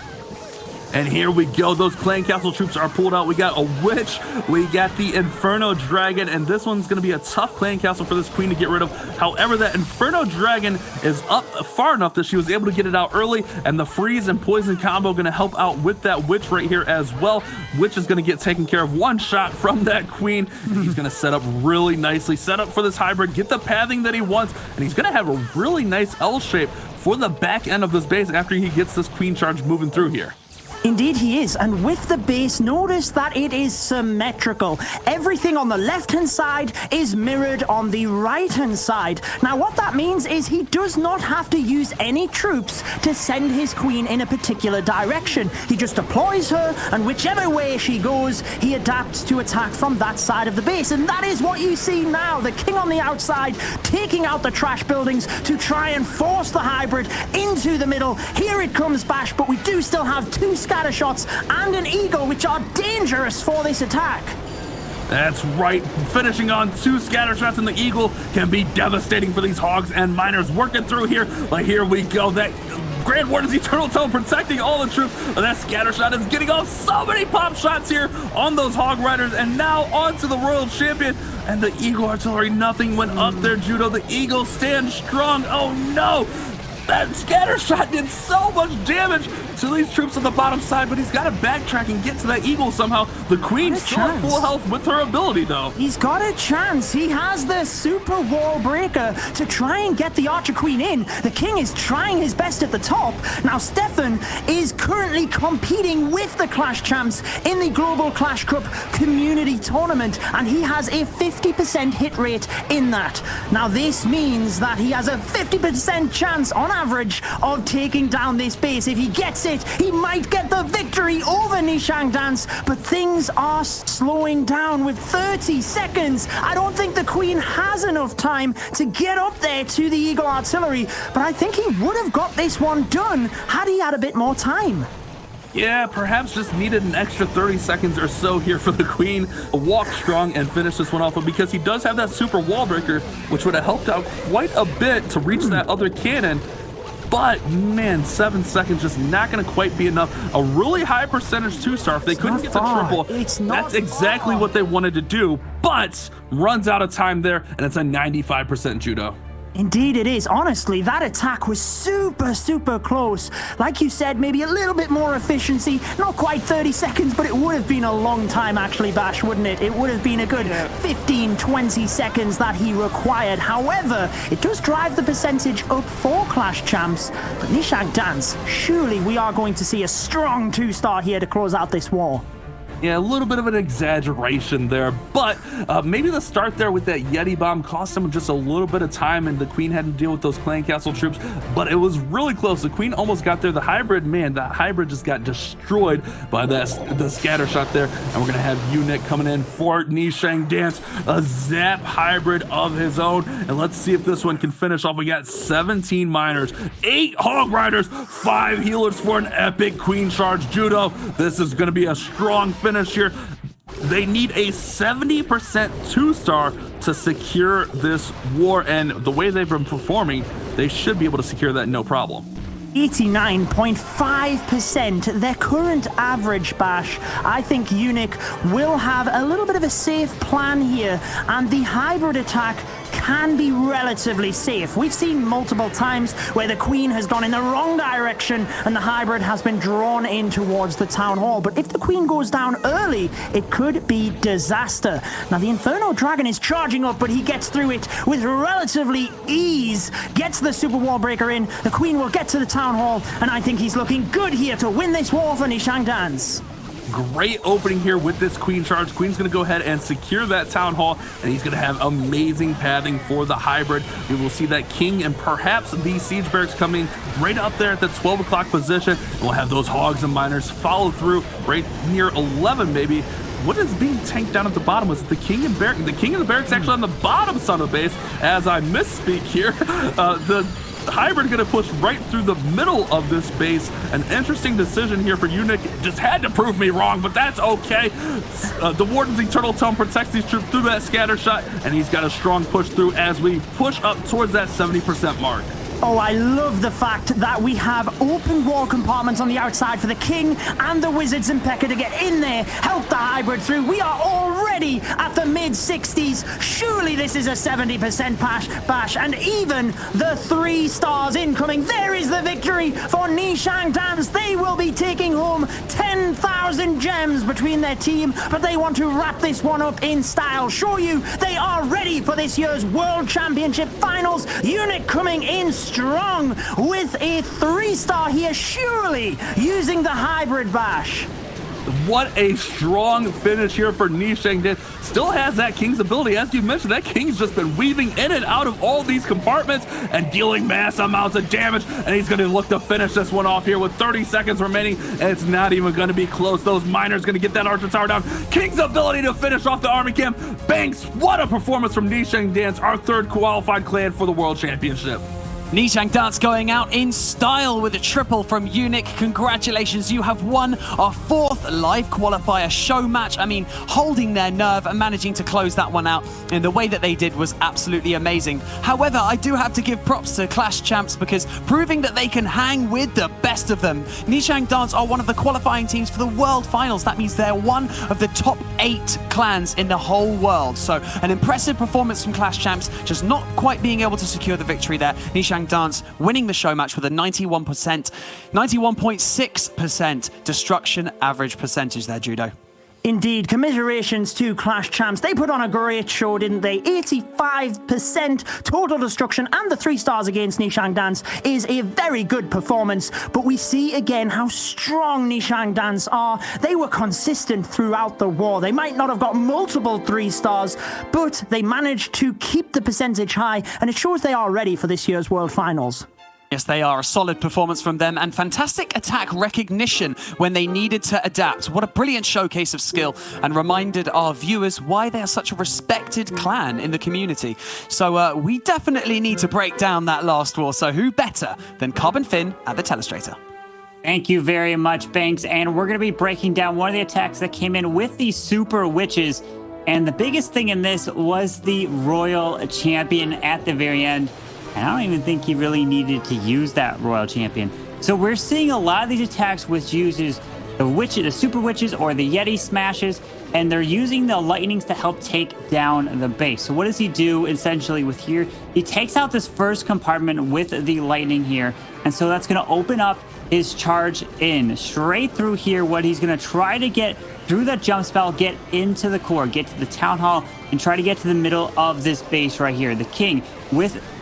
And here we go. Those clan castle troops are pulled out. We got a witch, we got the Inferno Dragon, and this one's going to be a tough clan castle for this queen to get rid of. However, that Inferno Dragon is up far enough that she was able to get it out early, and the freeze and poison combo going to help out with that witch right here as well. Witch is going to get taken care of. One shot from that queen. He's going to set up really nicely, set up for this hybrid, get the pathing that he wants, and he's going to have a really nice L shape for the back end of this base after he gets this queen charge moving through here. Indeed he is, and with the base, notice that it is symmetrical. Everything on the left-hand side is mirrored on the right-hand side. Now what that means is he does not have to use any troops to send his queen in a particular direction. He just deploys her, and whichever way she goes, he adapts to attack from that side of the base. And that is what you see now. The king on the outside taking out the trash buildings to try and force the hybrid into the middle. Here it comes, Bash, but we do still have 2 scatter shots and an eagle, which are dangerous for this attack. That's right, finishing on 2 scatter shots, and the eagle can be devastating for these hogs and miners working through here. But here we go, that Grand Warden's Eternal Tome protecting all the troops. That scatter shot is getting off so many pop shots here on those hog riders, and now onto the royal champion. And the eagle artillery, nothing went up there, Judo. The eagle stands strong. Oh no! That scatter shot did so much damage to these troops on the bottom side, but he's got to backtrack and get to that eagle somehow. The queen's still at full health with her ability, though. He's got a chance. He has the super wall breaker to try and get the archer queen in. The king is trying his best at the top. Now, Stefan is currently competing with the Clash Champs in the Global Clash Cup Community Tournament, and he has a 50% hit rate in that. Now, this means that he has a 50% chance on average of taking down this base. If he gets it, he might get the victory over Nishang Dance, but things are slowing down with 30 seconds. I don't think the queen has enough time to get up there to the eagle artillery, but I think he would have got this one done had he had a bit more time. Yeah, perhaps just needed an extra 30 seconds or so here for the Queen to walk strong and finish this one off. But because he does have that super wall breaker, which would have helped out quite a bit to reach that other cannon. But man, 7 seconds just not going to quite be enough. A really high percentage 2-star. If they couldn't get the triple, that's exactly what they wanted to do. But runs out of time there, and it's a 95% judo. Indeed it is. Honestly, that attack was super close. Like you said, maybe a little bit more efficiency. Not quite 30 seconds, but it would have been a long time actually, Bash, wouldn't it? It would have been a good 15-20 seconds that he required. However, it does drive the percentage up for Clash Champs. But Nishang Dance, surely we are going to see a strong 2-star here to close out this war. Yeah, a little bit of an exaggeration there, but maybe the start there with that Yeti bomb cost him just a little bit of time, and the Queen had to deal with those Clan Castle troops, but it was really close. The Queen almost got there. The hybrid, man, that hybrid just got destroyed by the scatter shot there, and we're going to have Unit coming in for Nishang Dance, a zap hybrid of his own, and let's see if this one can finish off. We got 17 miners, 8 hog riders, 5 healers for an epic Queen charge judo. This is going to be a strong finish here. They need a 70% 2-star to secure this war, and the way they've been performing, they should be able to secure that no problem. 89.5%, their current average, Bash. I think Unique will have a little bit of a safe plan here, and the hybrid attack can be relatively safe. We've seen multiple times where the Queen has gone in the wrong direction and the hybrid has been drawn in towards the town hall. But if the Queen goes down early, it could be disaster. Now the Inferno Dragon is charging up, but he gets through it with relatively ease, gets the super wall breaker in. The Queen will get to the town hall, and I think he's looking good here to win this war for Nishang Dance. Great opening here with this Queen charge. Queen's going to go ahead and secure that town hall, and he's going to have amazing pathing for the hybrid. We will see that King and perhaps the siege barracks coming right up there at the 12 o'clock position. We'll have those hogs and miners follow through right near 11 maybe. What is being tanked down at the bottom? Was it the King and Barracks? The King and the Barracks actually on the bottom side of the base, as I misspeak here. The hybrid gonna push right through the middle of this base. An interesting decision here for Unique. Just had to prove me wrong, but that's okay. The Warden's Eternal Tome protects these troops through that scatter shot, and he's got a strong push through as we push up towards that 70% mark. Oh, I love the fact that we have open wall compartments on the outside for the King and the Wizards and P.E.K.K.A to get in there, help the hybrid through. We are already at the mid-60s. Surely this is a 70% bash, and even the 3 stars incoming. There is the victory for Nishang Dance. They will be taking home 10,000 gems between their team, but they want to wrap this one up in style. Show you they are ready for this year's World Championship Finals. Unit coming in strong with a 3-star here, surely using the hybrid bash. What a strong finish here for Nishang Dance. Still has that King's ability. As you mentioned, that King's just been weaving in and out of all these compartments and dealing mass amounts of damage. And he's going to look to finish this one off here with 30 seconds remaining. And it's not even going to be close. Those miners going to get that Archer Tower down. King's ability to finish off the army camp. Banks, what a performance from Nishang Dance, our 3rd qualified clan for the World Championship. Nishang Dance going out in style with a triple from Unique. Congratulations, you have won our 4th live qualifier show match. I mean, holding their nerve and managing to close that one out in the way that they did was absolutely amazing. However, I do have to give props to Clash Champs because proving that they can hang with the best of them. Nishang Dance are one of the qualifying teams for the World Finals. That means they're one of the top 8 clans in the whole world. So an impressive performance from Clash Champs, just not quite being able to secure the victory there. Nishang Dance winning the show match with a 91.6% destruction average percentage there, Judo. Indeed, commiserations to Clash Champs. They put on a great show, didn't they? 85% total destruction, and the 3 stars against Nishang Dance is a very good performance. But we see again how strong Nishang Dance are. They were consistent throughout the war. They might not have got multiple 3 stars, but they managed to keep the percentage high, and it shows they are ready for this year's World Finals. Yes, they are. A solid performance from them and fantastic attack recognition when they needed to adapt. What a brilliant showcase of skill, and reminded our viewers why they are such a respected clan in the community. So we definitely need to break down that last war. So who better than Carbon Finn at the Telestrator? Thank you very much, Banks. And we're going to be breaking down one of the attacks that came in with the Super Witches. And the biggest thing in this was the Royal Champion at the very end. And I don't even think he really needed to use that Royal Champion. So we're seeing a lot of these attacks which uses the Super Witches or the Yeti Smashes, and they're using the lightnings to help take down the base. So what does he do essentially with here? He takes out this first compartment with the lightning here, and so that's going to open up his charge in straight through here. What he's going to try to get through that jump spell, get into the core, get to the town hall, and try to get to the middle of this base right here. The king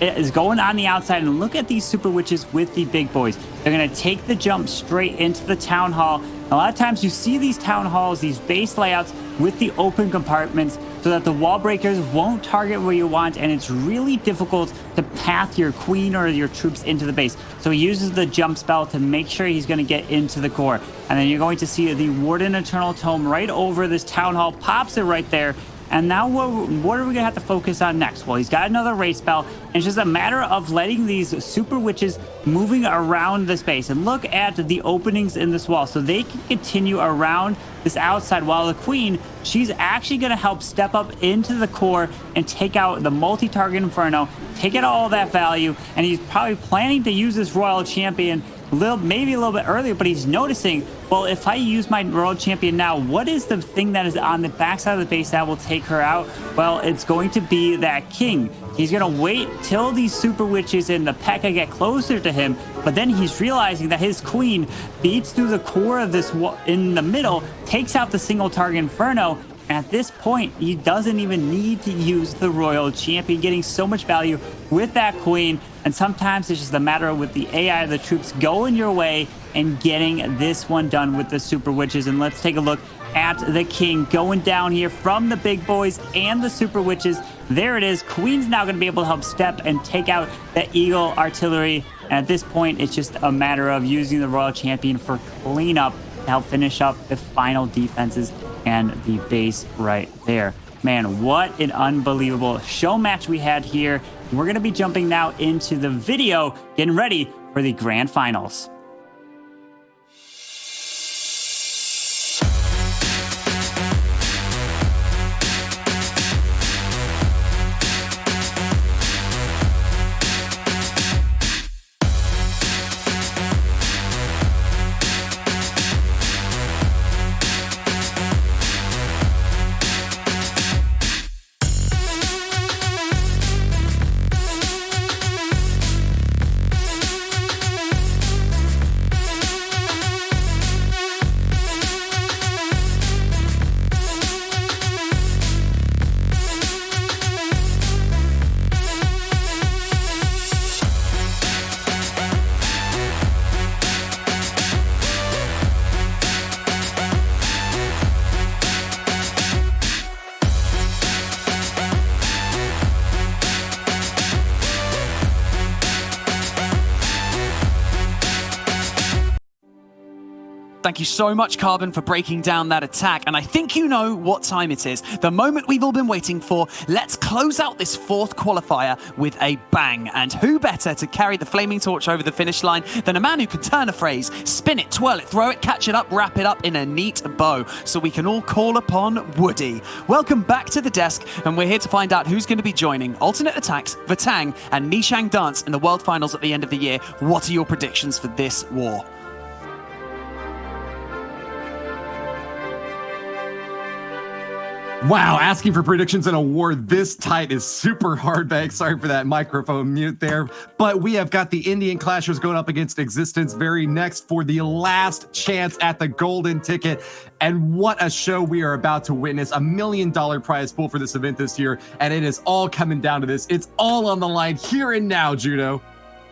is going on the outside, and look at these Super Witches with the big boys. They're going to take the jump straight into the town hall. A lot of times you see these town halls, these base layouts with the open compartments so that the wall breakers won't target where you want, and it's really difficult to path your queen or your troops into the base. So he uses the jump spell to make sure he's going to get into the core. And then you're going to see the Warden Eternal Tome right over this town hall, pops it right there. And now what are we going to have to focus on next? Well, he's got another raid spell, and it's just a matter of letting these Super Witches moving around the space. And look at the openings in this wall, so they can continue around this outside, while the queen, she's actually going to help step up into the core and take out the multi-target Inferno, take out all that value, and he's probably planning to use this Royal Champion maybe a little bit earlier, but he's noticing, well, if I use my Royal Champion now, what is the thing that is on the backside of the base that will take her out? Well, it's going to be that king. He's going to wait till these Super Witches and the P.E.K.K.A. get closer to him, but then he's realizing that his queen beats through the core of this in the middle, takes out the single target Inferno. At this point, he doesn't even need to use the Royal Champion, getting so much value with that queen. And sometimes it's just a matter of with the AI of the troops going your way and getting this one done with the Super Witches. And let's take a look at the king going down here from the big boys and the Super Witches. There it is. Queen's now going to be able to help step and take out the Eagle Artillery. And at this point, it's just a matter of using the Royal Champion for cleanup to help finish up the final defenses and the base right there. Man, what an unbelievable show match we had here. We're going to be jumping now into the video, getting ready for the grand finals. Thank you so much, Carbon, for breaking down that attack. And I think you know what time it is. The moment we've all been waiting for. Let's close out this fourth qualifier with a bang. And who better to carry the flaming torch over the finish line than a man who can turn a phrase, spin it, twirl it, throw it, catch it up, wrap it up in a neat bow, so we can all call upon Woody. Welcome back to the desk, and we're here to find out who's going to be joining Alternate Attacks, Vatang, and Chang Dance in the World Finals at the end of the year. What are your predictions for this war? Wow, asking for predictions in a war this tight is super hard, Banks. Sorry for that microphone mute there. But we have got the Indian Clashers going up against Existence very next for the last chance at the golden ticket. And what a show we are about to witness. $1 million prize pool for this event this year. And it is all coming down to this. It's all on the line here and now, Judo.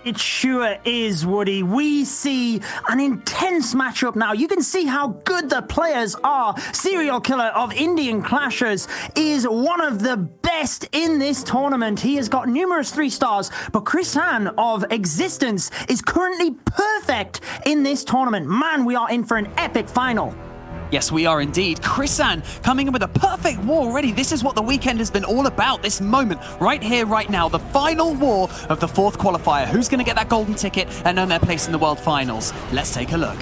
It sure is, Woody. We see an intense matchup now. You can see how good the players are. Serial Killer of Indian Clashers is one of the best in this tournament. He has got numerous 3 stars, but Chris Han of Existence is currently perfect in this tournament. Man, we are in for an epic final. Yes, we are indeed. Chrisan coming in with a perfect war already. This is what the weekend has been all about. This moment right here, right now. The final war of the 4th qualifier. Who's going to get that golden ticket and earn their place in the World Finals? Let's take a look.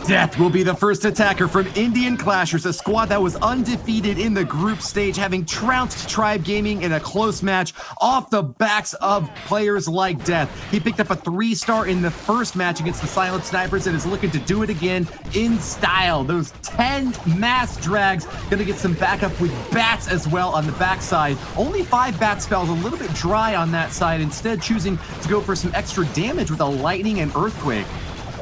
Death will be the first attacker from Indian Clashers, a squad that was undefeated in the group stage, having trounced Tribe Gaming in a close match off the backs of players like Death. He picked up a 3-star in the first match against the Silent Snipers and is looking to do it again in style. Those 10 mass drags, gonna get some backup with bats as well on the backside. Only 5 bat spells, a little bit dry on that side, instead choosing to go for some extra damage with a lightning and earthquake.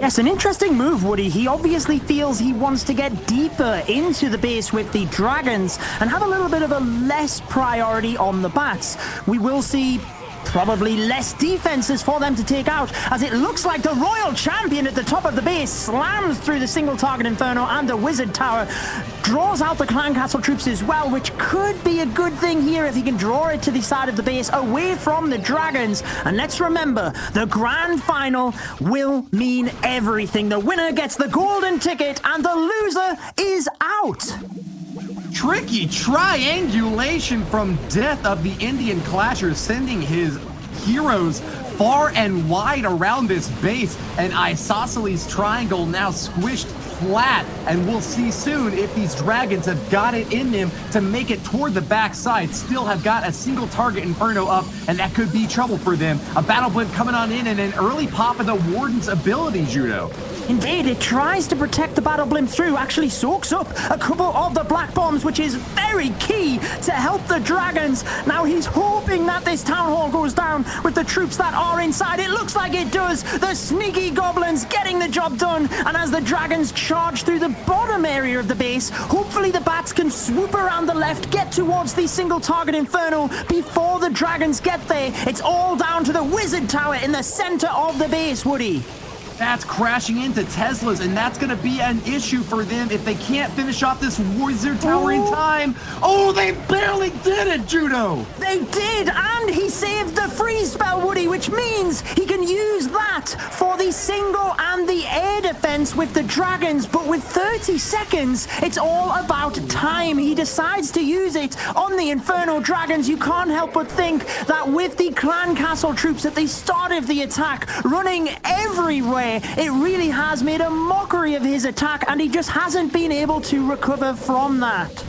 Yes, an interesting move, Woody. He obviously feels he wants to get deeper into the base with the dragons and have a little bit of a less priority on the bats. We will see probably less defenses for them to take out, as it looks like the Royal Champion at the top of the base slams through the single target Inferno and the Wizard Tower, draws out the Clan Castle troops as well, which could be a good thing here if he can draw it to the side of the base away from the dragons. And let's remember, the grand final will mean everything. The winner gets the golden ticket and the loser is out. Tricky triangulation from Death of the Indian Clashers, sending his heroes far and wide around this base, and Isosceles Triangle now squished flat, and we'll see soon if these dragons have got it in them to make it toward the backside. Still have got a single target Inferno up, and that could be trouble for them. A battle blimp coming on in and an early pop of the Warden's ability, Judo. Indeed, it tries to protect the battle blimp through, actually soaks up a couple of the black bombs, which is very key to help the dragons. Now he's hoping that this town hall goes down with the troops that are inside. It looks like it does. The sneaky goblins getting the job done, and as the dragons charge through the bottom area of the base, hopefully the bats can swoop around the left, get towards the single target Inferno before the dragons get there. It's all down to the Wizard Tower in the center of the base, Woody. That's crashing into Teslas, and that's going to be an issue for them if they can't finish off this Wizard Tower in time. Oh, they barely did it, Judo! They did, and he saved the freeze spell, Woody, which means he can use that for the single and the air defense with the dragons. But with 30 seconds, it's all about time. He decides to use it on the Inferno dragons. You can't help but think that with the Clan Castle troops at the start of the attack running everywhere, it really has made a mockery of his attack, and he just hasn't been able to recover from that.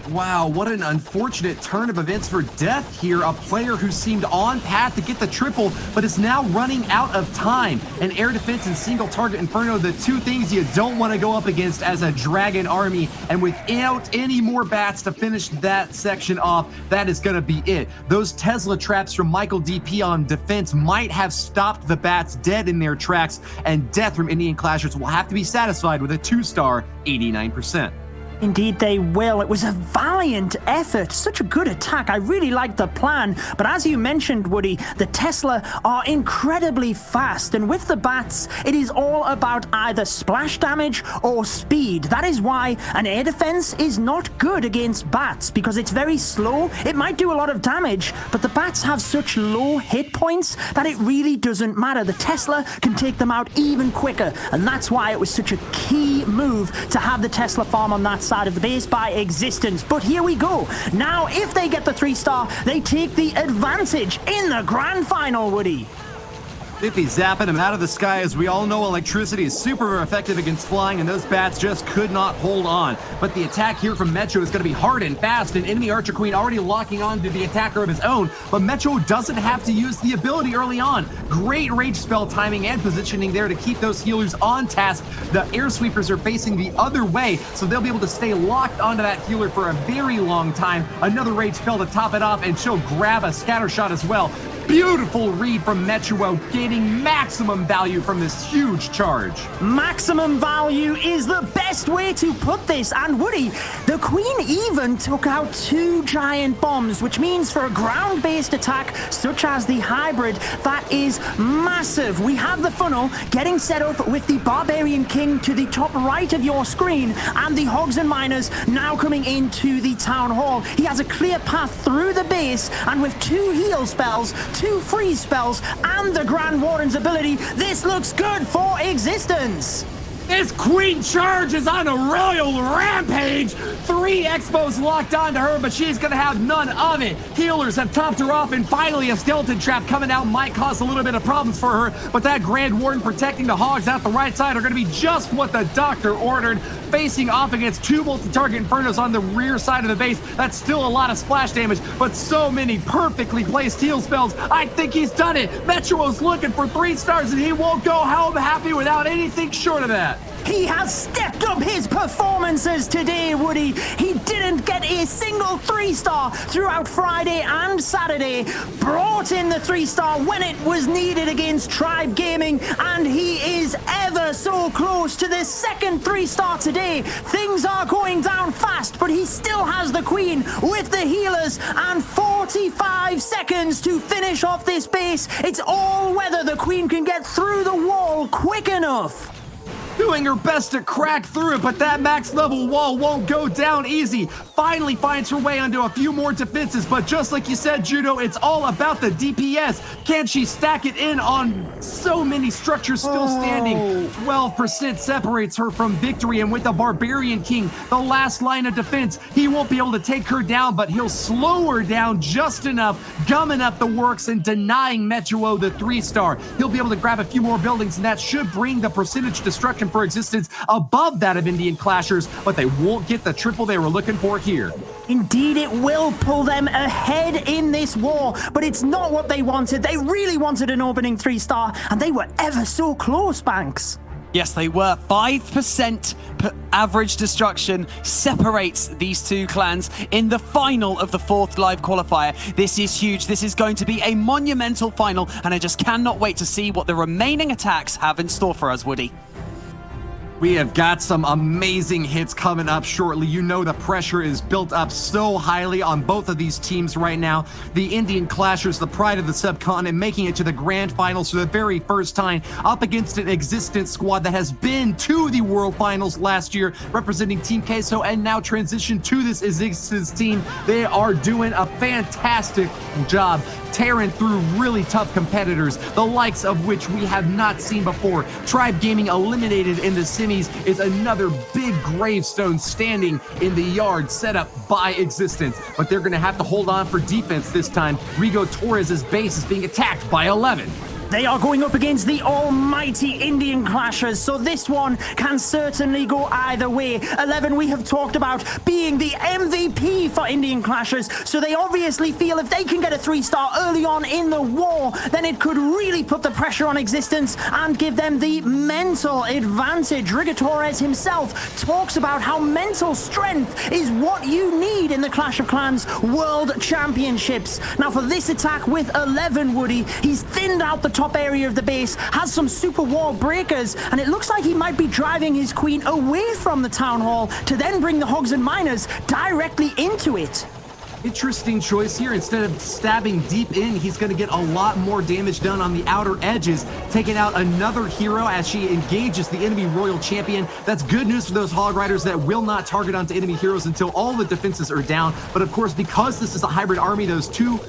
Wow, what an unfortunate turn of events for Death here. A player who seemed on path to get the triple, but is now running out of time. And air defense and single target Inferno, the two things you don't want to go up against as a dragon army. And without any more bats to finish that section off, that is going to be it. Those Tesla traps from Michael DP on defense might have stopped the bats dead in their tracks, and Death from Indian Clashers will have to be satisfied with a 2-star, 89%. Indeed they will. It was a valiant effort. Such a good attack. I really liked the plan. But as you mentioned, Woody, the Tesla are incredibly fast. And with the bats, it is all about either splash damage or speed. That is why an air defense is not good against bats, because it's very slow. It might do a lot of damage, but the bats have such low hit points that it really doesn't matter. The Tesla can take them out even quicker. And that's why it was such a key move to have the Tesla farm on that side of the base by existence. But here we go. Now, if they get the 3-star, they take the advantage in the grand final, Woody. They'd be zapping him out of the sky. As we all know, electricity is super effective against flying, and those bats just could not hold on. But the attack here from Metro is going to be hard and fast, and enemy Archer Queen already locking on to the attacker of his own. But Metro doesn't have to use the ability early on. Great rage spell timing and positioning there to keep those healers on task. The air sweepers are facing the other way, so they'll be able to stay locked onto that healer for a very long time. Another rage spell to top it off, and she'll grab a scatter shot as well. Beautiful read from Metro, gaining maximum value from this huge charge. Maximum value is the best way to put this. And Woody, the Queen even took out 2 giant bombs, which means for a ground-based attack such as the hybrid, that is massive. We have the funnel getting set up with the Barbarian King to the top right of your screen, and the Hogs and Miners now coming into the Town Hall. He has a clear path through the base, and with 2 heal spells, 2 freeze spells, and the Grand Warden's ability, this looks good for existence. This Queen Charge is on a royal rampage. 3 Expos locked onto her, but she's going to have none of it. Healers have topped her off, and finally a skeleton trap coming out might cause a little bit of problems for her, but that Grand Warden protecting the Hogs out the right side are going to be just what the Doctor ordered. Facing off against 2 multi-target Infernos on the rear side of the base. That's still a lot of splash damage, but so many perfectly placed heal spells. I think he's done it. Metro's looking for 3 stars, and he won't go home happy without anything short of that. He has stepped up his performances today, Woody. He didn't get a single 3-star throughout Friday and Saturday. Brought in the 3-star when it was needed against Tribe Gaming, and he is ever so close to the second 3-star today. Things are going down fast, but he still has the Queen with the healers and 45 seconds to finish off this base. It's all whether the Queen can get through the wall quick enough. Doing her best to crack through it, but that max level wall won't go down easy. Finally finds her way onto a few more defenses, but just like you said, Judo, it's all about the DPS. Can she stack it in on so many structures still standing? 12% separates her from victory, and with the Barbarian King, the last line of defense, he won't be able to take her down, but he'll slow her down just enough, gumming up the works and denying Metro the 3-star. He'll be able to grab a few more buildings, and that should bring the percentage destruction for existence above that of Indian Clashers, but they won't get the triple they were looking for here. Indeed, it will pull them ahead in this war, but it's not what they wanted. They really wanted an opening 3-star, and they were ever so close, Banks. Yes, they were. 5% per average destruction separates these 2 clans in the final of the 4th live qualifier. This is huge. This is going to be a monumental final, and I just cannot wait to see what the remaining attacks have in store for us, Woody. We have got some amazing hits coming up shortly. You know the pressure is built up so highly on both of these teams right now. The Indian Clashers, the pride of the subcontinent, making it to the grand finals for the very first time, up against an existent squad that has been to the World Finals last year, representing Team Queso, and now transitioned to this existence team. They are doing a fantastic job tearing through really tough competitors, the likes of which we have not seen before. Tribe Gaming eliminated in the semis is another big gravestone standing in the yard set up by existence, but they're going to have to hold on for defense this time. Rigo Torres' base is being attacked by 11. They are going up against the almighty Indian Clashers, so this one can certainly go either way. 11, we have talked about being the MVP for Indian Clashers, so they obviously feel if they can get a 3-star early on in the war, then it could really put the pressure on existence and give them the mental advantage. Rigo Torres himself talks about how mental strength is what you need in the Clash of Clans World Championships. Now for this attack with 11, Woody, he's thinned out the top area of the base, has some super wall breakers, and it looks like he might be driving his Queen away from the town hall to then bring the Hogs and Miners directly into it. Interesting choice here. Instead of stabbing deep in, he's going to get a lot more damage done on the outer edges, taking out another hero as she engages the enemy royal champion. That's good news for those Hog Riders that will not target onto enemy heroes until all the defenses are down. But of course, because this is a hybrid army, those 2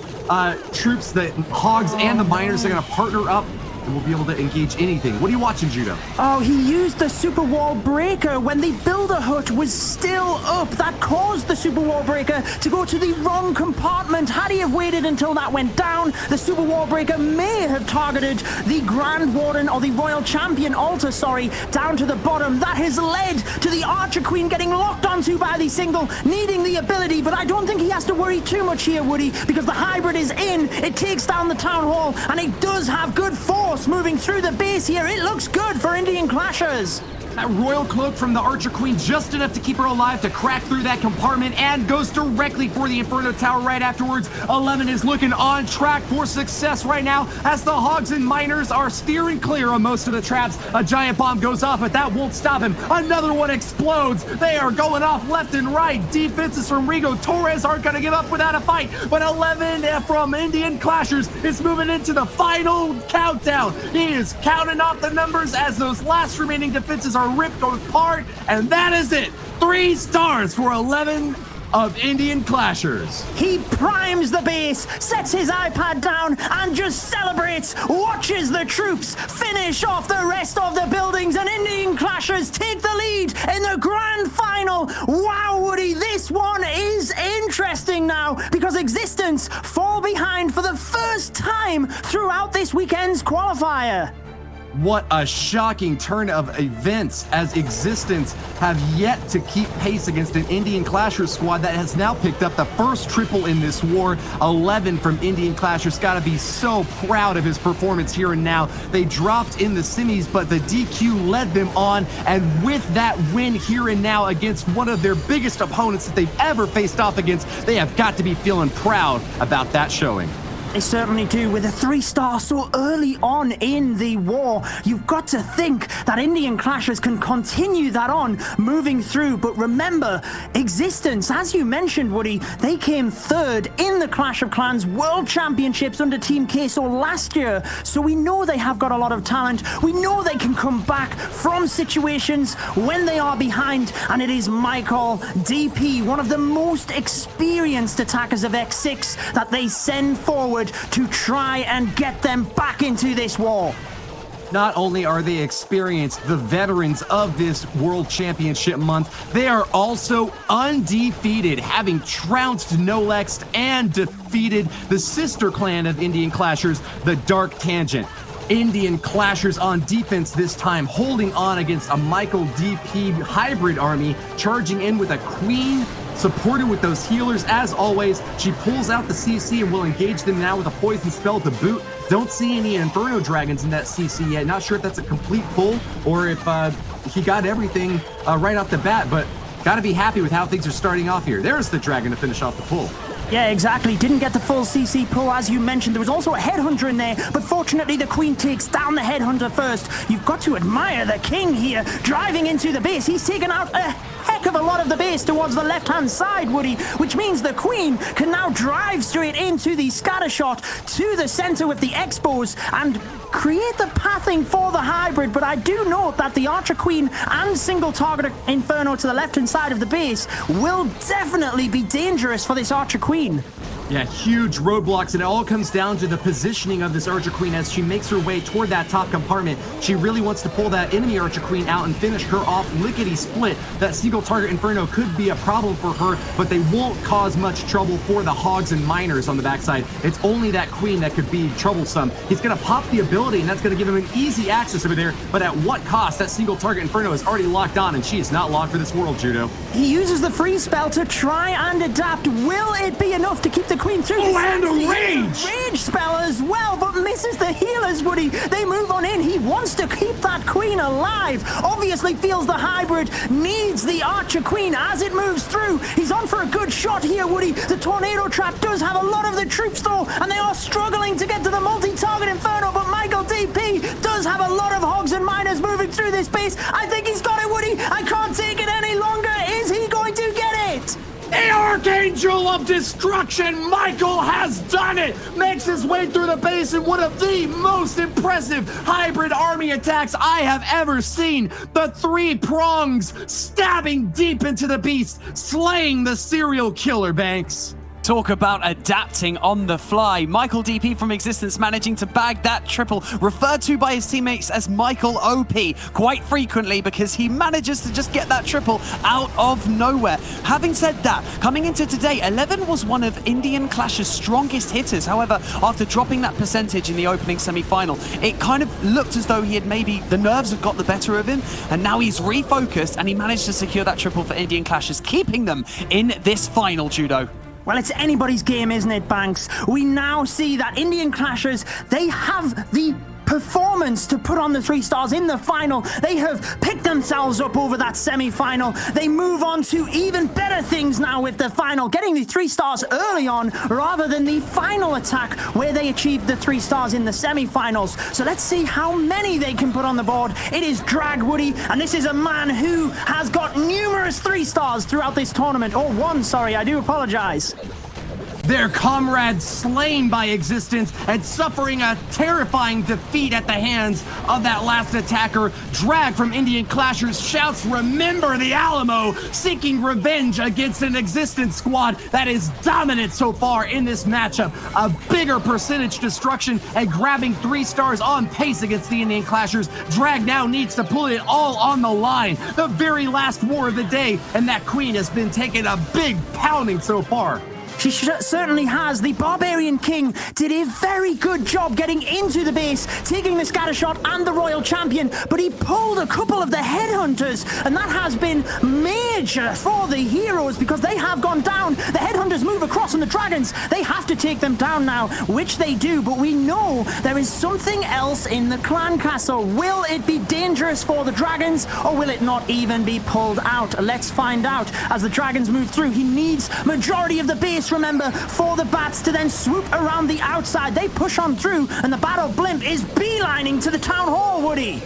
troops, the Hogs and the Miners, are going to partner up and will be able to engage anything. What are you watching, Judo? Oh, he used the super wall breaker when the builder hut was still up. That caused the super wall breaker to go to the wrong compartment. Had he have waited until that went down, the super wall breaker may have targeted the Grand Warden, or the Royal Champion altar, sorry, down to the bottom. That has led to the Archer Queen getting locked onto by the single, needing the ability, but I don't think he has to worry too much here, Woody, because the hybrid is in. It takes down the town hall, and it does have good force moving through the base here. It looks good for Indian Clashers. That royal cloak from the Archer Queen, just enough to keep her alive to crack through that compartment, and goes directly for the Inferno Tower right afterwards. 11 is looking on track for success right now as the Hogs and Miners are steering clear of most of the traps. A giant bomb goes off, but that won't stop him. Another one explodes. They are going off left and right. Defenses from Rigo Torres aren't going to give up without a fight, but 11 from Indian Clashers is moving into the final countdown. He is counting off the numbers as those last remaining defenses are ripped apart, and that is it. 3 stars for 11 of Indian Clashers. He primes the base, sets his iPad down, and just celebrates, watches the troops finish off the rest of the buildings, and Indian Clashers Clashers take the lead in the grand final. Wow, Woody, this one is interesting now because Existence fall behind for the first time throughout this weekend's qualifier. What a shocking turn of events as Existence have yet to keep pace against an Indian Clashers squad that has now picked up the first triple in this war. 11 from Indian Clashers. Gotta be so proud of his performance here and now. They dropped in the semis, but the DQ led them on, and with that win here and now against one of their biggest opponents that they've ever faced off against, they have got to be feeling proud about that showing. They certainly do. With a 3-star so early on in the war, you've got to think that Indian Clashers can continue that on moving through. But remember, Existence, as you mentioned, Woody, they came third in the Clash of Clans World Championships under Team Queso last year. So we know they have got a lot of talent. We know they can come back from situations when they are behind. And it is Michael DP, one of the most experienced attackers of X6, that they send forward to try and get them back into this war. Not only are they experienced, the veterans of this World Championship month, they are also undefeated, having trounced Nolex and defeated the sister clan of Indian Clashers, the Dark Tangent. Indian Clashers on defense this time, holding on against a Michael DP hybrid army, charging in with a Queen, supported with those healers. As always, she pulls out the CC and will engage them now with a poison spell to boot. Don't see any Inferno Dragons in that CC yet. Not sure if that's a complete pull or if he got everything right off the bat, but gotta be happy with how things are starting off here. There's the dragon to finish off the pull. Yeah, exactly. Didn't get the full CC pull, as you mentioned. There was also a Headhunter in there, but fortunately the Queen takes down the Headhunter first. You've got to admire the King here, driving into the base. He's taken out a heck of a lot of the base towards the left-hand side, Woody, which means the Queen can now drive straight into the scatter shot to the center with the Expos and create the pathing for the hybrid. But I do note that the Archer Queen and single target Inferno to the left-hand side of the base will definitely be dangerous for this Archer Queen. Yeah, huge roadblocks, and it all comes down to the positioning of this Archer Queen as she makes her way toward that top compartment. She really wants to pull that enemy Archer Queen out and finish her off lickety-split. That single target Inferno could be a problem for her, but they won't cause much trouble for the Hogs and Miners on the backside. It's only that Queen that could be troublesome. He's going to pop the ability, and that's going to give him an easy access over there, but at what cost? That single target Inferno is already locked on, and she is not locked for this world, Judo. He uses the free spell to try and adapt. Will it be enough to keep the Queen through? Oh, and a rage! Rage spell as well, but misses the healers, Woody. They move on in. He wants to keep that Queen alive. Obviously feels the hybrid needs the Archer Queen as it moves through. He's on for a good shot here, Woody. The Tornado Trap does have a lot of the troops, though, and they are struggling to get to the multi-target Inferno, but Michael DP does have a lot of Hogs and Miners moving through this base. I think he's got it, Woody. I can't take it any longer. Is he going to get it? The Archangel of Destruction, Michael, has done it! Makes his way through the base in one of the most impressive hybrid army attacks I have ever seen. The 3 prongs stabbing deep into the beast, slaying the serial killer, Banks. Talk about adapting on the fly. Michael DP from Existence managing to bag that triple, referred to by his teammates as Michael OP quite frequently because he manages to just get that triple out of nowhere. Having said that, coming into today, 11 was one of Indian Clash's strongest hitters. However, after dropping that percentage in the opening semi-final, it kind of looked as though he had maybe, the nerves had got the better of him, and now he's refocused and he managed to secure that triple for Indian Clashers, keeping them in this final, Judo. Well, it's anybody's game, isn't it, Banks? We now see that Indian Clashers, they have the performance to put on the 3 stars in the final. They have picked themselves up over that semi-final. They move on to even better things now with the final, getting the 3 stars early on rather than the final attack where they achieved the 3 stars in the semi-finals. So let's see how many they can put on the board. It is Drag Woody, and this is a man who has got numerous 3 stars throughout this tournament. Or 1, sorry, I do apologize. Their comrade slain by existence and suffering a terrifying defeat at the hands of that last attacker. Drag from Indian Clashers shouts, "Remember the Alamo," seeking revenge against an existence squad that is dominant so far in this matchup. A bigger percentage destruction and grabbing 3 stars on pace against the Indian Clashers. Drag now needs to put it all on the line. The very last war of the day, and that queen has been taking a big pounding so far. She certainly has. The Barbarian King did a very good job getting into the base, taking the scattershot and the Royal Champion, but he pulled a couple of the Headhunters, and that has been major for the heroes because they have gone down. The Headhunters move across on the Dragons. They have to take them down now, which they do, but we know there is something else in the clan castle. Will it be dangerous for the Dragons, or will it not even be pulled out? Let's find out. As the Dragons move through, he needs majority of the base, remember, for the bats to then swoop around the outside. They push on through, and the battle blimp is beelining to the town hall, Woody.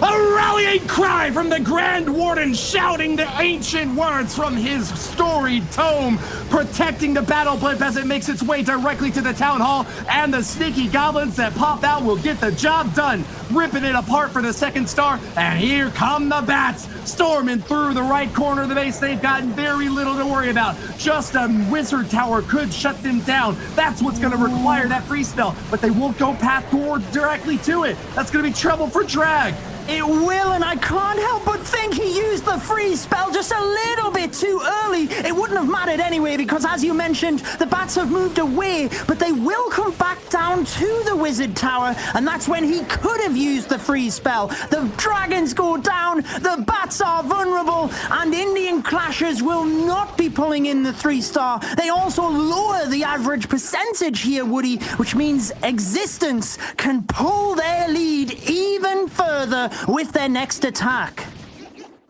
A rallying cry from the Grand Warden, shouting the ancient words from his storied tome, protecting the battle blimp as it makes its way directly to the town hall, and the sneaky goblins that pop out will get the job done, ripping it apart for the 2nd star. And here come the bats, storming through the right corner of the base. They've got very little to worry about. Just a wizard tower could shut them down. That's what's going to require that free spell, but they won't go path forward directly to it. That's going to be trouble for Drag. It will, and I can't help but think he used the freeze spell just a little bit too early. It wouldn't have mattered anyway because, as you mentioned, the bats have moved away, but they will come back down to the wizard tower, and that's when he could have used the freeze spell. The Dragons go down, the bats are vulnerable, and Indian Clashers will not be pulling in the 3-star. They also lower the average percentage here, Woody, which means Existence can pull their lead even further with their next attack.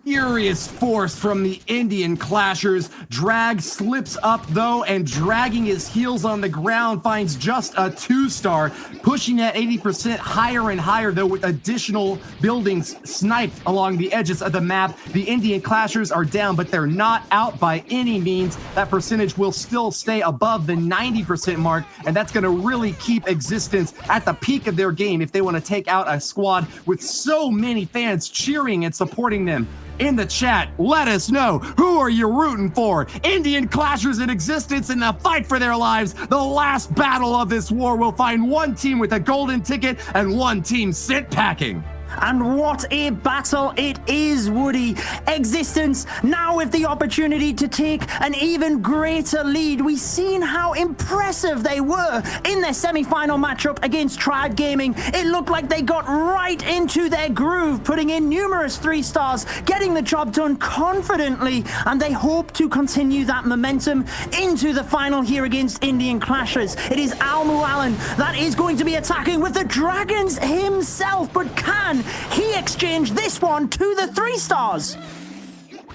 Furious force from the Indian Clashers. Drag slips up though, and dragging his heels on the ground finds just a 2-star, pushing that 80% higher and higher though, with additional buildings sniped along the edges of the map. The Indian Clashers are down, but they're not out by any means. That percentage will still stay above the 90% mark, and that's going to really keep Existence at the peak of their game if they want to take out a squad with so many fans cheering and supporting them. In the chat, let us know, who are you rooting for? Indian Clashers in Existence in the fight for their lives. The last battle of this war will find one team with a golden ticket and one team sit packing. And what a battle it is, Woody. Existence now with the opportunity to take an even greater lead. We've seen how impressive they were in their semi-final matchup against Triad Gaming. It looked like they got right into their groove, putting in numerous 3-stars, getting the job done confidently, and they hope to continue that momentum into the final here against Indian Clashers. It is Allen that is going to be attacking with the Dragons himself, but can he exchanged this one to the 3-stars.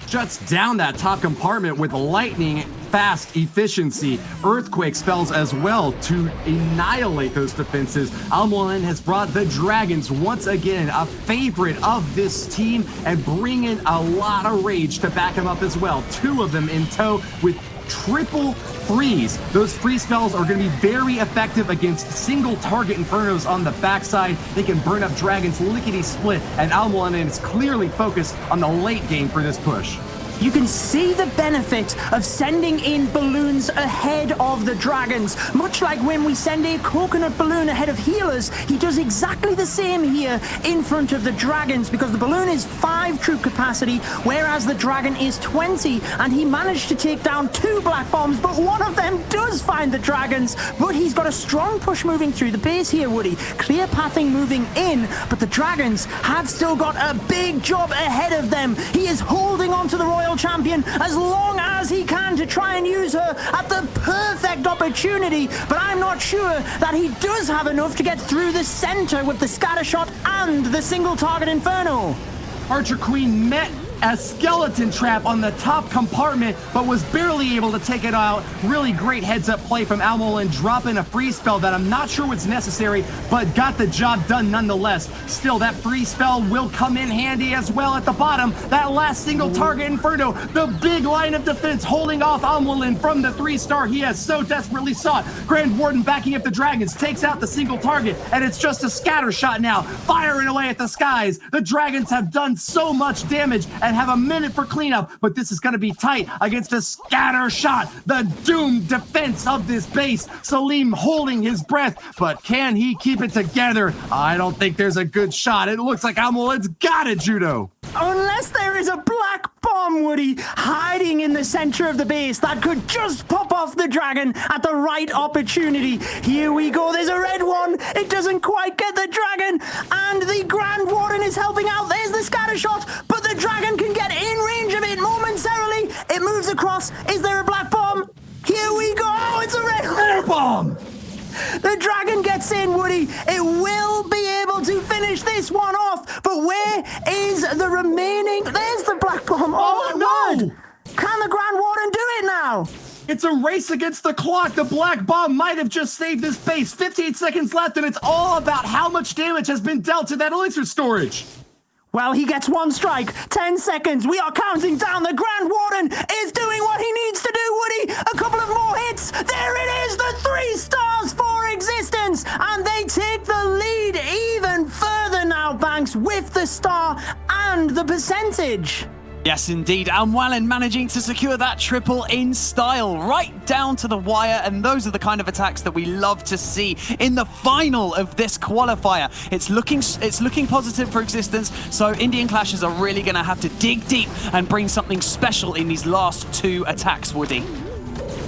Shuts down that top compartment with lightning fast efficiency. Earthquake spells as well to annihilate those defenses. Almolan has brought the Dragons once again, a favorite of this team, and bring in a lot of rage to back him up as well. 2 of them in tow with triple freeze. Those freeze spells are going to be very effective against single target Infernos on the backside. They can burn up Dragons lickety-split, and Almolan is clearly focused on the late game for this push. You can see the benefit of sending in balloons ahead of the Dragons. Much like when we send a coconut balloon ahead of healers, he does exactly the same here in front of the Dragons, because the balloon is 5 troop capacity, whereas the Dragon is 20, and he managed to take down 2 black bombs, but one of them does find the Dragons. But he's got a strong push moving through the base here, Woody. Clear pathing moving in, but the Dragons have still got a big job ahead of them. He is holding on to the Royal Champion as long as he can to try and use her at the perfect opportunity, but I'm not sure that he does have enough to get through the center with the scatter shot and the single target Inferno. Archer Queen met a skeleton trap on the top compartment, but was barely able to take it out. Really great heads-up play from Almolin, dropping a free spell that I'm not sure what's necessary, but got the job done nonetheless. Still, that free spell will come in handy as well at the bottom. That last single target Inferno, the big line of defense holding off Almolin from the 3-star he has so desperately sought. Grand Warden backing up the Dragons, takes out the single target, and it's just a scatter shot now, firing away at the skies. The Dragons have done so much damage and have a minute for cleanup, but this is going to be tight against a scatter shot. The doomed defense of this base. Salim holding his breath, but can he keep it together? I don't think there's a good shot. It looks like Almolin's got it, Judo. Unless there is a black bomb, Woody, hiding in the center of the base that could just pop off the dragon at the right opportunity. Here we go, there's a red one. It doesn't quite get the dragon, and the Grand Warden is helping out. There's the scatter shot, but the dragon can get in range of it momentarily. It moves across. Is there a black bomb? Here we go, it's a red bomb. The dragon gets in, Woody. It will be able to finish this one off. But where is the remaining? There's the black bomb. Oh my word. Can the Grand Warden do it now? It's a race against the clock. The black bomb might have just saved this base. 15 seconds left, and it's all about how much damage has been dealt to that elixir storage. Well, he gets one strike. 10 seconds. We are counting down. The Grand Warden is doing what he needs to do, Woody. A couple of more hits. There it is. The 3 stars for existence. And they take the lead even further now, Banks, with the star and the percentage. Yes, indeed. Almwallen managing to secure that triple in style, right down to the wire, and those are the kind of attacks that we love to see in the final of this qualifier. It's looking positive for existence, so Indian Clashers are really going to have to dig deep and bring something special in these last 2 attacks, Woody.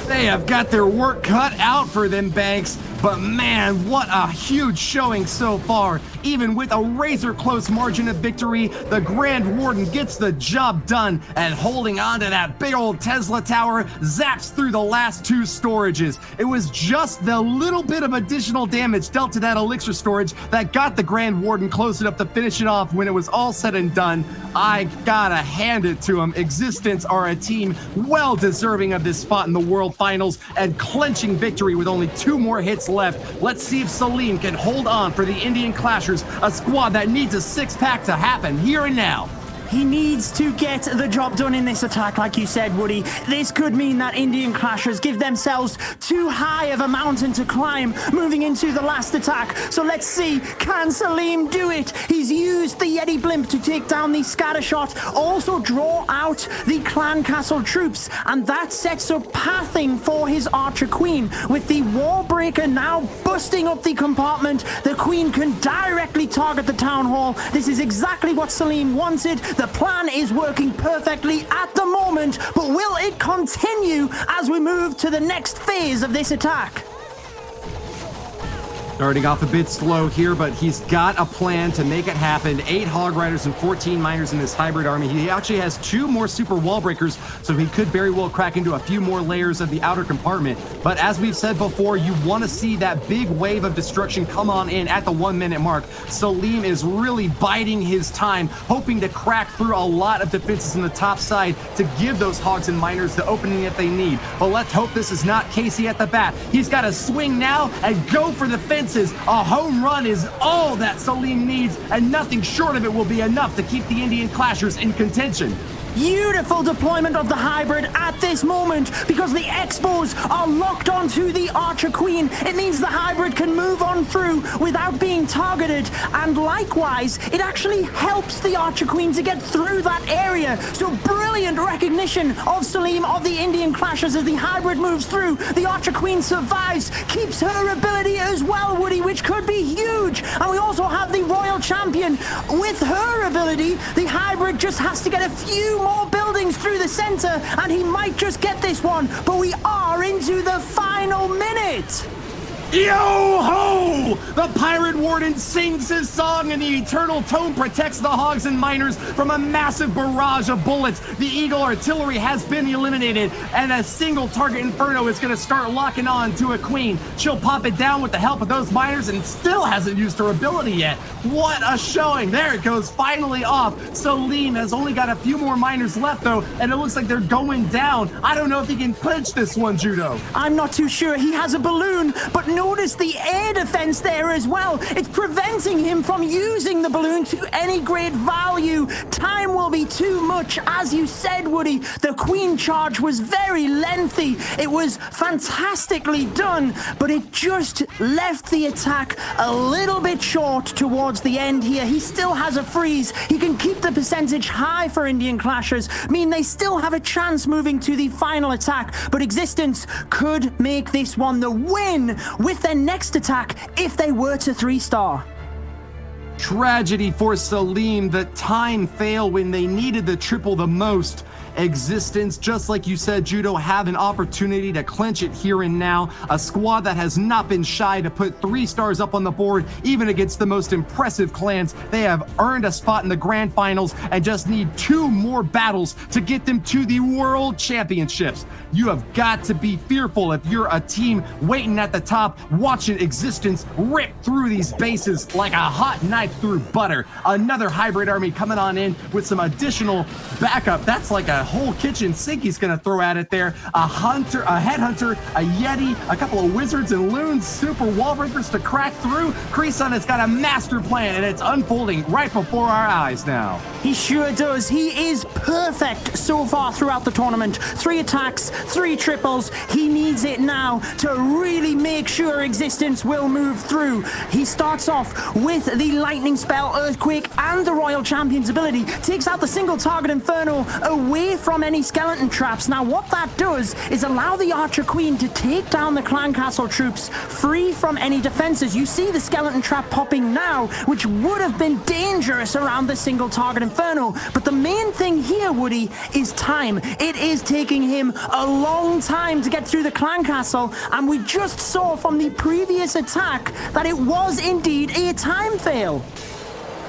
They have got their work cut out for them, Banks. But man, what a huge showing so far. Even with a razor-close margin of victory, the Grand Warden gets the job done, and holding on to that big old Tesla tower, zaps through the last 2 storages. It was just the little bit of additional damage dealt to that elixir storage that got the Grand Warden close enough to finish it off when it was all said and done. I gotta hand it to them. Existence are a team well deserving of this spot in the World Finals and clenching victory with only 2 more hits left. Let's see if Salim can hold on for the Indian Clashers, a squad that needs a 6-pack to happen here and now. He needs to get the job done in this attack, like you said, Woody. This could mean that Indian Clashers give themselves too high of a mountain to climb moving into the last attack. So let's see, can Salim do it? He's used the Yeti Blimp to take down the scatter shot, also draw out the Clan Castle troops, and that sets up pathing for his Archer Queen. With the Wall Breaker now busting up the compartment, the Queen can directly target the Town Hall. This is exactly what Salim wanted. The plan is working perfectly at the moment, but will it continue as we move to the next phase of this attack? Starting off a bit slow here, but he's got a plan to make it happen. 8 Hog Riders and 14 Miners in this hybrid army. He actually has 2 more super wall breakers, so he could very well crack into a few more layers of the outer compartment. But as we've said before, you want to see that big wave of destruction come on in at the 1-minute mark. Salim is really biding his time, hoping to crack through a lot of defenses in the top side to give those Hogs and Miners the opening that they need. But let's hope this is not Casey at the bat. He's got to swing now and go for the fence. A home run is all that Salim needs, and nothing short of it will be enough to keep the Indian Clashers in contention. Beautiful deployment of the hybrid at this moment, because the Expos are locked onto the Archer Queen. It means the hybrid can move on through without being targeted, and likewise, it actually helps the Archer Queen to get through that area. So brilliant recognition of Salim of the Indian Clashers as the hybrid moves through. The Archer Queen survives, keeps her ability as well, Woody, which could be huge. And we also have the Royal Champion with her ability. The hybrid just has to get a few more buildings through the center, and he might just get this one, but we are into the final minute. Yo-ho! The Pirate Warden sings his song and the Eternal Tome protects the Hogs and Miners from a massive barrage of bullets. The Eagle Artillery has been eliminated and a single target Inferno is going to start locking on to a Queen. She'll pop it down with the help of those Miners and still hasn't used her ability yet. What a showing. There it goes, finally off. Salim has only got a few more Miners left though, and it looks like they're going down. I don't know if he can clinch this one, Judo. I'm not too sure. He has a balloon, but notice the air defense there as well. It's preventing him from using the balloon to any great value. Time will be too much. As you said, Woody, the Queen charge was very lengthy. It was fantastically done, but it just left the attack a little bit short towards the end here. He still has a freeze. He can keep the percentage high for Indian Clashers, mean they still have a chance moving to the final attack, but Existence could make this one the win with their next attack if they were to 3-star. Tragedy for Salim, the time fail when they needed the triple the most. Existence, just like you said, Judo, have an opportunity to clinch it here and now. A squad that has not been shy to put 3 stars up on the board, even against the most impressive clans. They have earned a spot in the grand finals and just need 2 more battles to get them to the World Championships. You have got to be fearful if you're a team waiting at the top, watching Existence rip through these bases like a hot knife through butter. Another hybrid army coming on in with some additional backup. That's like a whole kitchen sink he's gonna throw at it there. A hunter, a headhunter, a yeti, a couple of wizards and loons, super wall breakers to crack through. Kreeson has got a master plan and it's unfolding right before our eyes now. He sure does. He is perfect so far throughout the tournament. 3 attacks, 3 triples. He needs it now to really make sure Existence will move through. He starts off with the lightning spell, Earthquake, and the Royal Champion's ability. Takes out the single target Inferno away from any skeleton traps. Now what that does is allow the Archer Queen to take down the Clan Castle troops free from any defenses. You see the skeleton trap popping now, which would have been dangerous around the single target Inferno. But the main thing here, Woody, is time. It is taking him a long time to get through the Clan Castle, and we just saw from the previous attack that it was indeed a time fail.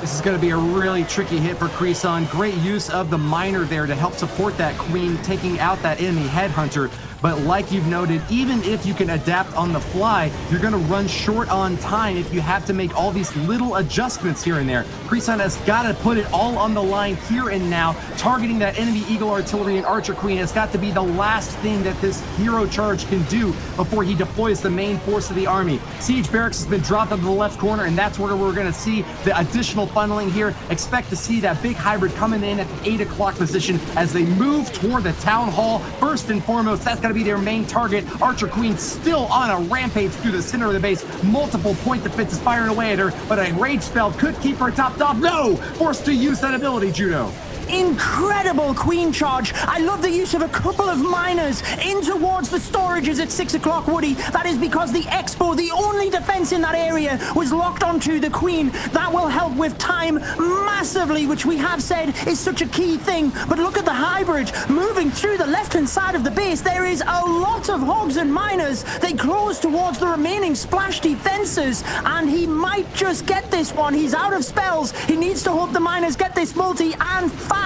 This is going to be a really tricky hit for Kreeson. Great use of the miner there to help support that Queen, taking out that enemy headhunter. But like you've noted, even if you can adapt on the fly, you're going to run short on time if you have to make all these little adjustments here and there. Kreeson has got to put it all on the line here and now. Targeting that enemy Eagle Artillery and Archer Queen has got to be the last thing that this hero charge can do before he deploys the main force of the army. Siege Barracks has been dropped into the left corner, and that's where we're going to see the additional funneling here. Expect to see that big hybrid coming in at the 8 o'clock position as they move toward the town hall. First and foremost, that's got to be their main target. Archer Queen still on a rampage through the center of the base. Multiple point defenses firing away at her, but a rage spell could keep her topped off. No! Forced to use that ability, Judo. Incredible Queen charge. I love the use of a couple of miners in towards the storages at 6 o'clock, Woody. That is because the Expo, the only defense in that area, was locked onto the Queen. That will help with time massively, which we have said is such a key thing. But look at the hybrid moving through the left-hand side of the base. There is a lot of hogs and miners. They close towards the remaining splash defenses, and he might just get this one. He's out of spells. He needs to hope the miners get this multi and fast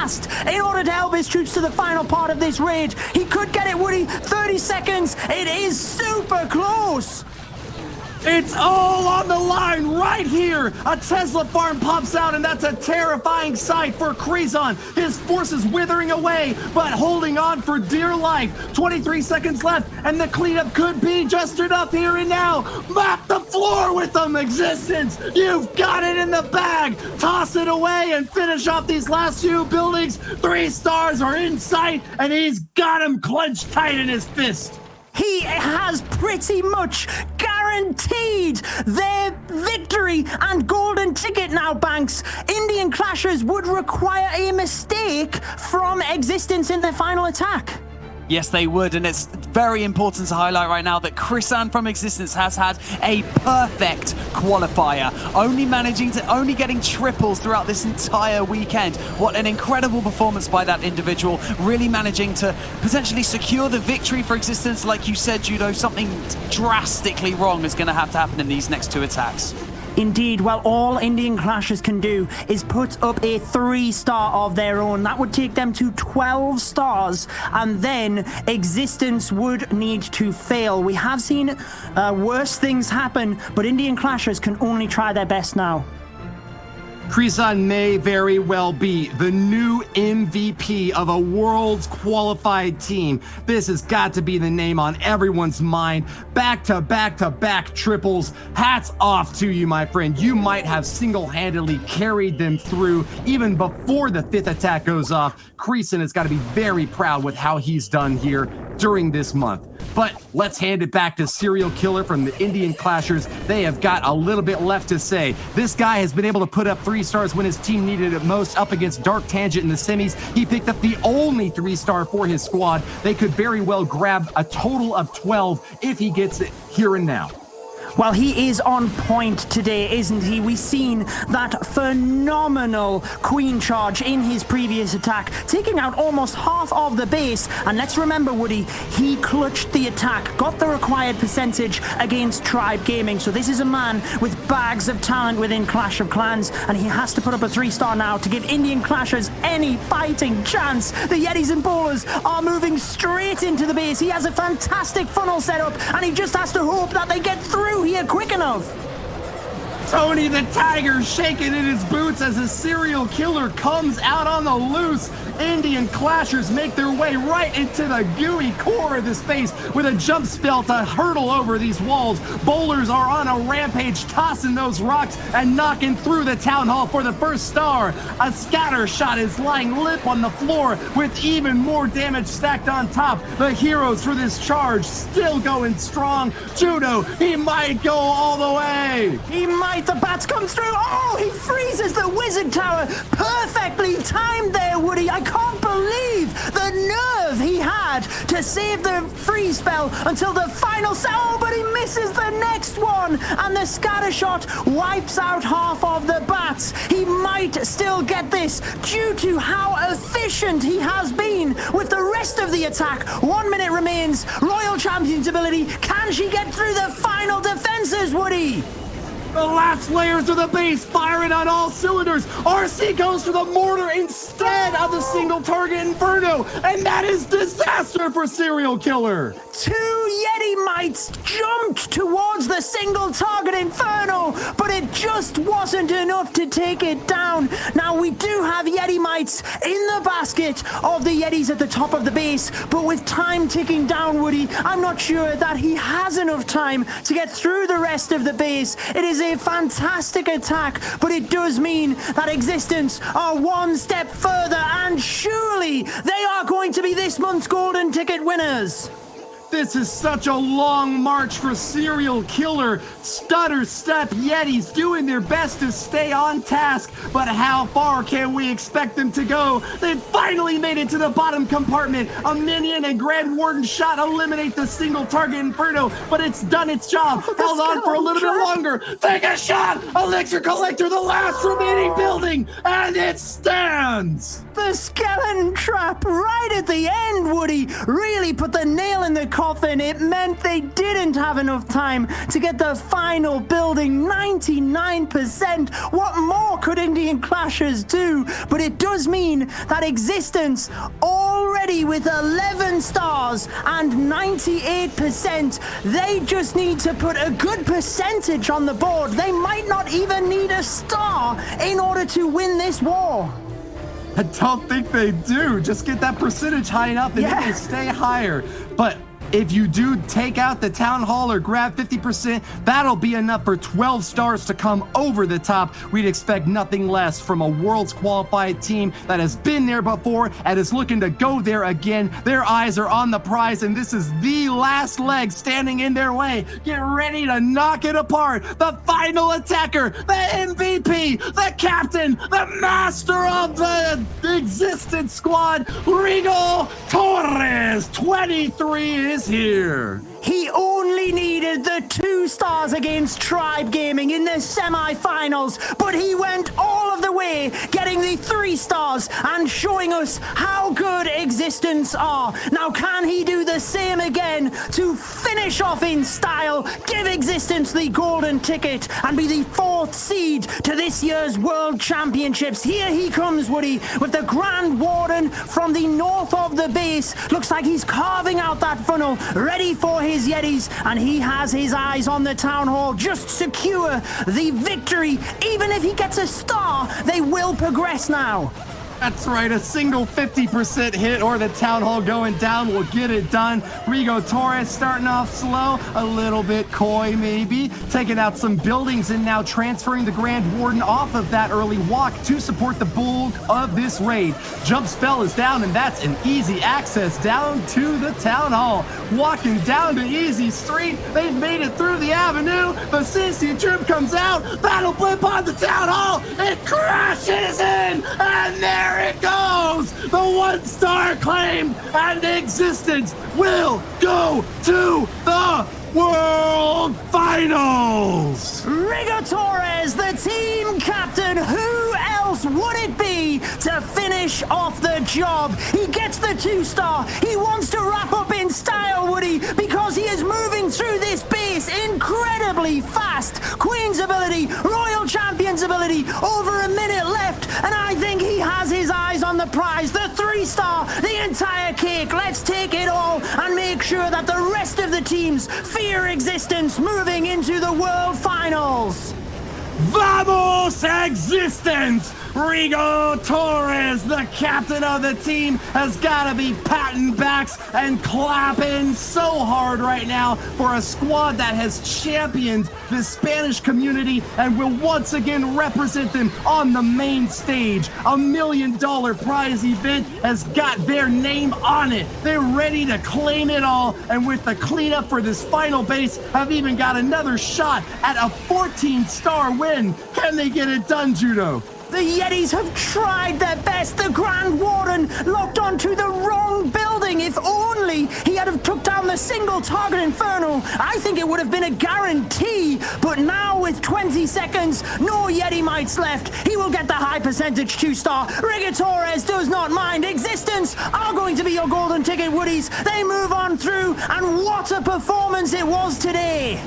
in order to help his troops to the final part of this raid. He could get it, Woody. 30 seconds. It is super close. It's all on the line right here. A Tesla farm pops out, and that's a terrifying sight for Kreeson. His forces withering away, but holding on for dear life. 23 seconds left, and the cleanup could be just enough here and now. Map the floor with them, Existence. You've got it in the bag. Toss it away and finish off these last few buildings. 3 stars are in sight, and he's got him clenched tight in his fist. He has pretty much guaranteed their victory and golden ticket now, Banks. Indian Clashers would require a mistake from Existence in their final attack. Yes, they would, and it's very important to highlight right now that Chrisan from Existence has had a perfect qualifier, only getting triples throughout this entire weekend. What an incredible performance by that individual, really managing to potentially secure the victory for Existence. Like you said, Judo, something drastically wrong is going to happen in these next 2 attacks. Indeed, well, all Indian Clashers can do is put up a 3-star of their own. That would take them to 12 stars, and then Existence would need to fail. We have seen worse things happen, but Indian Clashers can only try their best now. Chrisan may very well be the new MVP of a world's qualified team. This has got to be the name on everyone's mind. Back-to-back-to-back triples. Hats off to you, my friend. You might have single-handedly carried them through even before the 5th attack goes off. Chrisan has got to be very proud with how he's done here during this month. But let's hand it back to Serial Killer from the Indian Clashers. They have got a little bit left to say. This guy has been able to put up 3 stars when his team needed it most. Up against Dark Tangent in the semis, he picked up the only 3-star for his squad. They could very well grab a total of 12 if he gets it here and now. Well, he is on point today, isn't he? We've seen that phenomenal Queen charge in his previous attack, taking out almost half of the base. And let's remember, Woody, he clutched the attack, got the required percentage against Tribe Gaming. So this is a man with bags of talent within Clash of Clans, and he has to put up a 3-star now to give Indian Clashers any fighting chance. The Yetis and Bowlers are moving straight into the base. He has a fantastic funnel set up, and he just has to hope that they get through here quick enough. Tony the Tiger shaking in his boots as a Serial Killer comes out on the loose. Indian Clashers make their way right into the gooey core of this base with a jump spell to hurtle over these walls. Bowlers are on a rampage, tossing those rocks and knocking through the town hall for the 1st star. A scatter shot is lying limp on the floor with even more damage stacked on top. The heroes for this charge still going strong. Judo, he might go all the way. He might. The bats come through. Oh, he freezes the wizard tower. Perfectly timed there, Woody. I can't believe the nerve he had to save the freeze spell until the final oh, but he misses the next one, and the scatter shot wipes out half of the bats. He might still get this due to how efficient he has been with the rest of the attack. 1 minute remains. Royal Champion's ability. Can she get through the final defenses, Woody? The last layers of the base firing on all cylinders. RC goes for the mortar instead of the single target Inferno, and that is disaster for Serial Killer. 2 Yeti Mites jumped towards the single target Inferno, but it just wasn't enough to take it down. Now we do have Yeti Mites in the basket of the Yetis at the top of the base, but with time ticking down, Woody, I'm not sure that he has enough time to get through the rest of the base. It is a fantastic attack, but it does mean that Existence are 1 step further, and surely they are going to be this month's golden ticket winners. This is such a long march for Serial Killer. Stutter Step Yetis doing their best to stay on task, but how far can we expect them to go? They've finally made it to the bottom compartment. A minion and Grand Warden shot eliminate the single target Inferno, but it's done its job. Held on for a little bit longer. Take a shot! Elixir Collector, the last remaining building, and it stands! The skeleton trap right at the end, Woody, really put the nail in the coffin. It meant they didn't have enough time to get the final building 99%. What more could Indian Clashers do? But it does mean that Existence, already with 11 stars and 98%, they just need to put a good percentage on the board. They might not even need a star in order to win this war. I don't think they do. Just get that percentage high enough and it will stay higher. But If you do take out the Town Hall or grab 50%, that'll be enough for 12 stars to come over the top. We'd expect nothing less from a Worlds qualified team that has been there before and is looking to go there again. Their eyes are on the prize, and this is the last leg standing in their way. Get ready to knock it apart. The final attacker, the MVP, the captain, the master of the existence squad, Rigo Torres, 23, is here. He only needed the 2 stars against Tribe Gaming in the semi-finals, but he went all of the way, getting the 3 stars and showing us how good Existence are. Now, can he do the same again to finish off in style, give Existence the golden ticket, and be the 4th seed to this year's World Championships? Here he comes, Woody, with the Grand Warden from the north of the base. Looks like he's carving out that funnel, ready for his Yetis, and he has his eyes on the Town Hall. Just secure the victory. Even if he gets a star, they will progress now. That's right, a single 50% hit or the Town Hall going down will get it done. Rigo Torres starting off slow, a little bit coy maybe, taking out some buildings and now transferring the Grand Warden off of that early walk to support the bulk of this raid. Jump spell is down, and that's an easy access down to the Town Hall. Walking down to Easy Street, they've made it through the avenue. The CC troop comes out, battle blip on the Town Hall, it crashes in, and there it goes! The 1-star claimed, and Existence will go to the World Finals! Rigo Torres, the team captain. Who else would it be to finish off the job? He gets the 2-star. He wants to wrap up in style, Woody, because he is moving through this base incredibly fast. Queen's ability, Royal Champion's ability, over a minute left, and I think he has his eyes on the prize. The 3-star, the entire cake. Let's take it all and make sure that the rest of the teams fear Existence moving into the World Finals. Vamos Existence! Rigo Torres, the captain of the team, has got to be patting backs and clapping so hard right now for a squad that has championed the Spanish community and will once again represent them on the main stage. $1 million prize event has got their name on it. They're ready to claim it all, and with the cleanup for this final base, have even got another shot at a 14-star win. Can they get it done, Judo? The Yetis have tried their best. The Grand Warden locked onto the wrong building. If only he had have took down the single target Inferno, I think it would have been a guarantee. But now with 20 seconds, no Yeti mites left. He will get the high percentage 2-star. Rigo Torres does not mind. Existence are going to be your golden ticket, Woodies. They move on through, and what a performance it was today.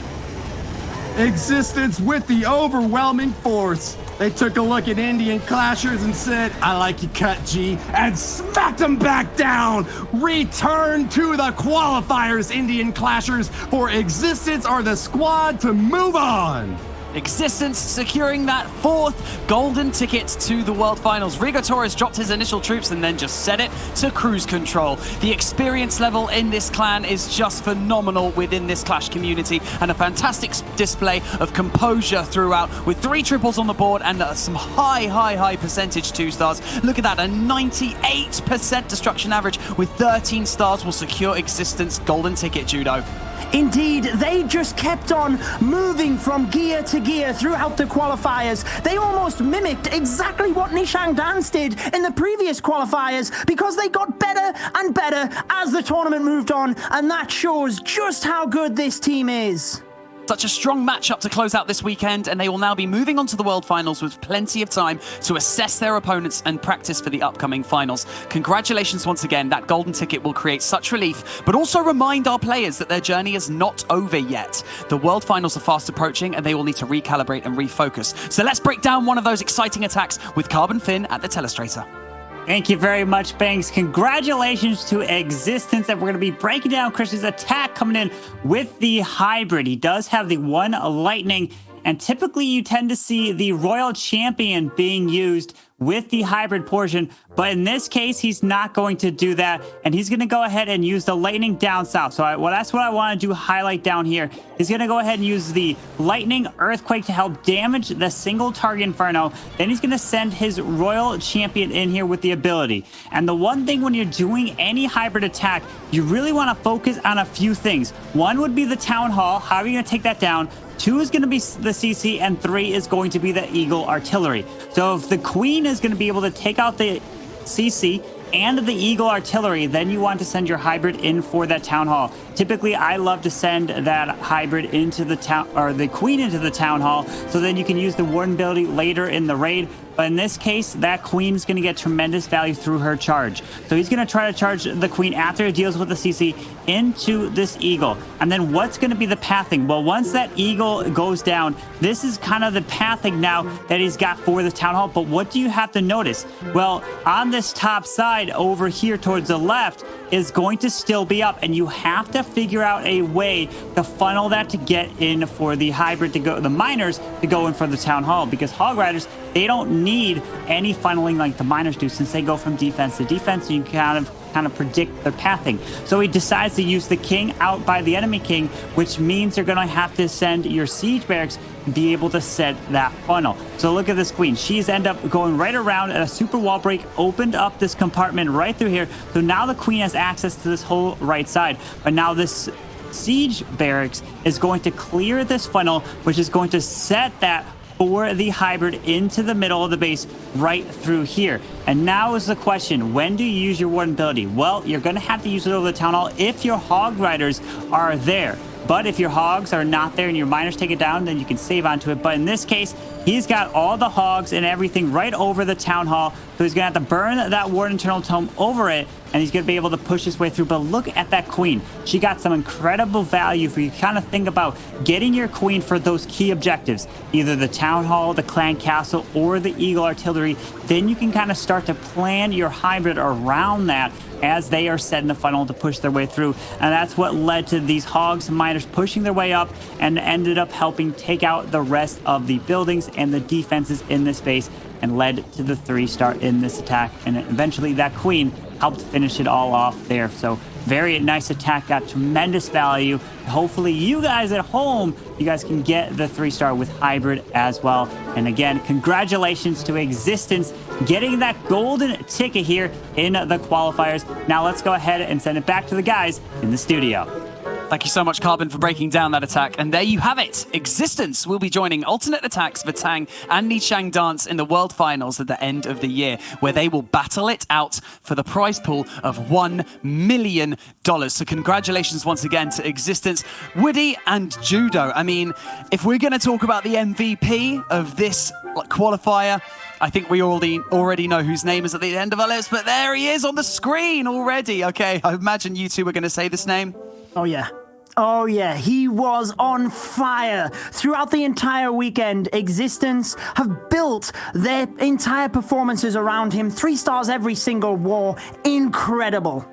Existence with the overwhelming force. They took a look at Indian Clashers and said, I like your cut, G, and smacked them back down. Return to the qualifiers, Indian Clashers, for Existence are the squad to move on. Existence securing that 4th golden ticket to the World Finals. Rigo Torres dropped his initial troops and then just set it to cruise control. The experience level in this clan is just phenomenal within this Clash community, and a fantastic display of composure throughout, with 3 triples on the board and some high percentage 2-stars. Look at that, a 98% destruction average with 13 stars will secure Existence golden ticket, Judo. Indeed, they just kept on moving from gear to gear throughout the qualifiers. They almost mimicked exactly what Nishang Dance did in the previous qualifiers, because they got better and better as the tournament moved on, and that shows just how good this team is. Such a strong matchup to close out this weekend, and they will now be moving on to the World Finals with plenty of time to assess their opponents and practice for the upcoming finals. Congratulations once again. That golden ticket will create such relief, but also remind our players that their journey is not over yet. The World Finals are fast approaching, and they will need to recalibrate and refocus. So let's break down one of those exciting attacks with Carbon Finn at the Telestrator. Thank you very much, Banks. Congratulations to Existence. And we're going to be breaking down Christian's attack coming in with the hybrid. He does have the 1 lightning, and typically you tend to see the Royal Champion being used with the hybrid portion. But in this case, he's not going to do that. And he's going to go ahead and use the lightning down south. So that's what I want to do, highlight down here. He's going to go ahead and use the lightning earthquake to help damage the single target inferno. Then he's going to send his royal champion in here with the ability. And the one thing when you're doing any hybrid attack, you really want to focus on a few things. One would be the town hall. How are you going to take that down? 2 is going to be the CC, and 3 is going to be the Eagle artillery. So if the queen is going to be able to take out the CC and the Eagle artillery, then you want to send your hybrid in for that town hall. Typically, I love to send that hybrid into the town, or the queen into the town hall, so then you can use the warden ability later in the raid. But in this case, that queen is going to get tremendous value through her charge. So he's going to try to charge the queen after it deals with the CC into this eagle. And then what's going to be the pathing? Well, once that eagle goes down, this is kind of the pathing now that he's got for the town hall. But what do you have to notice? Well, on this top side over here towards the left is going to still be up, and you have to figure out a way to funnel that to get in for the hybrid to go, the miners to go in for the town hall, because hog riders, they don't need any funneling like the miners do, since they go from defense to defense, so you can kind of predict their pathing. So he decides to use the king out by the enemy king, which means you're going to have to send your siege barracks to be able to set that funnel. So look at this queen. She's ended up going right around, and a super wall break opened up this compartment right through here. So now the queen has access to this whole right side. But now this siege barracks is going to clear this funnel, which is going to set that for the hybrid into the middle of the base right through here. And now is the question, when do you use your warden ability? Well, you're going to have to use it over the town hall if your hog riders are there. But if your hogs are not there and your miners take it down, then you can save onto it. But in this case, he's got all the hogs and everything right over the town hall. So he's going to have to burn that Warden Eternal Tome over it, and he's going to be able to push his way through. But look at that queen. She got some incredible value for you. Kind of think about getting your queen for those key objectives, either the town hall, the clan castle, or the Eagle artillery. Then you can kind of start to plan your hybrid around that as they are setting the funnel to push their way through. And that's what led to these hogs and miners pushing their way up, and ended up helping take out the rest of the buildings and the defenses in this base, and led to the 3-star in this attack. And eventually that queen helped finish it all off there. So very nice attack, got tremendous value. Hopefully you guys at home, you guys can get the 3-star with hybrid as well. And again, congratulations to Existence getting that golden ticket here in the qualifiers. Now let's go ahead and send it back to the guys in the studio. Thank you so much, Carbon, for breaking down that attack. And there you have it. Existence will be joining alternate attacks for Tang and the Chang dance in the World Finals at the end of the year, where they will battle it out for the prize pool of $1 million. So congratulations once again to Existence, Woody, and Judo. I mean, if we're going to talk about the MVP of this qualifier, I think we already know whose name is at the end of our list, but there he is on the screen already. Okay, I imagine you two were going to say this name. Oh, yeah. Oh, yeah. He was on fire. Throughout the entire weekend, Existence have built their entire performances around him. 3 stars every single war. Incredible.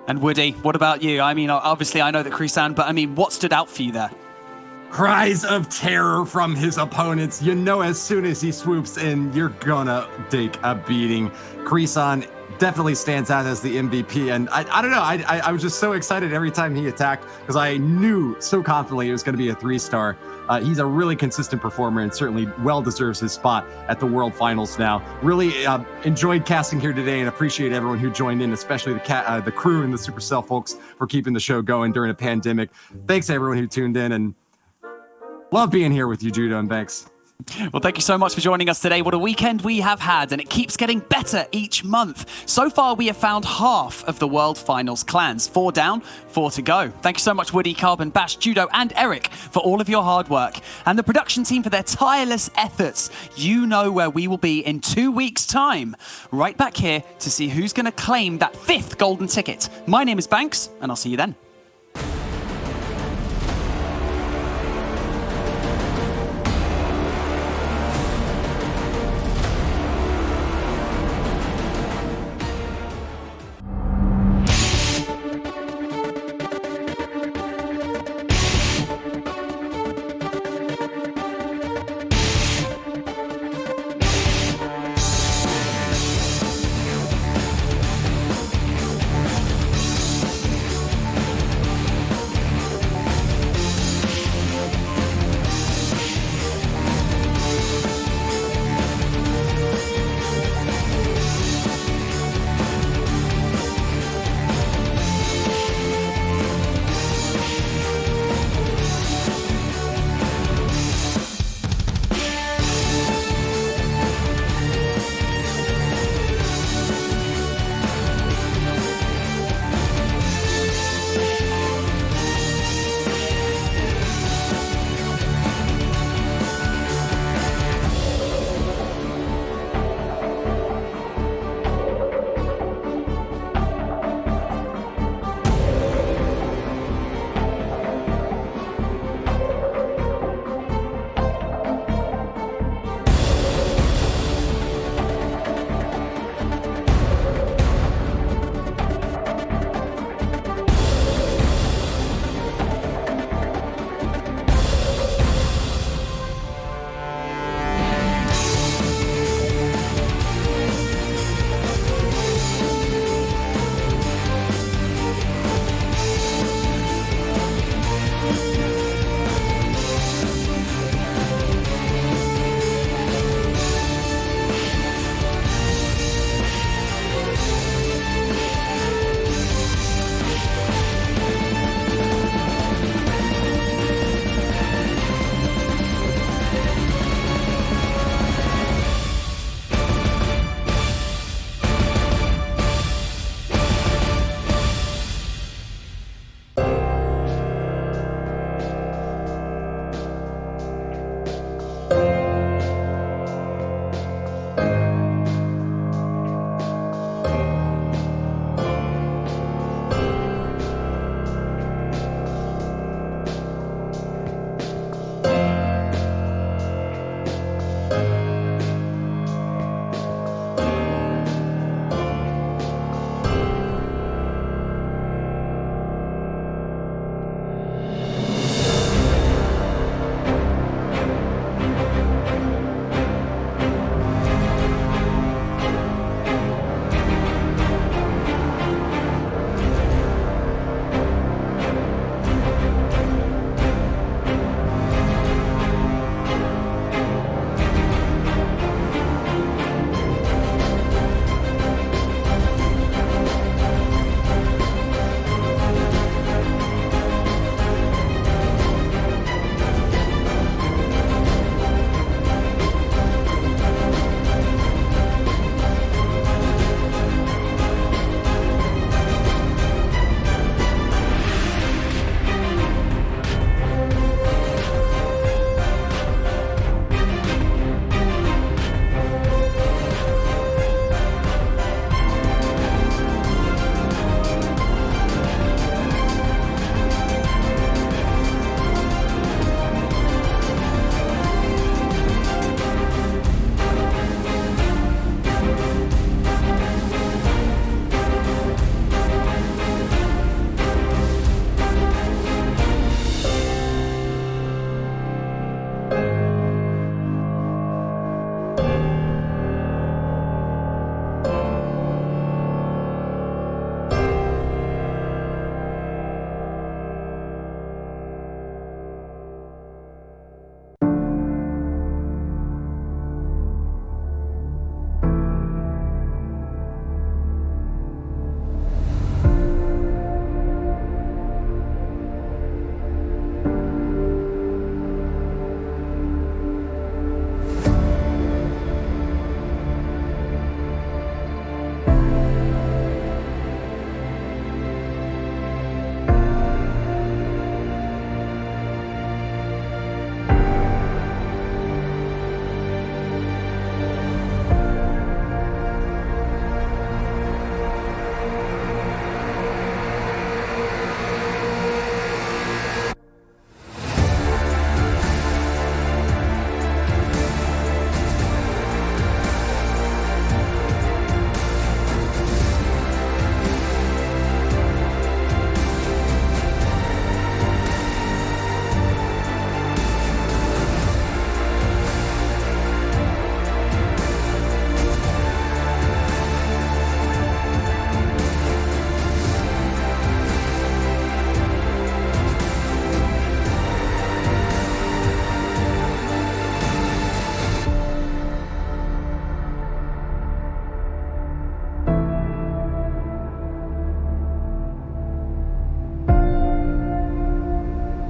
And Woody, what about you? I mean, obviously I know that Krisan, but I mean, what stood out for you there? Cries of terror from his opponents. You know, as soon as he swoops in, you're gonna take a beating. Krisan definitely stands out as the MVP, and I don't know, I was just so excited every time he attacked, because I knew so confidently it was going to be a 3-star. He's a really consistent performer, and certainly well deserves his spot at the World Finals now. Really enjoyed casting here today, and appreciate everyone who joined in, especially the crew and the Supercell folks for keeping the show going during a pandemic. Thanks to everyone who tuned in, and love being here with you, Judo, and thanks. Well, thank you so much for joining us today. What a weekend we have had, and it keeps getting better each month. So far, we have found half of the World Finals clans. 4 down, 4 to go. Thank you so much, Woody, Carbon, Bash, Judo, and Eric for all of your hard work, and the production team for their tireless efforts. You know where we will be in 2 weeks' time, right back here to see who's going to claim that 5th golden ticket. My name is Banks, and I'll see you then.